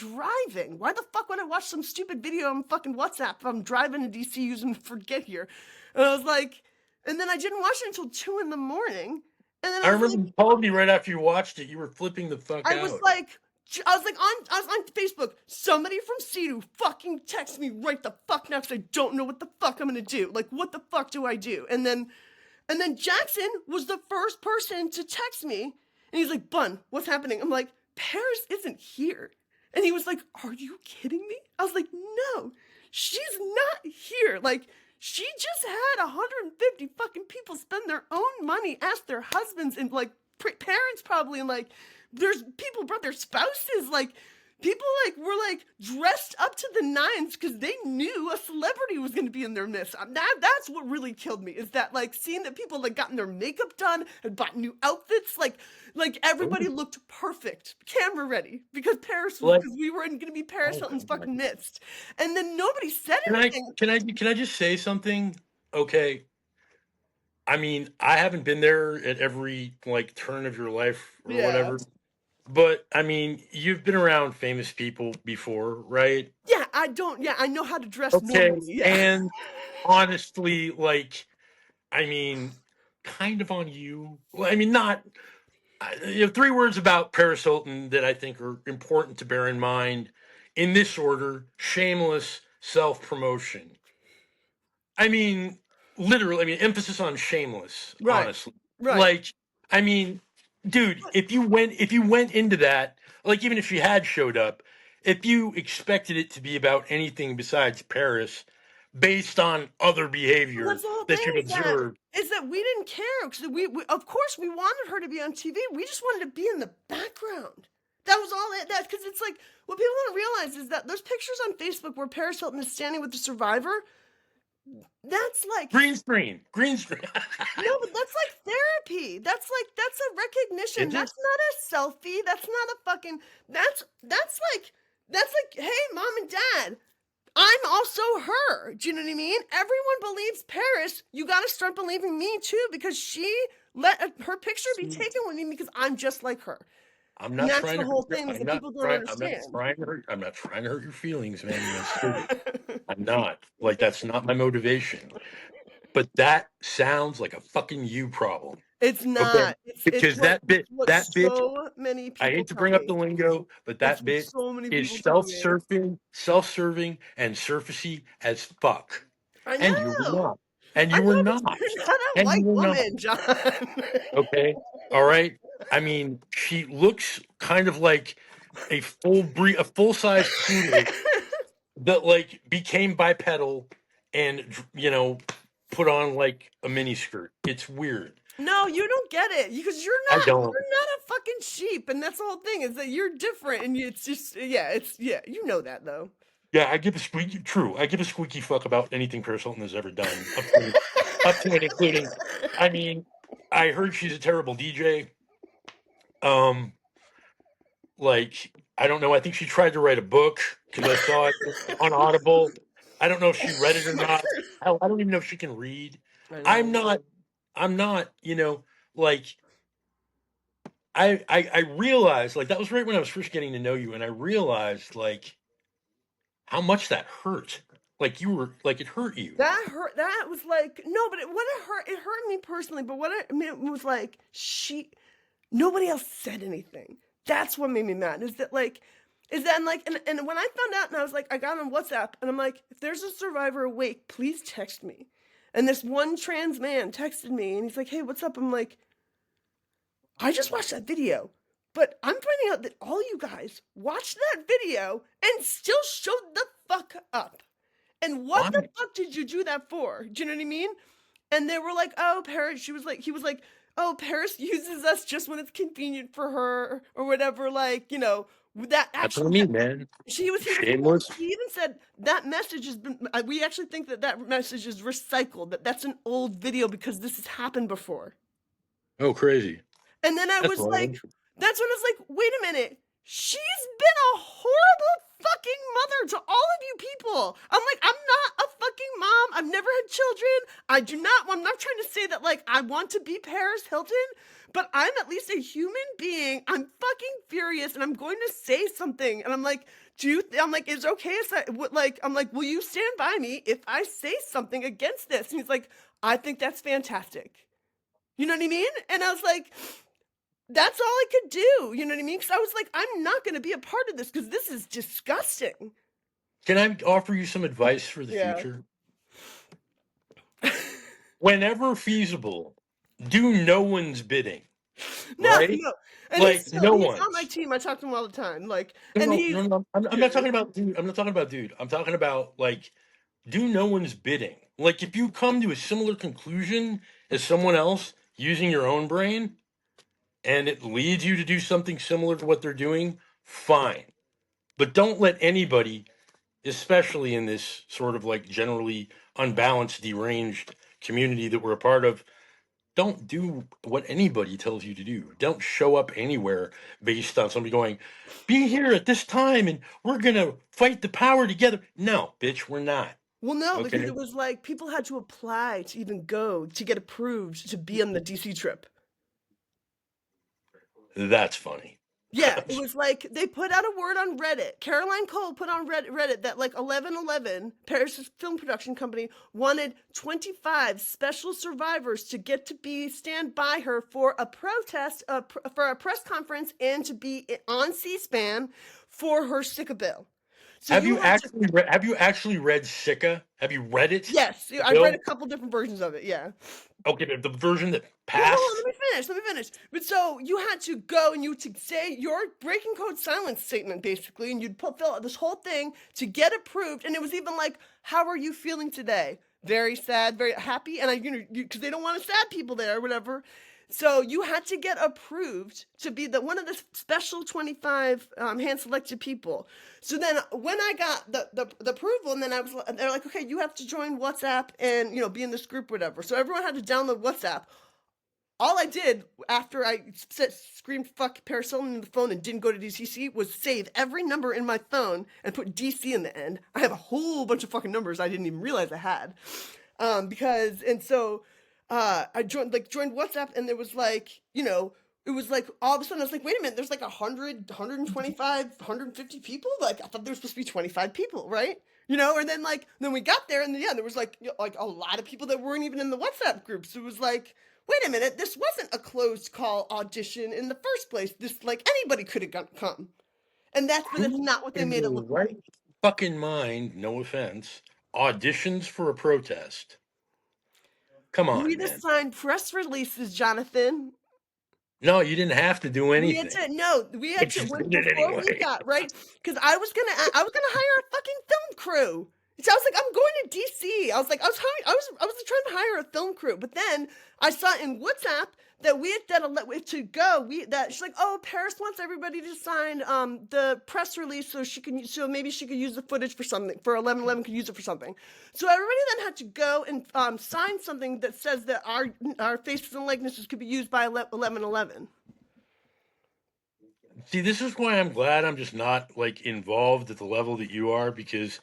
driving. Why the fuck would I watch some stupid video on fucking WhatsApp if I'm driving to DC using Forget Here? And I was like, and then I didn't watch it until 2 in the morning. And then I remember you called me right after you watched it. You were flipping the fuck I was out. like, I was on Facebook. Somebody from CEDU fucking text me right the fuck now because I don't know what the fuck I'm gonna do. Like, what the fuck do I do? And then Jackson was the first person to text me, and he's like, "Bun, what's happening?" I'm like, "Paris isn't here." And he was like, "Are you kidding me?" I was like, "No." she's not here. Like, she just had 150 fucking people spend their own money, ask their husbands and like parents probably, and like there's people brought their spouses, like people like were like dressed up to the nines because they knew a celebrity was going to be in their midst. That's what really killed me, is that like seeing that people like gotten their makeup done and bought new outfits, like everybody looked perfect, camera ready, because Like, because we were going to be Paris oh Hilton's my fucking midst, and then nobody said Can I anything. can I just say something? Okay. I mean, I haven't been there at every like turn of your life or Yeah. whatever. But I mean, you've been around famous people before, right? Yeah, I don't. Yeah, I know how to dress Okay. normally. Yeah. And honestly, like, I mean, kind of on you. Well, I mean, not. You have three words about Paris Hilton that I think are important to bear in mind in this order: shameless self promotion. I mean, literally, I mean, emphasis on shameless, Right. honestly. Right. Like, I mean, dude, if you went into that, like even if she had showed up, if you expected it to be about anything besides Paris, based on other Well, behavior that's the whole that thing, you've observed, is that we didn't care, because we of course we wanted her to be on TV. We just wanted to be in the background. That was all it, that, because it's like what people don't realize is that those pictures on Facebook where Paris Hilton is standing with the survivor, that's like, green screen. no, but that's like therapy. That's a recognition. Is it? That's not a selfie. That's not a fucking. That's like, hey, mom and dad, I'm also her. Do you know what I mean? Everyone believes Paris. You got to start believing me too, because she let her picture be taken with me because I'm just like her. I'm And not that's trying the to hurt whole your, thing, is I'm that not people don't trying I'm not understand. trying to hurt I'm not trying to hurt your feelings, man. That's I'm not. Like that's not my motivation. But that sounds like a fucking you problem. It's Okay. not. It's Because what that it's bit, what that bitch, so many I people hate to tell bring up the me. lingo, but It's that what bit so many is people tell me. self-serving, and surfacey as fuck. I And you were know. not. And I you were know, but not. you're not a And you white were not. woman, John. Okay. All right. I mean, she looks kind of like a full-size poodle that like became bipedal and put on like a mini skirt. It's weird. No, you don't get it, because I don't. you're not a fucking sheep, and that's the whole thing, is that you're different, and it's just, yeah, you know that though. Yeah, I give a squeaky fuck about anything Paris Hilton has ever done, up to and including. I mean, I heard she's a terrible DJ. Um, like I don't know. I think she tried to write a book because I saw it on Audible. I don't know if she read it or not. Hell, I don't even know if she can read. I I'm know. not. I'm not. Like I realized like that was right when I was first getting to know you, and I realized like how much that hurt. Like you were like it hurt you. That hurt. That was like, no, but it hurt me personally. But what it, I mean, it was like, nobody else said anything. That's what made me mad. Is that, and like, and when I found out, and I was like, I got on WhatsApp, and I'm like, if there's a survivor awake, please text me. And this one trans man texted me, and he's like, hey, what's up? I'm like, I just watched that video, but I'm finding out that all you guys watched that video and still showed the fuck up. And what the Why? fuck did you do that for? Do you know what I mean? And they were like, oh, Paris, he was like, oh, Paris uses us just when it's convenient for her or whatever. Like, that That's what I actually, mean, man. Shameless. he even said that message has been, we actually think that message is recycled, that's an old video because this has happened before. Oh, crazy. And then I That's was like, wild. that's when I was like, wait a minute. She's been a horrible fucking mother to all of you people. I'm like, I'm not a fucking mom. I've never had children. I'm not trying to say that like I want to be Paris Hilton, but I'm at least a human being. I'm fucking furious, and I'm going to say something. And I'm like, I'm like, it's okay if I'm like, will you stand by me if I say something against this? And he's like, I think that's fantastic. You know what I mean? And I was like, that's all I could do. You know what I mean? Because I was like, I'm not going to be a part of this because this is disgusting. Can I offer you some advice for the Yeah. future? Whenever feasible, do no one's bidding, No, right? no. And Like no he's on my one's. team. I talk to him all the time. Like, No, and no, he's no, no. I'm not yeah. talking about dude. I'm not talking about dude. I'm talking about like do no one's bidding. Like if you come to a similar conclusion as someone else using your own brain and it leads you to do something similar to what they're doing, fine. But don't let anybody, especially in this sort of like generally unbalanced, deranged community that we're a part of, don't do what anybody tells you to do. Don't show up anywhere based on somebody going, be here at this time and we're going to fight the power together. No, bitch, we're not. Well, no, because Okay. it was like people had to apply to even go to get approved to be on the DC trip. That's funny. Yeah, it was like they put out a word on Reddit. Caroline Cole put on Reddit that like 1111, Paris film production company, wanted 25 special survivors to get to be stand by her for a protest, for a press conference, and to be on C-SPAN for her Sicka bill. So you had to. Have you actually read Sicka? Have you read it? Yes, The I've read a bill? couple different versions of it. Yeah. Okay, but the version that Well, hold on, passed? let me finish. Let me finish. But so you had to go and you to say your breaking code silence statement, basically, and you'd fill out this whole thing to get approved. And it was even like, "How are you feeling today? Very sad, very happy." And because they don't want sad people there or whatever. So you had to get approved to be the one of the special 25 hand selected people. So then when I got the approval, and then they're like, okay, you have to join WhatsApp and be in this group, whatever. So everyone had to download WhatsApp. All I did after I screamed "fuck Paris Hilton" in the phone and didn't go to DCC was save every number in my phone and put DC in the end. I have a whole bunch of fucking numbers I didn't even realize I had, because and so I joined WhatsApp, and there was like it was like all of a sudden I was like, wait a minute, there's like 100, 125, 150 people. Like I thought there was supposed to be 25 people, right? And then we got there, and then, yeah, there was like a lot of people that weren't even in the WhatsApp groups. So it was like, wait a minute, this wasn't a closed call audition in the first place. This like anybody could have come, and that's Who not what they in made their it look like. right fucking mind, no offense, auditions for a protest? Come We on, just man. signed press releases, Jonathan. No, you didn't have to do We had anything. to no, we had But to you when did it before we anyway. got right because I was gonna hire a fucking film crew. So I was like, I'm going to DC. I was like, I was trying to hire a film crew, but then I saw in WhatsApp that we had to go. That she's like, oh, Paris wants everybody to sign the press release so maybe she could use the footage for something for 1111 could use it for something. So everybody then had to go and sign something that says that our faces and likenesses could be used by 1111. See, this is why I'm glad I'm just not like involved at the level that you are because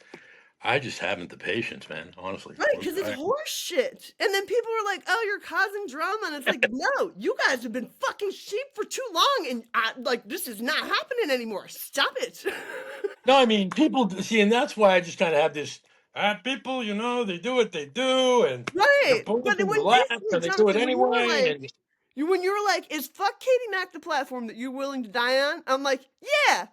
I just haven't the patience, man. Honestly, Right, because it's horse shit. And then people were like, "Oh, you're causing drama," and it's like, "No, you guys have been fucking sheep for too long, and this is not happening anymore. Stop it." no, I mean people see, and that's why I just kind of have this. People, they do what they do, and they're Right, pulling but from the when left, basically, and they do it Jonathan, anyway. And when you were like, "Is fuck Katie Mack the platform that you're willing to die on?" I'm like, "Yeah."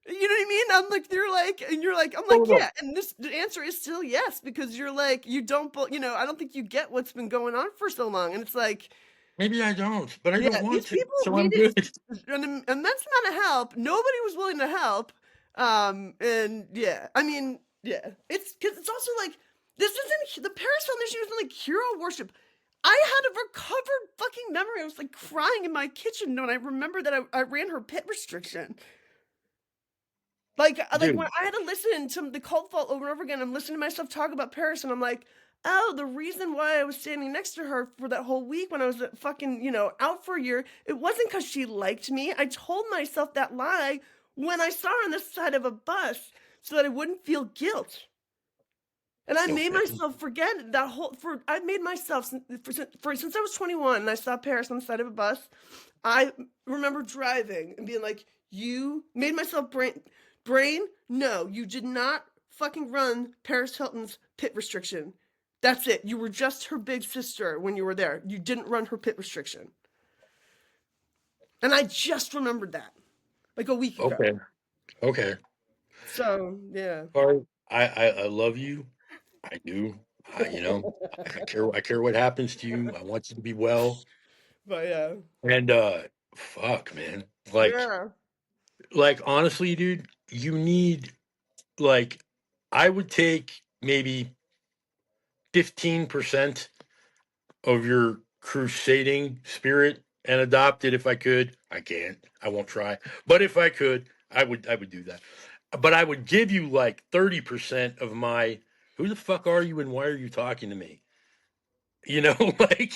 You know what I mean? I'm like, you're like, and you're like, I'm no, like, no, yeah. And the answer is still yes, because you're like, you don't, I don't think you get what's been going on for so long. And it's like, maybe I don't, but I don't yeah, want these to, people so I'm needed, good. and that's not a help. Nobody was willing to help. And yeah, I mean, yeah, it's because it's also like this isn't the Paris Foundation isn't like hero worship. I had a recovered fucking memory. I was like crying in my kitchen when I remember that I ran her pit restriction. Like when Dude, I had to listen to the Cult Fault over and over again, I'm listening to myself talk about Paris, and I'm like, oh, the reason why I was standing next to her for that whole week when I was fucking, out for a year, it wasn't because she liked me. I told myself that lie when I saw her on the side of a bus so that I wouldn't feel guilt. And I made okay. myself forget that I made myself, since I was 21 and I saw Paris on the side of a bus, I remember driving and being like, you made myself brain, no, you did not fucking run Paris Hilton's pit restriction. That's it. You were just her big sister when you were there. You didn't run her pit restriction. And I just remembered that like a week ago. Okay. Okay. So, yeah. All right. I love you. I do. I care what happens to you. I want you to be well. But yeah. And fuck, man. Like, Yeah. honestly, dude, you need like, I would take maybe 15% of your crusading spirit and adopt it if I could. I can't. I won't try. But if I could, I would do that. But I would give you like 30% of my, who the fuck are you and why are you talking to me? You know, like,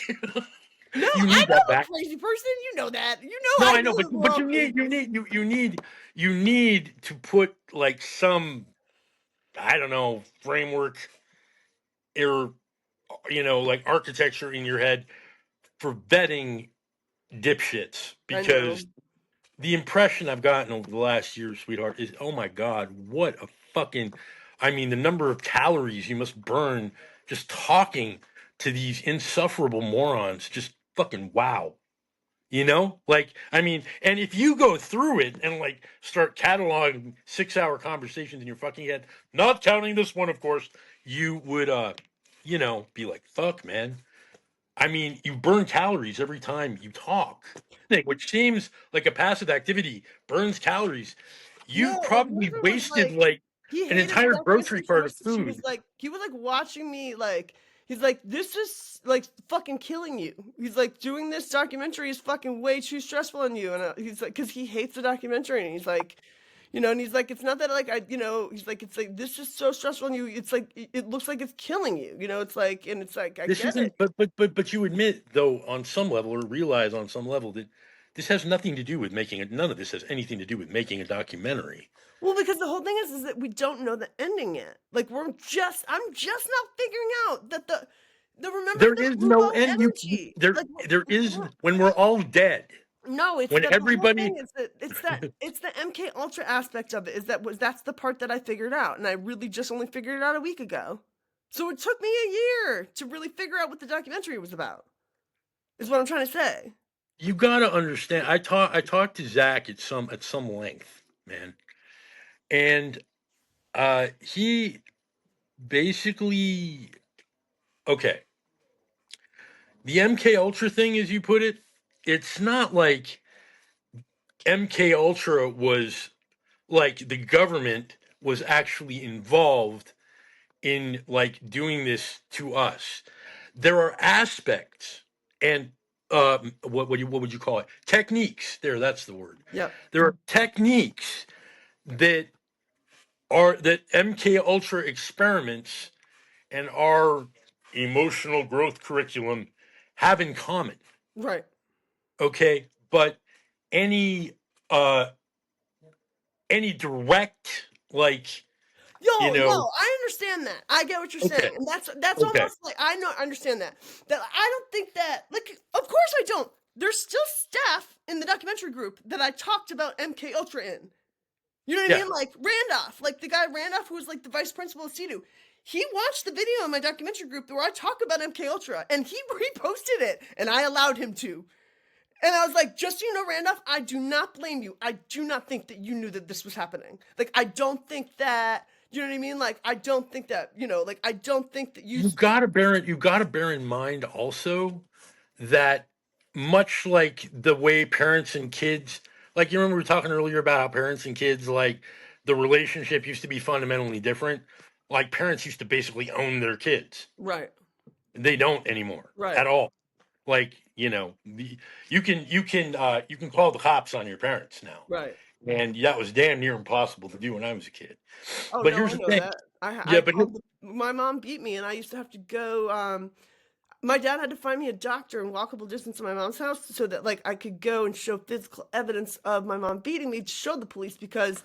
No, you I need that know I'm a back. crazy person. You know that. You know No, I I know, deal but with moral you need crazy. you need to put like some, I don't know, framework or, like architecture in your head for vetting dipshits, I because know. the impression I've gotten over the last year, sweetheart, is, oh my god, what a fucking, I mean, the number of calories you must burn just talking to these insufferable morons, just fucking wow. Like, I mean, and if you go through it and like start cataloging 6-hour conversations in your fucking head, not counting this one, of course, you would, be like, fuck, man. I mean, you burn calories every time you talk, which seems like a passive activity, burns calories. No, You like probably River was wasted like like he an hated the entire grocery documentary so cart of much that food. he was like watching me like he's like this is like fucking killing you. He's like doing this documentary is fucking way too stressful on you, and he's like because he hates the documentary, and he's like. And he's like, it's not that like he's like, it's like this is so stressful on you. It's like it looks like it's killing you. It's like, and it's like I This get it. isn't, but you admit though on some level, or realize on some level, that this has nothing to do with making it. None of this has anything to do with making a documentary. Well, because the whole thing is that we don't know the ending yet. Like I'm just now figuring out that the remember There the is blue no ball end. energy. Like There is, we're- when we're all dead, no, it's when that the whole everybody. thing is that it's the MK Ultra aspect of it. That's the part that I figured out, and I really just only figured it out a week ago. So it took me a year to really figure out what the documentary was about. Is what I'm trying to say. You got to understand. I talked to Zach at some length, man, and he basically, okay. The MK Ultra thing, as you put it, it's not like MK Ultra was like the government was actually involved in like doing this to us. There are aspects and, what would you call it? Techniques. That's the word. Yep. There are techniques that that MK Ultra experiments and our emotional growth curriculum have in common. Right. Okay, but any uh any direct, like, you Yo, know I understand that. I get what you're okay, saying, and that's okay, almost like I understand that. That I don't think that like of course I don't. There's still staff in the documentary group that I talked about MK Ultra in. You know what I yeah. mean? Like Randolph, like the guy Randolph who was like the vice principal of CEDU. He watched the video in my documentary group where I talk about MK Ultra, and he reposted it, and I allowed him to. And I was like, just so you know, Randolph, I do not blame you. I do not think that you knew that this was happening. Like, I don't think that, you know what I mean? Like, I don't think that, like, I don't think that you. You got to bear in mind also that, much like the way parents and kids, like, you remember we were talking earlier about how parents and kids, like, the relationship used to be fundamentally different. Like, parents used to basically own their kids. Right, They don't anymore right, at all. Like, you can call the cops on your parents now, right. and that was damn near impossible to do when I was a kid. Oh, But no, here's I the know thing. that. Yeah, I but called, my mom beat me, and I used to have to go, my dad had to find me a doctor in walkable distance of my mom's house so that like I could go and show physical evidence of my mom beating me to show the police because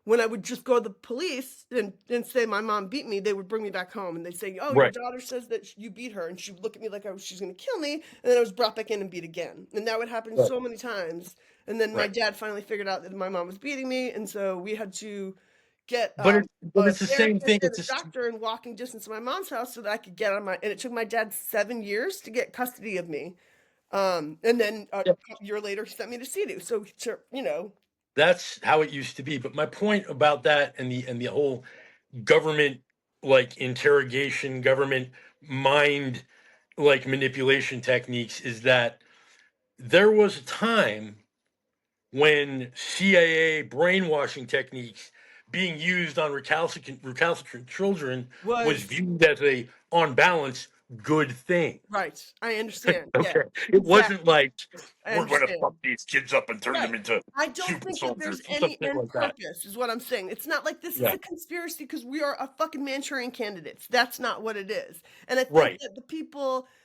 when I would just go to the police and say my mom beat me, they would bring me back home and they'd say, "Oh, your right, daughter says that you beat her," and she would look at me like she's going to kill me, and then I was brought back in and beat again, and that would happen right, so many times. And then my right. dad finally figured out that my mom was beating me, and so we had to get But a it's the same therapist thing. and It's a just doctor in walking distance of my mom's house so that I could get on my. And it took my dad 7 years to get custody of me. And then a yeah, year later, he sent me to CEDU. So, that's how it used to be. But my point about that, and the whole government, like, interrogation, government mind, like, manipulation techniques, is that there was a time when CIA brainwashing techniques being used on recalcitrant children was Was viewed as a, on balance, good thing. right. I understand. Yeah, Okay. It wasn't exactly. like I we're going to understand. fuck these kids up and turn them Right. into I don't super think that soldiers there's or some any shit end like that. purpose is what I'm saying. It's not like this is Yeah. a conspiracy because we are a fucking Manchurian candidates. That's not what it is. And I think Right. that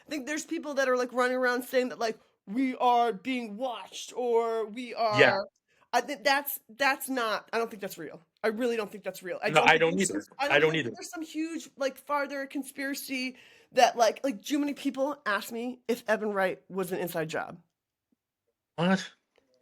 I think there's people that are like running around saying that like we are being watched or we Yeah. are I think that's not I don't think that's real. I really don't think that's real. No, I don't either. I I don't don't think that either. there's some huge like farther conspiracy that like too many people ask me if Evan Wright was an inside job. What?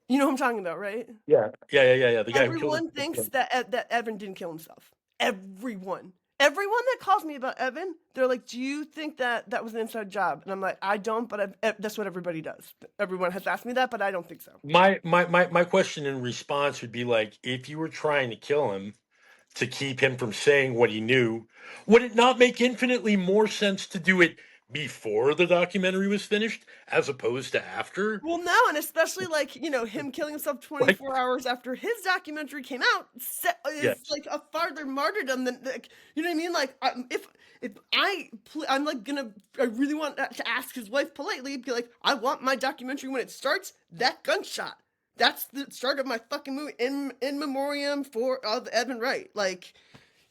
You know who I'm talking about, right? Yeah. Yeah. The guy who killed Everyone thinks him. that that Evan didn't kill himself. Everyone that calls me about Evan, they're like, "Do you think that that was an inside job?" And I'm like, "I don't," but that's what everybody does. Everyone has asked me that, but I don't think so. My question in response would be like, if you were trying to kill him to keep him from saying what he knew, would it not make infinitely more sense to do it before the documentary was finished as opposed to after? Well, no, and especially like him killing himself Like, 24 hours after his documentary came out is yes. like a farther martyrdom than like you know what I mean. Like if I'm like I really want to ask his wife politely, be like, I want my documentary when it starts. That gunshot. That's the start of my fucking movie in memoriam for of Evan Wright. Like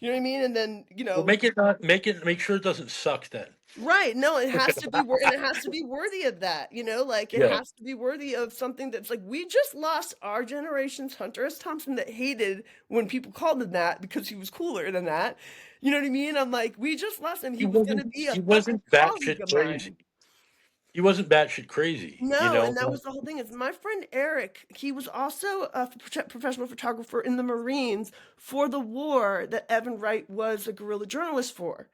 you know what I mean. And then Well, make sure it doesn't suck then. right. No, it has to be and it has to be worthy of that, like it Yeah. has to be worthy of something that's like we just lost our generation's Hunter S. Thompson that hated when people called him that because he was cooler than that. You know what I mean? I'm like, we just lost him. He He was gonna wasn't be a he fucking wasn't colleague batshit of crazy. mine. He wasn't batshit crazy, you No, know? and that was the whole thing. Is my friend Eric, he was also a professional photographer in the Marines for the war that Evan Wright was a guerrilla journalist for.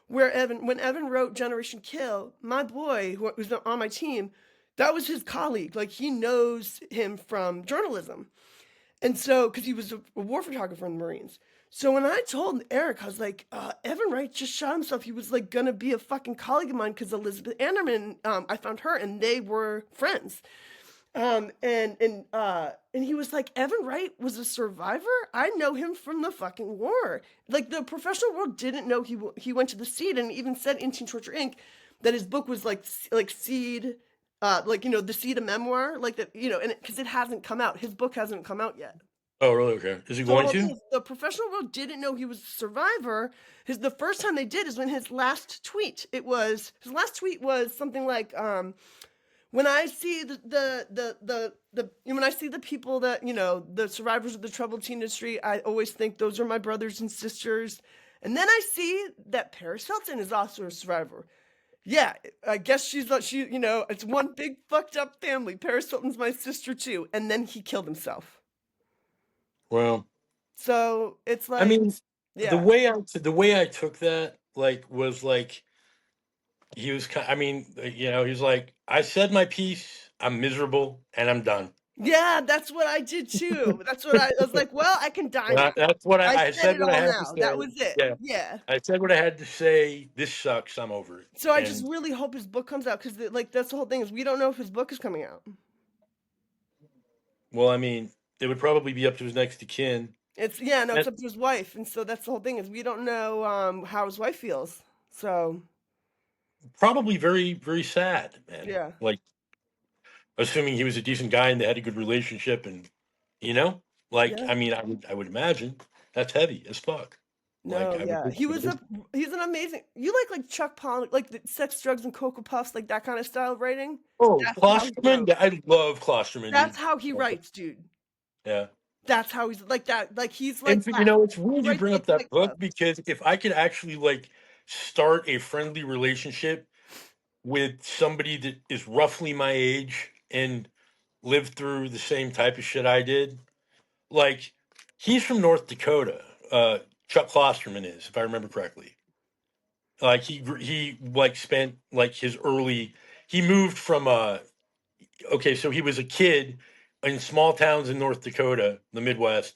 When Evan wrote Generation Kill, my boy, who was on my team, that was his colleague. Like he knows him from journalism. And so, because he was a war photographer in the Marines. So when I told Eric, I was like, Evan Wright just shot himself. He was like gonna be a fucking colleague of mine because Elizabeth Anderman, I found her and they were friends. And he was like, Evan Wright was a survivor. I know him from the fucking war. Like the professional world didn't know he went to the seed, and even said in Teen Torture Inc. that his book was like seed, like the seed of memoir, like that, and because it hasn't come out, his book hasn't come out yet. Oh, really? Okay. Is he So the going whole thing to? is, the professional world didn't know he was a survivor. The first time they did is when his last tweet. His last tweet was something like, when I see when I see the people that the survivors of the troubled teen industry, I always think those are my brothers and sisters. And then I see that Paris Hilton is also a survivor. Yeah, I guess it's one big fucked up family. Paris Hilton's my sister too. And then he killed himself. Well, So it's I like, mean, yeah, the way I took that like was like he was I mean, he was like, I said my piece, I'm miserable and I'm done. yeah, that's what I did too. That's what I was like. Well, I can die now. That's what I I said said it what I all had to now. That say. was it. Yeah. Yeah. I said what I had to say. This sucks. I'm over it. So I just And really hope his book comes out because like that's the whole thing is we don't know if his book is coming out. well, I mean, it would probably be up to his next of kin. It's yeah, no, And it's up to his wife, and so that's the whole thing is we don't know how his wife feels. So probably very, very sad, man. yeah, Like, assuming he was a decent guy and they had a good relationship, and like, yeah, I mean, I would imagine that's heavy as fuck. Like, no, I would yeah, think he's an amazing. You like Chuck Palahniuk, like the Sex, Drugs, and Cocoa Puffs, like that kind of style of writing. Oh, That's how he Klosterman. wrote. Yeah, I love Klosterman, That's dude. how he writes, dude. Yeah. That's how he's like that. Like he's like And that. it's He weird you writes bring like up that Fight book Club. because if I could actually like start a friendly relationship with somebody that is roughly my age and lived through the same type of shit I did, like he's from North Dakota. Chuck Klosterman is, if I remember correctly. Like he like spent like his early. He moved from okay, so he was a kid in small towns in North Dakota, the Midwest,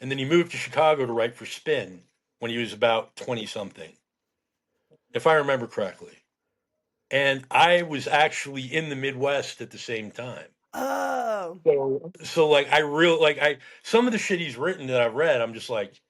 and then he moved to Chicago to write for Spin when he was about 20 something, if I remember correctly. And I was actually in the Midwest at the same time. Oh, Oh. So like I real like I some of the shit he's written that I've read, I'm just like,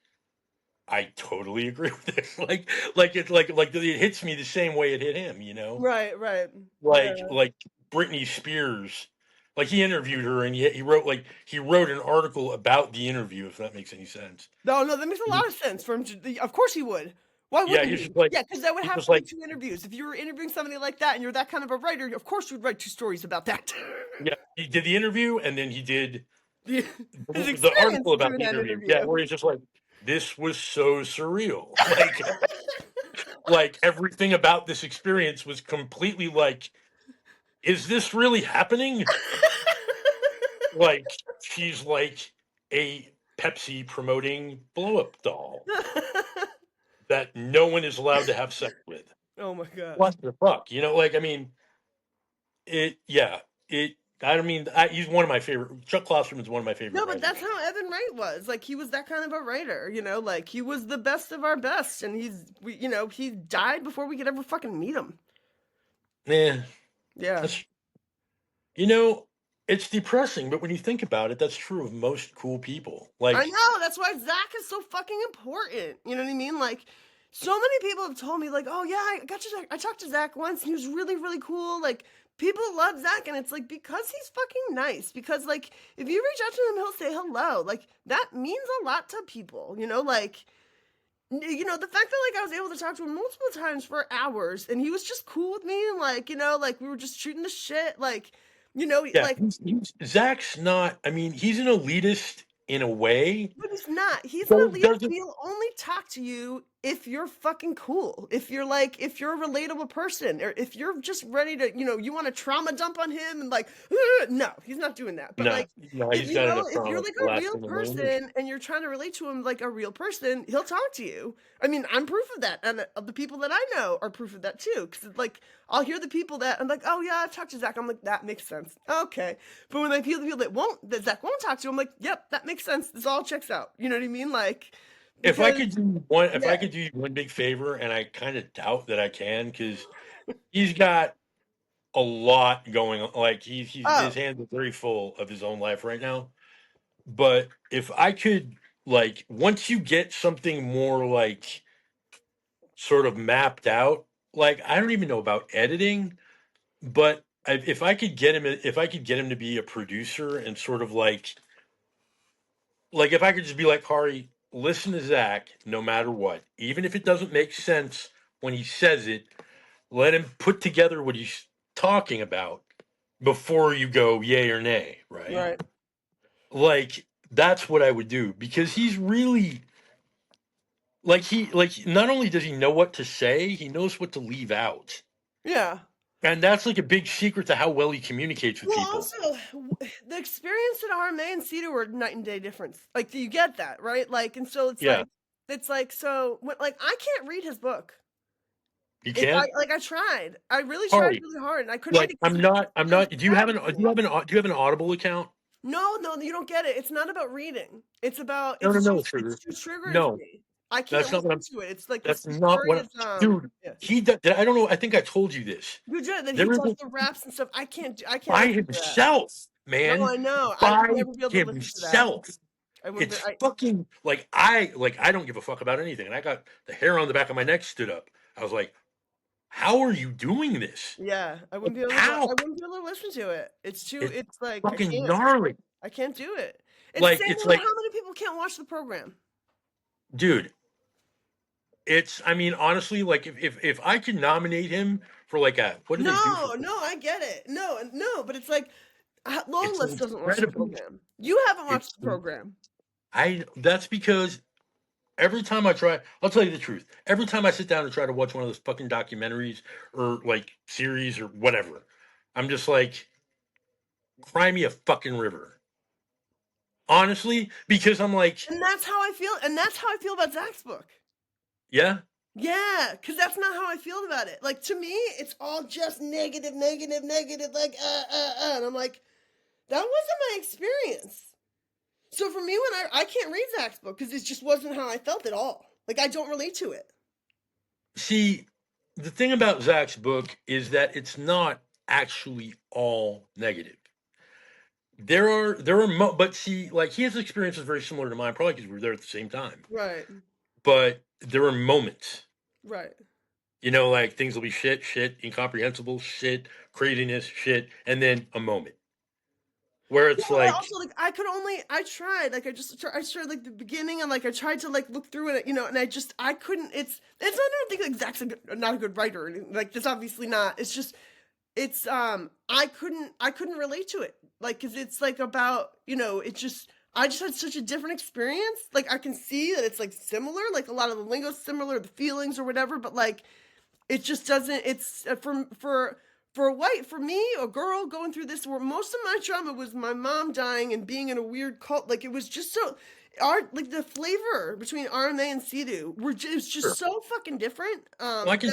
I totally agree with this. Like it's like it hits me the same way it hit him, you know? Right, right. Like Yeah. like Britney Spears. Like he interviewed her and he wrote an article about the interview, if that makes any sense. No, no, that makes a lot of sense for him to of course he would. Why Yeah, wouldn't he's he? just like Yeah, because that would he's have just to be like 2 interviews. If you were interviewing somebody like that and you're that kind of a writer, of course you'd write 2 stories about that. yeah, he did the interview and then he did The his the experience article about doing the that interview. Yeah, interview. where he's just like, this was so surreal. Like everything about this experience was completely like, is this really happening? Like she's like a Pepsi promoting blow up doll that no one is allowed to have sex with. Oh my god. What the fuck? You know, like I mean, it. Yeah, it. I don't mean, he's one of my favorite. Chuck Klosterman is one of my favorite No, but writers. that's how Evan Wright was. Like he was that kind of a writer, like he was the best of our best, and he died before we could ever fucking meet him. Yeah, Yeah. that's you know, it's depressing, but when you think about it, that's true of most cool people. I Like, know, that's why Zach is so fucking important. You know what I mean? Like, so many people have told me, like, oh yeah, I talked to Zach once and he was really, really cool. Like, people love Zach, and it's like because he's fucking nice. Because like if you reach out to him, he'll say hello. Like, that means a lot to people, like the fact that like I was able to talk to him multiple times for hours and he was just cool with me and like we were just shooting the shit, yeah, like. Zach's not. I mean, he's an elitist in a way. But he's not. He's an So elitist. doesn't. He'll only talk to you if you're fucking cool. If you're a relatable person, or if you're just ready to, you want to trauma dump on him and like, no, he's not doing that. But No, like, no, he's got enough if you're trauma like to a last real him a million years. person and you're trying to relate to him like a real person, he'll talk to you. I mean, I'm proof of that, and the people that I know are proof of that too. Because like, I'll hear the people that I'm like, oh yeah, I've talked to Zach. I'm like, that makes sense. Okay, but when I feel the people that Zach won't talk to, I'm like, yep, that makes sense. This all checks out. You know what I mean? Like, because If I yeah. could do you one big favor, and I kind of doubt that I can, because he's got a lot going on. Like his Oh, hands are very full of his own life right now. But if I could, like, once you get something more like sort of mapped out, like I don't even know about editing, but if I could get him to be a producer and sort of like if I could just be like, Kari, listen to Zach no matter what, even if it doesn't make sense when he says it, let him put together what he's talking about before you go yay or nay, right? right. Like that's what I would do because he's really like not only does he know what to say, he knows what to leave out. Yeah. And that's like a big secret to how well he communicates with Well, people. also, the experience at RMA and Cedar were night and day difference. Like, you get that, right? Like, and so Yeah. it's like, so like I can't read his book. You If I can't? like, I tried. I really tried Sorry. really hard, and I couldn't read Like it because I'm it was not do you have an bad to me. do you have an Audible account? No, no, you don't get it. It's not about reading. No, no, no, It's sugar. too triggering for No. me. I can't That's not what listen I'm to it. It's like that's the not story what is dude, yeah. I don't know, I think I told you this. You do that There he is does a the raps and stuff. I can't by listen to that. himself, No, man. I know. I would By never be able to listen to that. himself. I wouldn't be It's I fucking like I don't give a fuck about anything. And I got the hair on the back of my neck stood up. I was like, how are you doing this? yeah, Like, how? I wouldn't be able to listen to it. It's It's like fucking gnarly. I can't do it. It's the Like same it's thing with like, how many people can't watch the program. dude, it's I mean, honestly, like if I could nominate him for like a what do they do for No, no, I get it. No, no, but it's like it's Lawless doesn't watch the incredibly program. You haven't it's watched the program. I that's because every time I try, I'll tell you the truth. Every time I sit down and try to watch one of those fucking documentaries or like series or whatever, I'm just like, cry me a fucking river. Honestly, because I'm like, And that's how I feel. And that's how I feel about Zach's book. yeah, Yeah, because that's not how I feel about it. Like, to me, it's all just negative, negative, negative, like, And I'm like, that wasn't my experience. So for me, when I can't read Zach's book because it just wasn't how I felt at all. Like, I don't relate to it. see, the thing about Zach's book is that it's not actually all negative. but see, like he has experiences very similar to mine, probably because we were there at the same time. Right. But there are moments, Right. like things will be shit, incomprehensible, shit, craziness, shit, and then a moment where Yeah, it's well, like, also, like, I tried, like, I tried, like, the beginning, and, like, I tried to, like, look through it, and I couldn't, it's not, I don't think, like, Zach's not a good writer, or anything, like, that's obviously not, it's just, I couldn't relate to it, like, because it's, like, about, I just had such a different experience, like, I can see that it's, like, similar, like, a lot of the lingo's similar, the feelings or whatever, but, like, it just doesn't. It's for me, a girl going through this. Where most of my trauma was my mom dying and being in a weird cult. Like it was just so. Like the flavor between RMA and Sidu it was just sure. so fucking different. Well, That I can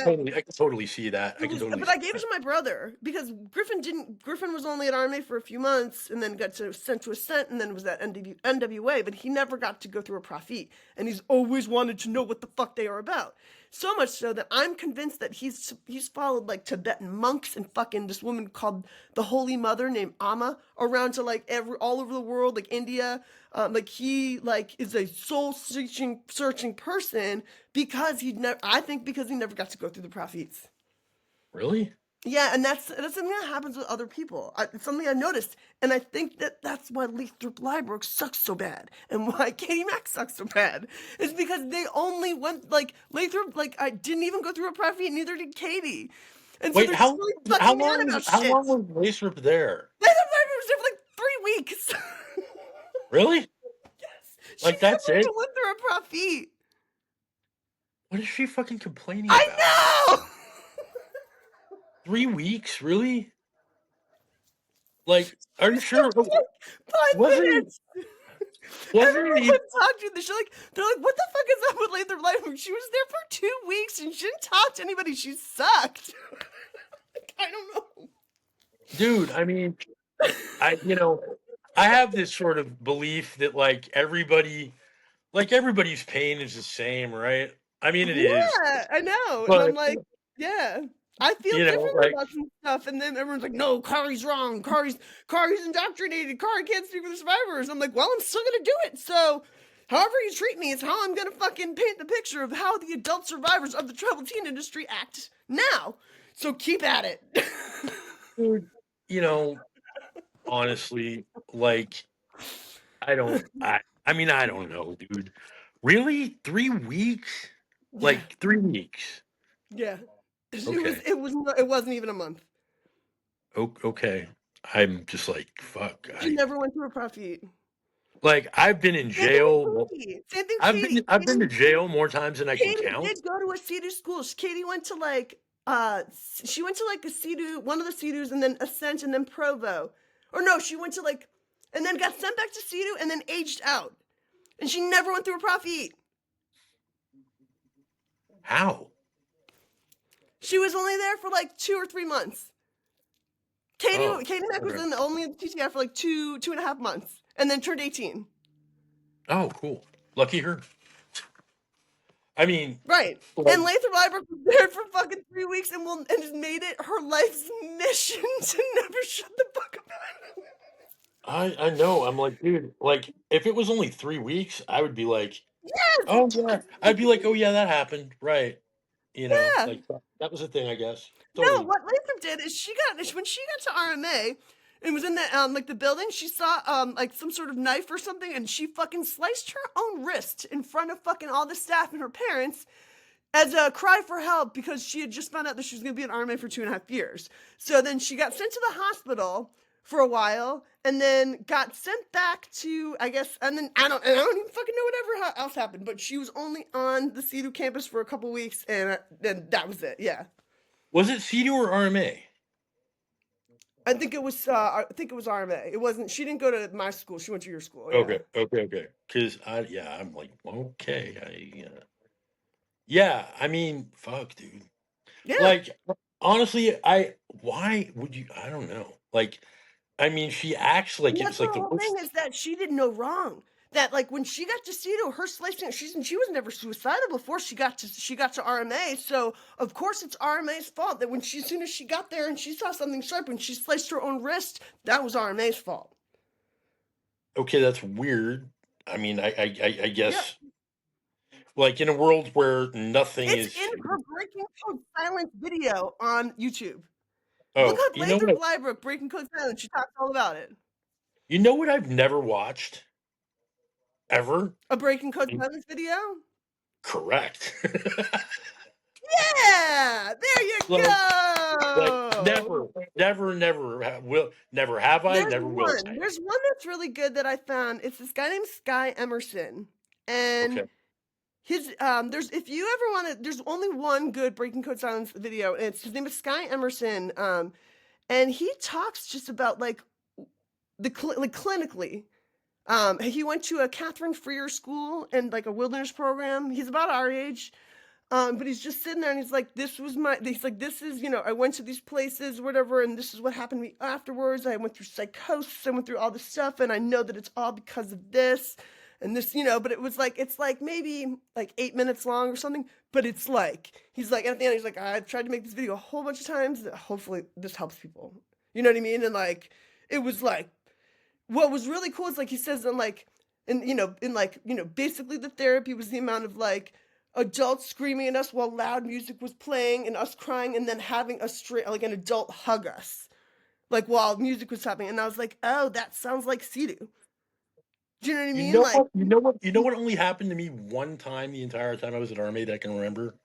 totally see that. I it can was, totally but see I gave it that. to my brother because Griffin was only at RMA for a few months and then got sent to Ascent and then was at NWA, but he never got to go through a Prophet, and he's always wanted to know what the fuck they are about. So much so that I'm convinced that he's followed like Tibetan monks and fucking this woman called the Holy Mother named Amma around to like all over the world, like India. Like he like is a soul searching person because I think because he never got to go through the Prophets. Really? Yeah, and that's something that happens with other people. It's something I noticed, and I think that that's why Lathrop Liebrook sucks so bad, and why Katie Mack sucks so bad, is because they only went like Lathrop. Like I didn't even go through a prophet, neither did Katie, and so Wait, they're just really fucking mad about how shit. long was Lacerup there? Lathrop Liebrook was there for like 3 weeks. Really? Yes, she Like that's never even it? went through a prophet. What is she fucking complaining I about? know. 3 weeks? Really? Like, are you She's there sure? for like 5 minutes. Wasn't wasn't Everyone he? talked to her. They're like, what the fuck is up with Lathrop Liebrook? She was there for 2 weeks and she didn't talk to anybody. She sucked. Like, I don't know. Dude, I mean, I you know, I have this sort of belief that everybody's pain is the same, right? I mean, it is, Yeah, I know. And I'm but like, yeah. I feel differently like, about some stuff. And then everyone's like, no, Kari's wrong. Kari's indoctrinated. Kari can't speak for the survivors. I'm like, well, I'm still gonna do it. So however you treat me is how I'm gonna fucking paint the picture of how the adult survivors of the troubled teen industry act now. So keep at it. dude, you know, honestly, like, I mean, I don't know, dude. Really? 3 weeks? Yeah. Like 3 weeks? Yeah. Okay. It wasn't even a month. Okay. I'm just like, fuck. She never went through a prophet. Like, I've been in Same thing with jail. Katie. Same thing with Katie. I've been to jail more times than I can Katie count. did go to a CEDU school. Katie went to like she went to like a CEDU, one of the CEDUs, and then Ascent, and then Provo. Or no, she went to like and then got sent back to CEDU and then aged out. And she never went through a prophet. How? She was only there for like 2 or 3 months. Katie Oh, Mack was okay. only in the TTI for like 2.5 months, and then turned 18. Oh, cool. Lucky her. I mean, Right. like, And Lathrop Liebrook was there for fucking 3 weeks and has made it her life's mission to never shut the fuck up. I know. I'm like, dude, like, if it was only 3 weeks, I would be like, Yes. oh yeah. I'd be like, oh yeah, that happened. Right. Yeah. Like that was a thing, I guess. No, Totally. what Lathrop did is when she got to RMA and was in the like the building, she saw like some sort of knife or something, and she fucking sliced her own wrist in front of fucking all the staff and her parents as a cry for help because she had just found out that she was going to be in RMA for 2.5 years. So then she got sent to the hospital for a while, and then got sent back to, I guess, and then I don't even fucking know whatever else happened. But she was only on the CEDU campus for a couple weeks, and then that was it. Yeah, Was it CEDU or RMA? I think it was. I think it was RMA. It wasn't. She didn't go to my school. She went to your school. Yeah. Okay. Because I'm like, okay, yeah. I mean, fuck, dude. Yeah. Like, honestly, why would you? I don't know. Like, I mean, she acts like And that's it's the like the whole thing worst. is that she did no wrong. That like when she got to CEDU, her slicing, she was never suicidal before she got to RMA. So of course it's RMA's fault that as soon as she got there and she saw something sharp and she sliced her own wrist, that was RMA's fault. okay, that's weird. I mean, I Yep. guess like in a world where nothing It's is. in her Breaking Code Silence video on YouTube. Look Oh, up Lather Blybrook Breaking Code Silence. She talks all about it. you know what I've never watched ever? A Breaking Code Silence video? Correct. Yeah! There you Like go! never have I, There's never will one. I. There's one that's really good that I found. It's this guy named Sky Emerson. And Okay. his there's if you ever want to there's only one good Breaking Code Silence video, and it's his name is Sky Emerson. And he talks just about like like clinically. He went to a Catherine Freer school and like a wilderness program. He's about our age. But he's just sitting there and he's like, he's like, this is, I went to these places, whatever, and this is what happened to me afterwards. I went through psychosis, I went through all this stuff, and I know that it's all because of this and this, but it was like, it's like maybe like 8 minutes long or something, but it's like, he's like, and at the end, he's like, I've tried to make this video a whole bunch of times. Hopefully this helps people. You know what I mean? And like, it was like, what was really cool is like, he says, and like, basically the therapy was the amount of like, adults screaming at us while loud music was playing and us crying and then having like an adult hug us like while music was happening, and I was like, oh, that sounds like Sidu. Do you know what I You mean? know Like, what? You know what only happened to me one time the entire time I was at RMA that I can remember?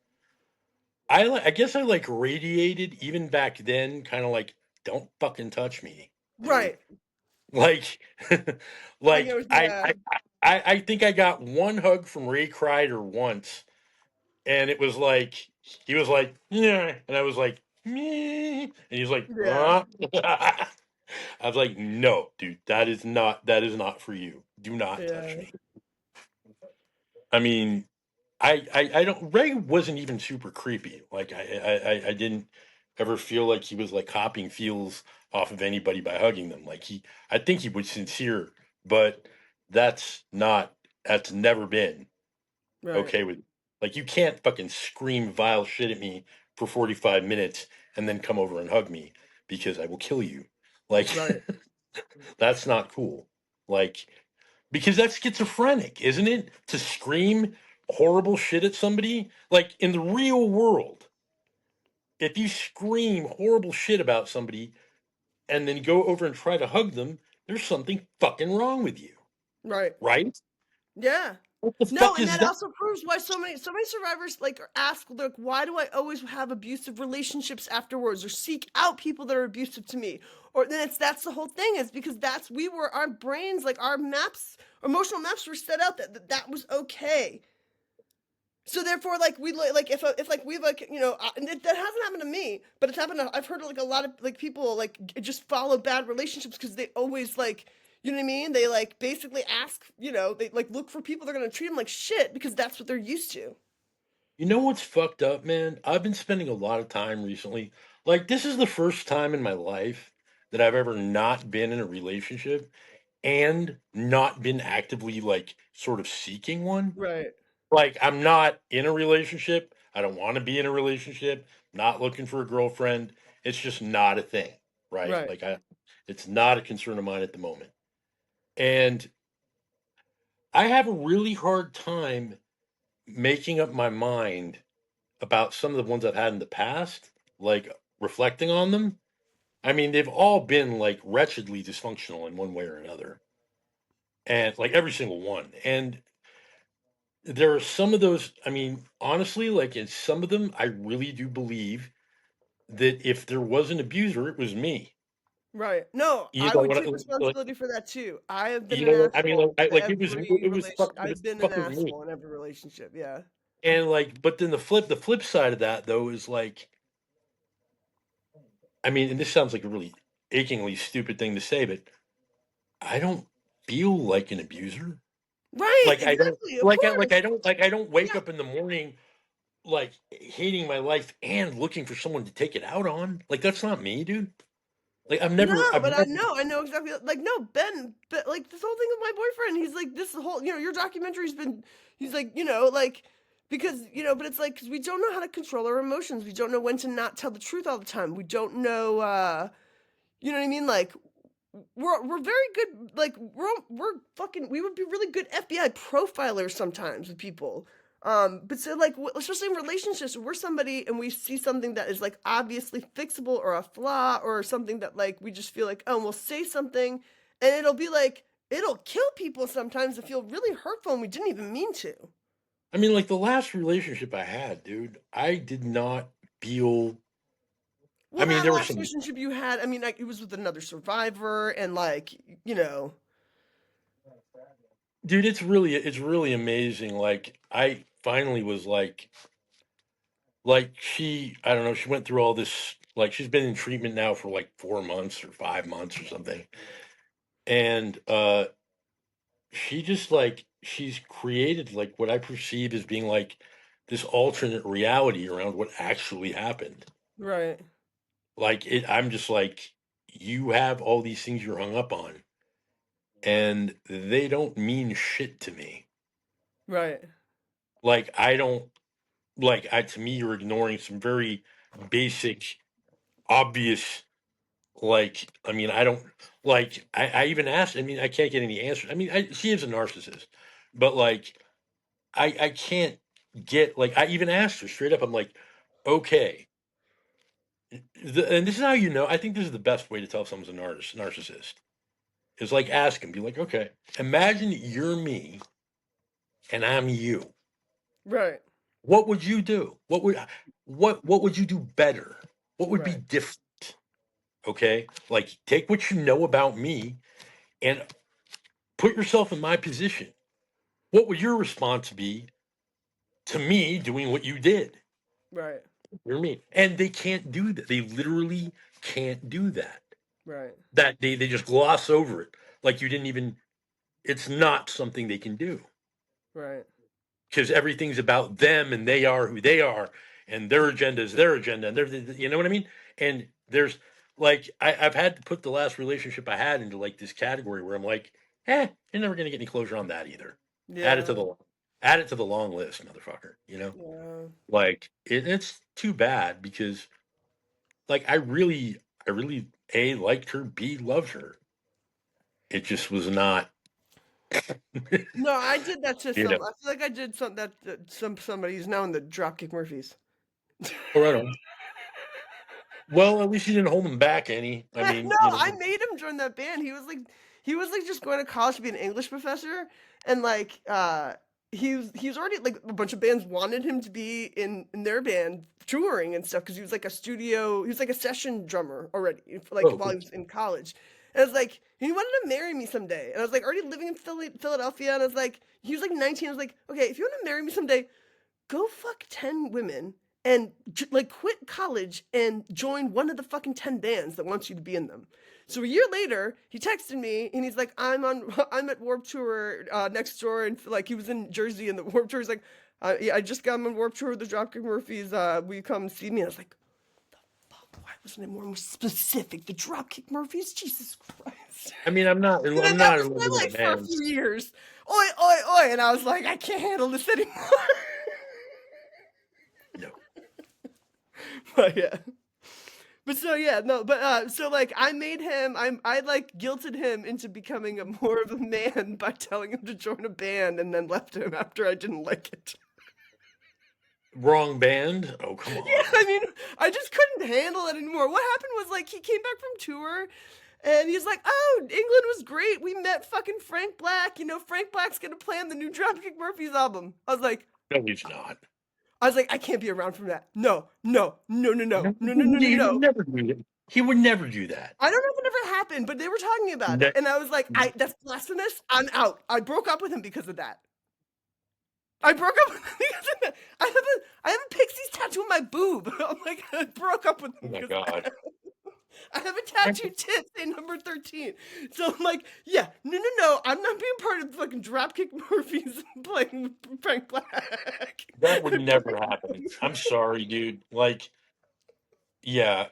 I guess I like radiated even back then, kind of like, don't fucking touch me, dude. right, Like, like it like was, yeah, I think I got one hug from Ray Kreider once, and it was like he was like, yeah, and I was like, me, and he's like, yeah, I was like, no, dude, that is not for you. Do not touch yeah, me. I mean, I don't. Ray wasn't even super creepy. Like I didn't ever feel like he was like copying feels off of anybody by hugging them. Like I think he was sincere, but that's not. That's never been right, okay with. Like you can't fucking scream vile shit at me for 45 minutes and then come over and hug me because I will kill you. Like right, that's not cool. Like because that's schizophrenic, isn't it? To scream horrible shit at somebody? Like in the real world, if you scream horrible shit about somebody and then go over and try to hug them, there's something fucking wrong with you, right. right? Yeah. What the No, fuck and is that that? also proves why so many survivors like ask like, why do I always have abusive relationships afterwards or seek out people that are abusive to me? Or then that's the whole thing, is because we were, our brains, like our maps, emotional maps were set out that was okay. So therefore, like we like if like we like and that hasn't happened to me, but it's happened. I've heard like a lot of like people like just follow bad relationships because they always like, you know what I mean. They like basically ask, they like look for people they're gonna treat them like shit because that's what they're used to. You know what's fucked up, man? I've been spending a lot of time recently. Like, this is the first time in my life that I've ever not been in a relationship and not been actively, like, sort of seeking one. Right. Like, I'm not in a relationship. I don't want to be in a relationship. Not looking for a girlfriend. It's just not a thing, right? Right. It's not a concern of mine at the moment. And I have a really hard time making up my mind about some of the ones I've had in the past, like reflecting on them. I mean, they've all been like wretchedly dysfunctional in one way or another, and like every single one. And there are some of those. I mean, honestly, like in some of them, I really do believe that if there was an abuser, it was me. Right. No, You I know would what? take responsibility for that too. I have been You an know what? I mean, asshole to like every it I've was been an fucking me. asshole in every relationship. Yeah. And like, but then the flip side of that though is like, I mean, and this sounds like a really achingly stupid thing to say, but I don't feel like an abuser. Right. Like I don't Exactly. Of course. like I don't wake Yeah. up in the morning like hating my life and looking for someone to take it out on. Like that's not me, dude. Like No, I've but never I know exactly. Like, no, Ben, but like this whole thing with my boyfriend, he's like, this whole, your documentary's been, he's like, like, because, but it's like, because we don't know how to control our emotions. We don't know when to not tell the truth all the time. We don't know, you know what I mean? Like, we're very good, like, we're fucking we would be really good FBI profilers sometimes with people. But so, like, especially in relationships, we're somebody and we see something that is, like, obviously fixable or a flaw or something that, like, we just feel like, "Oh, we'll say something," and it'll be like it'll kill people sometimes and feel really hurtful, and we didn't even mean to. I mean, like the last relationship I had, dude, I did not feel. I Well, mean, that there were last some. relationship you had, I mean, like, it was with another survivor and, like, you know. Dude, it's really amazing. Like I finally was like she, I don't know, she went through all this. Like she's been in treatment now for like 4 months or 5 months or something, and she just like she's created like what I perceive as being like this alternate reality around what actually happened. Right, Like I'm just like, you have all these things you're hung up on, and they don't mean shit to me. right, Like I don't like I to me you're ignoring some very basic, obvious. Like I mean I don't like I even asked. I mean I can't get any answers. I mean she is a narcissist, but like I can't get like I even asked her straight up. I'm like, okay, and this is how you know. I think this is the best way to tell if someone's a narcissist. Is like ask him, be like, okay, imagine you're me and I'm you. right, What would you do? What would you do better? What would be right, different? Okay, like take what you know about me and put yourself in my position. What would your response be to me doing what you did? right, You're me, and they can't do that. They literally can't do that. right, That they just gloss over it like you didn't even. It's not something they can do. right. Because everything's about them and they are who they are and their agenda is their agenda and you know what I mean? And there's like I've had to put the last relationship I had into like this category where I'm like, you're never gonna get any closure on that either. Add it to Yeah, the add it to the long list, motherfucker. You know, yeah. like it's too bad because like I really a liked her, b loved her. It just was not, No, I did that to you know. I feel like I did some somebody who's now in the Dropkick Murphys. All right on. Well, at least you didn't hold him back any. I No, mean, you I know. made him join that band. He was like just going to college to be an English professor, and like he was already like a bunch of bands wanted him to be in their band touring and stuff because he was like a session drummer already like Oh, while cool. he was in college. And I was like, he wanted to marry me someday, and I was like already living in Philadelphia, and I was like, he was like 19. I was like, okay, if you want to marry me someday, go fuck 10 women and like quit college and join one of the fucking 10 bands that wants you to be in them. So a year later, he texted me and he's like, I'm at Warp Tour next door, and like he was in Jersey and the Warp Tour. He's like, yeah, I just got on Warp Tour with the Dropkick Murphys. Will you come see me? And I was like, fuck, why wasn't it more specific? The Dropkick Murphys, Jesus Christ. I mean, And then I'm that not was in love my with the life for a bands. few years. Oi, oi, oi, and I was like, I can't handle this anymore. No. But yeah. But so yeah, no, but so like I made him I like guilted him into becoming a more of a man by telling him to join a band and then left him after I didn't like it. Wrong band? Oh, come Yeah, on. I mean, I just couldn't handle it anymore. What happened was like he came back from tour and he's like, "Oh, England was great. We met fucking Frank Black. You know, Frank Black's going to play on the new Dropkick Murphys album." No, he's not. I can't be around from that. No, no, no, no, No, no, no, no, no, no, he would no. never do that. He would never do that. I don't know if it ever happened, but they were talking about it, Ne- and I was like, "I that's blasphemous. I'm out." I broke up with him because of that. I broke up with him because of that. I have a Pixies tattoo on my boob. I'm like, I broke up with oh him my because of God. that. I have a tattooed tit saying number 13. So I'm like, yeah, no, no, no. I'm not being part of fucking Dropkick Murphys playing with Frank Black. That would never happen. I'm sorry, dude. Like, yeah,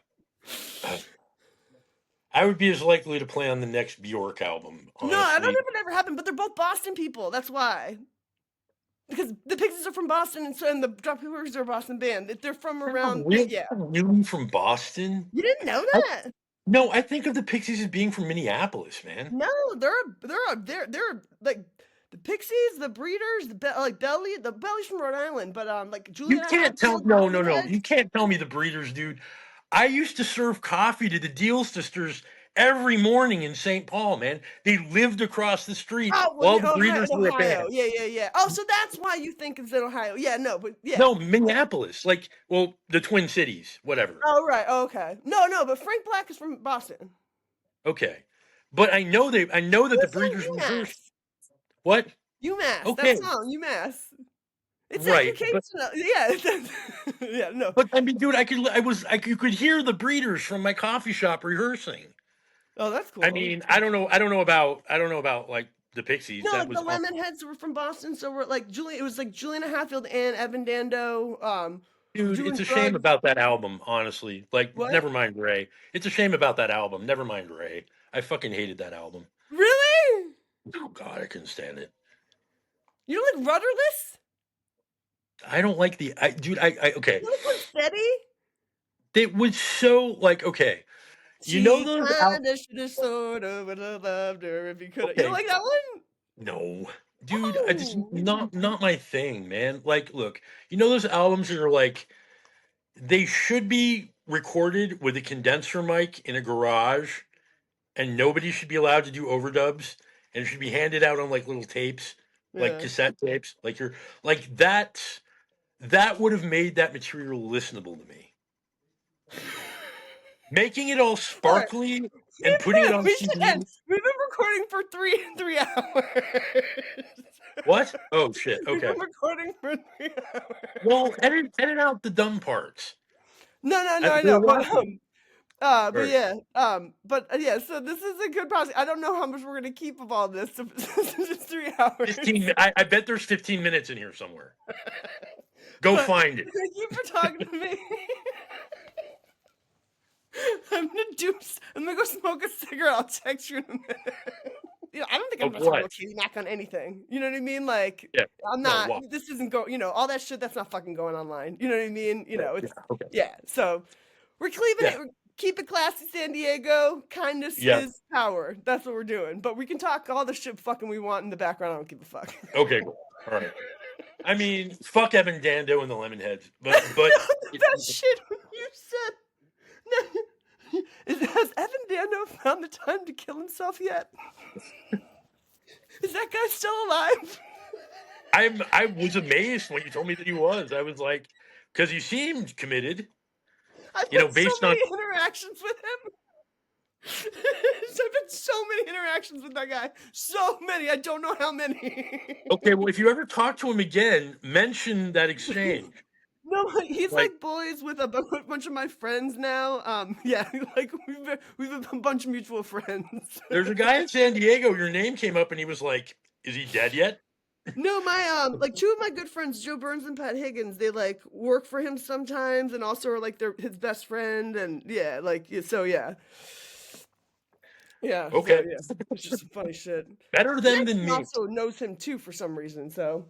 I would be as likely to play on the next Bjork album, No, I don't know honestly. if it ever happened, but they're both Boston people. That's why. Because the Pixies are from Boston, and the Dropkick Murphys are a Boston band. They're from around, Really, yeah. really from Boston? You didn't know I, that? No, I think of the Pixies as being from Minneapolis, man. No, they're like the Pixies, the Breeders, like the Belly's from Rhode Island, but like You Juliana can't tell. Hatfield, No, no, no. Lemonheads. You can't tell me the Breeders, dude. I used to serve coffee to the Deal sisters every morning in St. Paul, man. They lived across the street Oh, well, while yeah, the Ohio, Breeders were a Ohio. band. Yeah, yeah, yeah. Oh, so that's why you think it's in Ohio. Yeah, no, but yeah. No, Minneapolis. Like, well, the Twin Cities, whatever. Oh, right. Okay. No, but Frank Black is from Boston. Okay. But I know that the He's Breeders from rehearsed. UMass. What? UMass. That Okay. song, UMass. It's Right. educational. Yeah. Yeah, no. But I mean, dude, you could hear the Breeders from my coffee shop rehearsing. Oh, that's I cool. mean, I don't know about like the Pixies. No, That like the was awesome. Lemonheads were from Boston, so we're like It was like Juliana Hatfield and Evan Dando, Dude, it's doing a shame drugs. about that album, honestly. Like, What? never mind Ray. It's a shame about that album. Never mind Ray. I fucking hated that album. Really? Oh God, I couldn't stand it. You don't like Rudderless? I don't like dude. Okay. You don't like Unsteady? It was so like okay. You know She those out. kinda shoulda sorta woulda loved her if you coulda. You don't Okay, like that one? no, dude. I just Oh. not my thing, man. Like, look, you know those albums that are like they should be recorded with a condenser mic in a garage and nobody should be allowed to do overdubs and it should be handed out on like little tapes like Yeah. cassette tapes like you're like that would have made that material listenable to me, making it all Alright. sparkly and putting it on We should end. CD. We've been recording for three hours. What? Oh shit, We've okay. been recording for 3 hours. Well, edit out the dumb parts. No, I They're know, laughing. but Right. yeah, yeah, so this is a good process. I don't know how much we're gonna keep of all this, so this is just 3 hours. 15 I bet there's 15 minutes in here somewhere. Go But find it. thank you for talking to me. I'm gonna go smoke a cigarette. I'll text you in a minute. I don't think I'm Of gonna talk about what? Katie Mack on anything. You know what I mean? Like, Yeah. I'm No, not. what? This isn't all that shit. That's not fucking going online. You know what I mean? Yeah, It's okay. yeah. So we're keeping Yeah. it. Keep it classy, San Diego. Kindness Yeah. is power. That's what we're doing. But we can talk all the shit fucking we want in the background. I don't give a fuck. Okay, cool. All right. I mean, fuck Evan Dando and the Lemonheads, No, but the best shit you said. Has Evan Dando found the time to kill himself yet? Is that guy still alive? I was amazed when you told me that he was. I was like, because he seemed committed, I've had so based on many interactions with him. I've had so many interactions with that guy. So many. I don't know how many. okay. Well, if you ever talk to him again, mention that exchange. No, he's Like, like boys with a bunch of my friends now. Yeah, like we've a bunch of mutual friends. there's a guy in San Diego. Your name came up, and he was like, "Is he dead yet?" No, my like two of my good friends, Joe Burns and Pat Higgins, they like work for him sometimes, and also are like his best friend, and yeah, like so yeah, yeah, so Okay, yeah, it's just some funny shit. better them than Jackson me. also knows him too for some reason, so.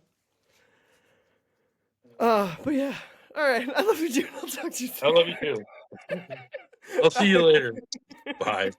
But yeah, all right, I love you, dude. I'll talk to you I soon. love you too. I'll see you later. Bye.